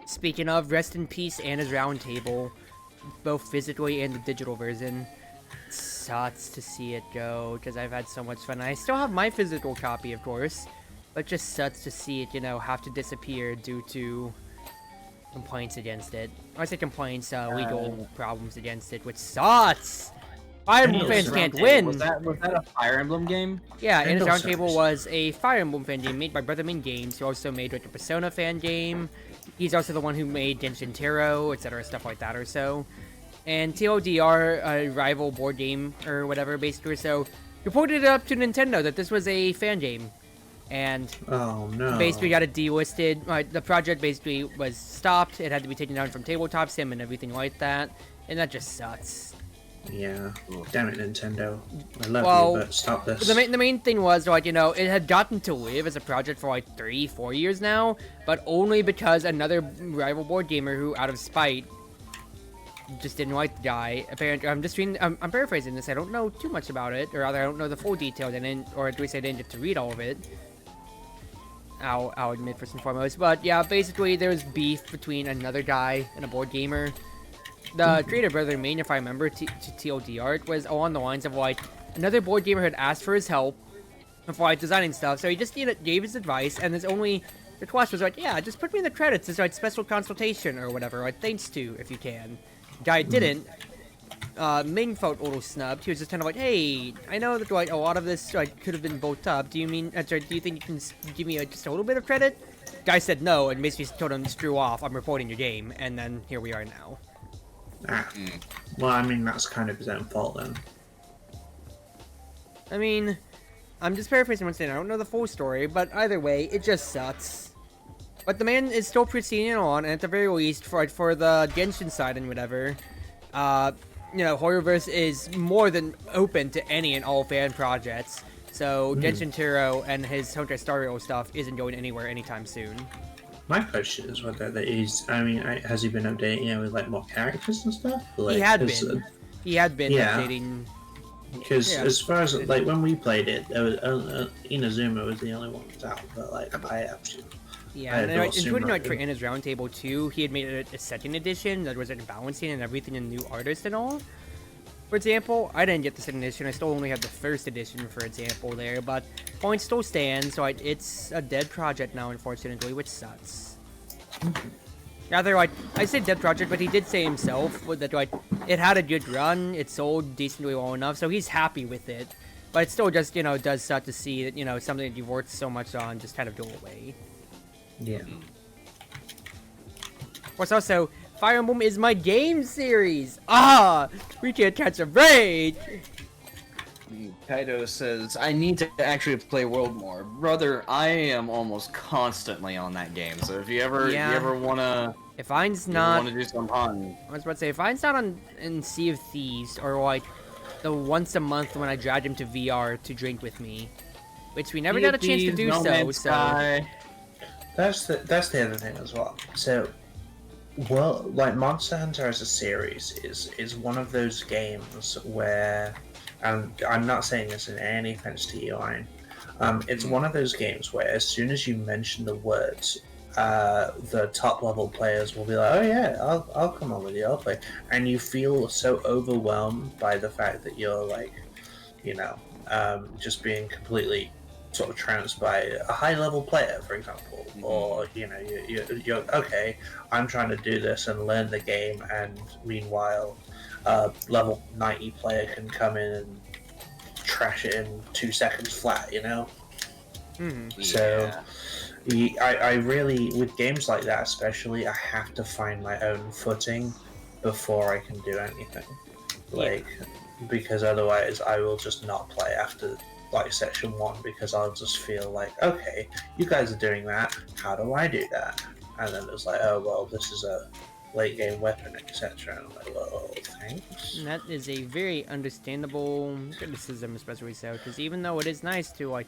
Speaking of, rest in peace, Anna's Round Table, both physically and the digital version. It sucks to see it go because I've had so much fun. I still have my physical copy, of course. But just sucks to see it, have to disappear due to complaints against it. I say complaints, legal problems against it, which sucks! Fire Emblem fans can't win! Was that a Fire Emblem game? Yeah, Anna's Round Table was a Fire Emblem fan game made by Brother Min Games, who also made like a Persona fan game. He's also the one who made Genshin Tarot, etc., stuff like that or so. And TLDR, a rival board game or whatever, basically, so reported it up to Nintendo that this was a fan game. And oh no! Basically got it delisted. The project basically was stopped. It had to be taken down from tabletop sim and everything like that, and that just sucks. Yeah, damn it, Nintendo. I love you, but stop this. The main thing was like it had gotten to live as a project for like 3-4 years now, but only because another rival board gamer who, out of spite, just didn't like the guy. Apparently, I'm paraphrasing this. I don't know too much about it, or rather, I don't know the full details. Or at least I didn't get to read all of it. I'll admit first and foremost, but yeah, basically there was beef between another guy and a board gamer. The creator Brother Maid, if I remember, to TLDR, it was along the lines of like another board gamer had asked for his help for like designing stuff, so he just gave his advice, and his only request was like, yeah, just put me in the credits as like special consultation or whatever, like thanks to if you can. Guy didn't. Ming felt a little snubbed. He was just kind of like, hey, I know that like a lot of this like could have been built up. Do you think you can give me just a little bit of credit? Guy said no, and basically told him to screw off. I'm reporting your game, and then here we are now. Well, I mean that's kind of his own fault then. I mean, I'm just paraphrasing one thing. I don't know the full story, but either way, it just sucks. But the man is still proceeding on, and at the very least, for the Genshin side and whatever, Horrorverse is more than open to any and all fan projects. So Genshin Tarot and his Honkai Star Rail stuff isn't going anywhere anytime soon. My question is whether has he been updating with like more characters and stuff? Like, he had been updating. Because as far as like when we played it, there was Inazuma was the only one that's out, but like Yeah, I and adore including like for Sumo. Anna's Roundtable too, he had made a second edition that was like balancing and everything and new artists and all. For example, I didn't get the second edition. I still only have the first edition, for example, there. But points still stand, so it's a dead project now, unfortunately, which sucks. Rather, like, I say dead project, but he did say himself that like it had a good run, it sold decently well enough, so he's happy with it. But it still just, does suck to see that, something that you've worked so much on just kind of go away. Yeah. What's also, Fire Emblem is my game series! Ah! We can't catch a break! Kaido says, I need to actually play World more. Brother, I am almost constantly on that game, so if you ever wanna If Ein's you not... wanna do some hunting. I was about to say, if Ein's not in Sea of Thieves, or like, the once a month when I dragged him to VR to drink with me, which we never got a chance to do so. That's the other thing as well. So, well, like Monster Hunter as a series is one of those games where, and I'm not saying this in any offense to you, Iron. It's one of those games where as soon as you mention the words, the top level players will be like, oh yeah, I'll come on with you, I'll play, and you feel so overwhelmed by the fact that you're like, just being completely sort of trounced by a high level player, for example, or you're okay, I'm trying to do this and learn the game, and meanwhile level 90 player can come in and trash it in 2 seconds flat, So I really, with games like that especially, I have to find my own footing before I can do anything, because otherwise I will just not play after like section 1, because I'll just feel like, okay, you guys are doing that, how do I do that? And then it's like, oh well, this is a late game weapon, etc. And I'm like, well, thanks. And that is a very understandable criticism, especially so, because even though it is nice to, like,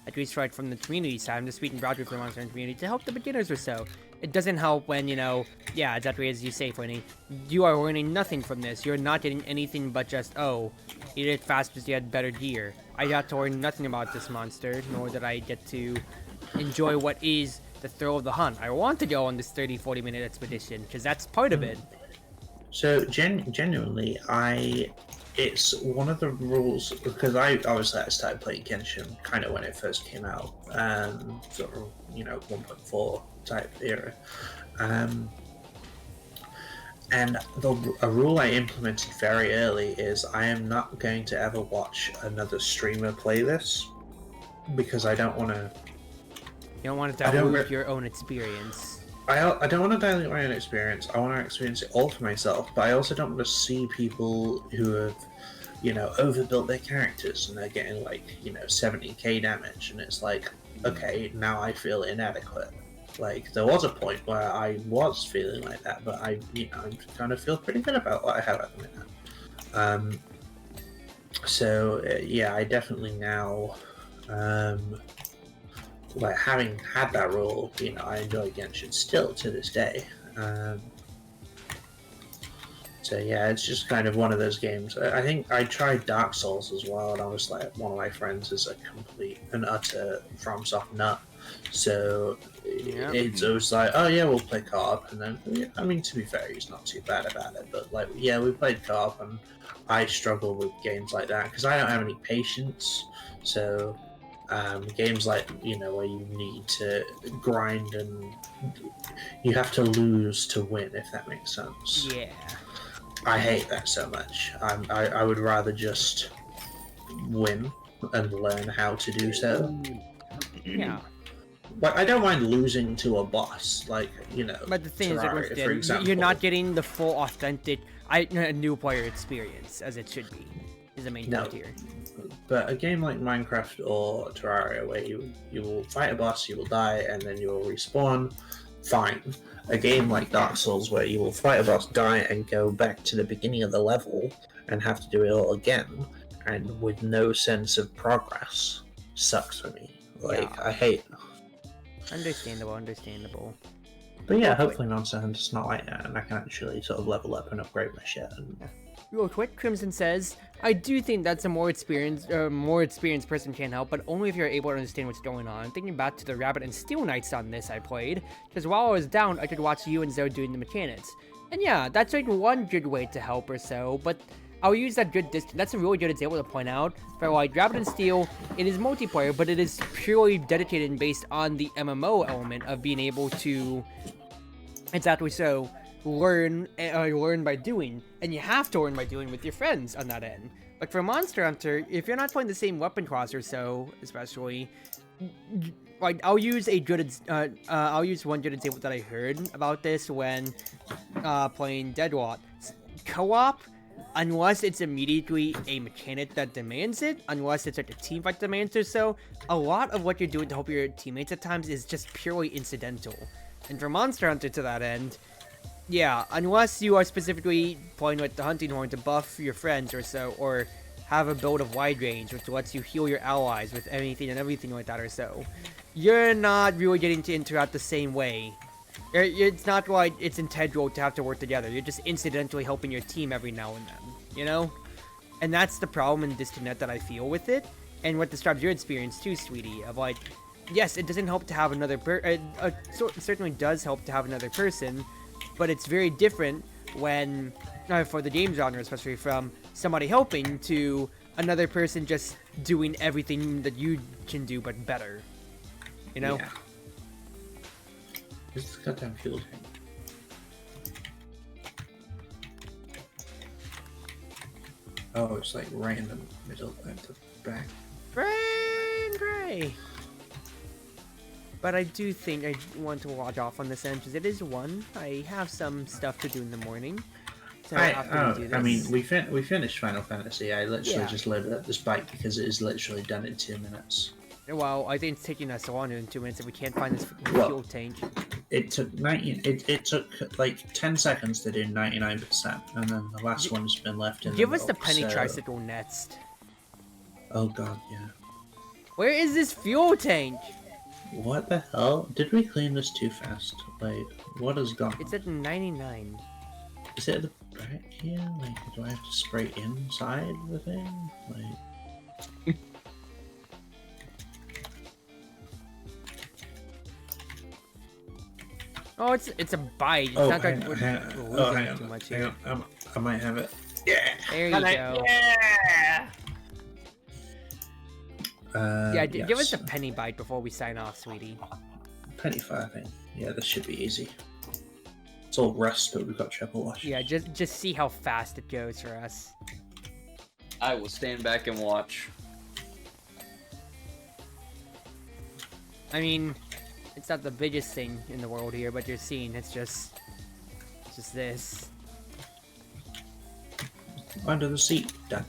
at least right from the community side, the sweet and broad for the Monster Hunter community, to help the beginners or so, it doesn't help when, yeah, exactly as you say, Flinny, you are learning nothing from this. You're not getting anything but just, oh, you did it fast because you had better gear. I got to learn nothing about this monster, nor did I get to enjoy what is the thrill of the hunt. I want to go on this 30-40 minute expedition, because that's part of it. So, genuinely, it's one of the rules, because I started playing Genshin kind of when it first came out, sort of, 1.4 type era. And a rule I implemented very early is I am not going to ever watch another streamer play this, because I don't want to... You don't want to dilute your own experience. I don't want to dilute my own experience. I want to experience it all for myself, but I also don't want to see people who have, overbuilt their characters and they're getting like, 70k damage, and it's like, okay, now I feel inadequate. Like, there was a point where I was feeling like that, but I kind of feel pretty good about what I have at the minute. So, yeah, I definitely now, like, having had that rule, I enjoy Genshin still to this day. So yeah, it's just kind of one of those games. I think I tried Dark Souls as well, and I was like, one of my friends is a complete and utter FromSoft nut. So it was like, oh yeah, we'll play co-op, and then, I mean, to be fair, he's not too bad about it, but like, yeah, we played co-op, and I struggle with games like that, because I don't have any patience, so games like, where you need to grind and you have to lose to win, if that makes sense. Yeah. I hate that so much. I would rather just win and learn how to do so. Yeah. But I don't mind losing to a boss, like, But the thing Terraria, for is, example. you're not getting the full, authentic, new player experience, as it should be, is the main point here. But a game like Minecraft or Terraria, where you will fight a boss, you will die, and then you will respawn, fine. A game like Dark Souls, where you will fight a boss, die, and go back to the beginning of the level, and have to do it all again, and with no sense of progress, sucks for me. Like, I hate... Understandable. But yeah, hopefully Monster Hunter's not like that, and I can actually sort of level up and upgrade my shit. And Real quick, Crimson says, I do think that's a more experienced person can help, but only if you're able to understand what's going on. Thinking back to the Rabbit and Steel Knights on this I played, because while I was down, I could watch you and Zoe doing the mechanics. And yeah, that's like one good way to help or so, but I'll use that good distance. That's a really good example to point out. For like Rabbit and Steel, it is multiplayer, but it is purely dedicated and based on the MMO element of being able to, exactly so, learn by doing, and you have to learn by doing with your friends on that end. Like for Monster Hunter, if you're not playing the same weapon class or so, especially, like I'll use one good example that I heard about this when playing Deadlock. Co-op, unless it's immediately a mechanic that demands it, unless it's like a team fight demands or so, a lot of what you're doing to help your teammates at times is just purely incidental. And for Monster Hunter to that end, yeah, unless you are specifically playing with the Hunting Horn to buff your friends or so, or have a build of wide range which lets you heal your allies with anything and everything like that or so, you're not really getting to interact the same way. It's not like it's integral to have to work together, you're just incidentally helping your team every now and then, you know? And that's the problem and disconnect that I feel with it, and what describes your experience too, sweetie, of like, yes, it doesn't help to have another it certainly does help to have another person, but it's very different when, for the game genre especially, from somebody helping to another person just doing everything that you can do but better. You know? Yeah. This goddamn fuel tank. Oh, it's like right in the middle at the back. Gray! But I do think I want to log off on this end, because it is 1. I have some stuff to do in the morning. So after we do this... I mean, we finished Final Fantasy. I literally just loaded up this bike because it is literally done in 2 minutes. Well, I think it's taking us longer than 2 minutes if we can't find this fuel tank. It took it took like 10 seconds to do 99%, and then the last one's been left in. Give us the penny tricycle next. Oh god, yeah. Where is this fuel tank? What the hell? Did we clean this too fast? Like, what is gone? It's at 99. Is it at the back here? Like, do I have to spray inside the thing? Like... Oh, it's a bite. It's not like we're too much here. Hang on. I might have it. Yeah! There you go. Yeah! Give us a penny bite before we sign off, sweetie. Penny farthing. Yeah, this should be easy. It's all rust, but we've got triple wash. Yeah, just see how fast it goes for us. I will stand back and watch. I mean, it's not the biggest thing in the world here, but you're seeing it's just this. Under the seat. Done.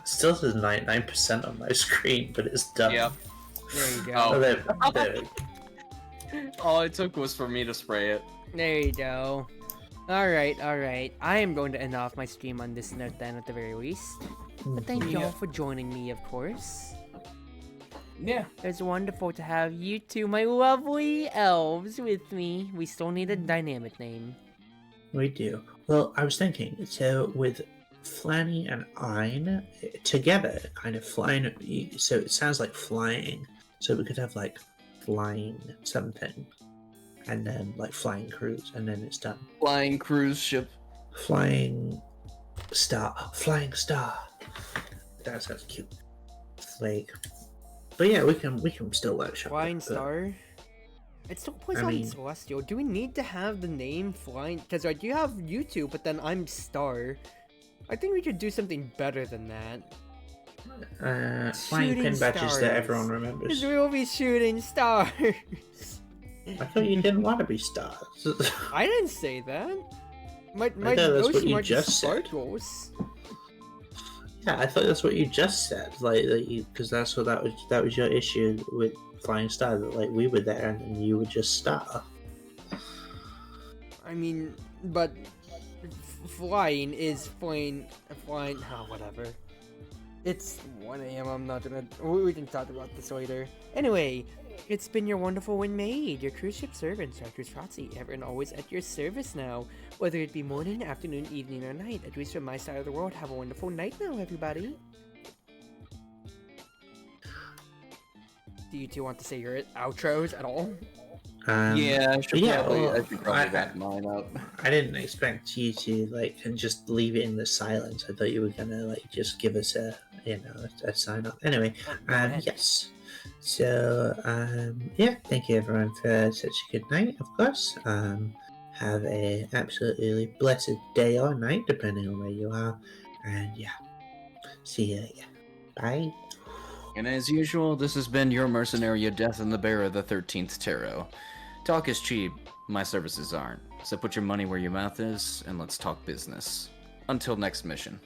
Still says 99% on my screen, but it's done. Yep. There you go. Oh, there. All it took was for me to spray it. There you go. Alright. I am going to end off my stream on this note then at the very least. But thank you all for joining me, of course. Yeah. It's wonderful to have you two, my lovely elves, with me. We still need a dynamic name. We do. Well, I was thinking, so with Flanny and Ein together, kind of flying, so it sounds like flying. So we could have like flying something, and then like flying cruise, and then it's done. Flying cruise ship. Flying star. That sounds cute. Like, but yeah, we can still workshop. Flying it, Star? It still plays I on mean- Celestial. Do we need to have the name Flying? Because I do have YouTube, but then I'm Star. I think we could do something better than that. Flying Shooting pin badges stars. that everyone remembers. Because we'll be shooting stars. I thought you didn't want to be stars. I didn't say that. My thought that's what notion you might be just said. sparkles. Yeah, I thought that's what you just said. Like, because that's what that was your issue with Flying Star. That like we were there and then you were just Star. I mean, but flying is flying. Oh, whatever. It's 1 a.m. I'm not gonna. We can talk about this later. Anyway, it's been your wonderful wind maid, your cruise ship servant, Chartreuse Proxy, ever and always at your service now. Whether it be morning, afternoon, evening, or night, at least from my side of the world, have a wonderful night now, everybody. Do you two want to say your outros at all? Yeah, I should probably I- wrap mine up. I didn't expect you to like and just leave it in the silence. I thought you were gonna like just give us a a sign off. Anyway, Go ahead. yes. So yeah, thank you everyone for such a good night. Of course, have a absolutely blessed day or night depending on where you are, and yeah, see you later. Bye. And as usual, this has been your mercenary of death and the bearer of the 13th tarot. Talk is cheap, my services aren't. So put your money where your mouth is, and let's talk business. Until next mission.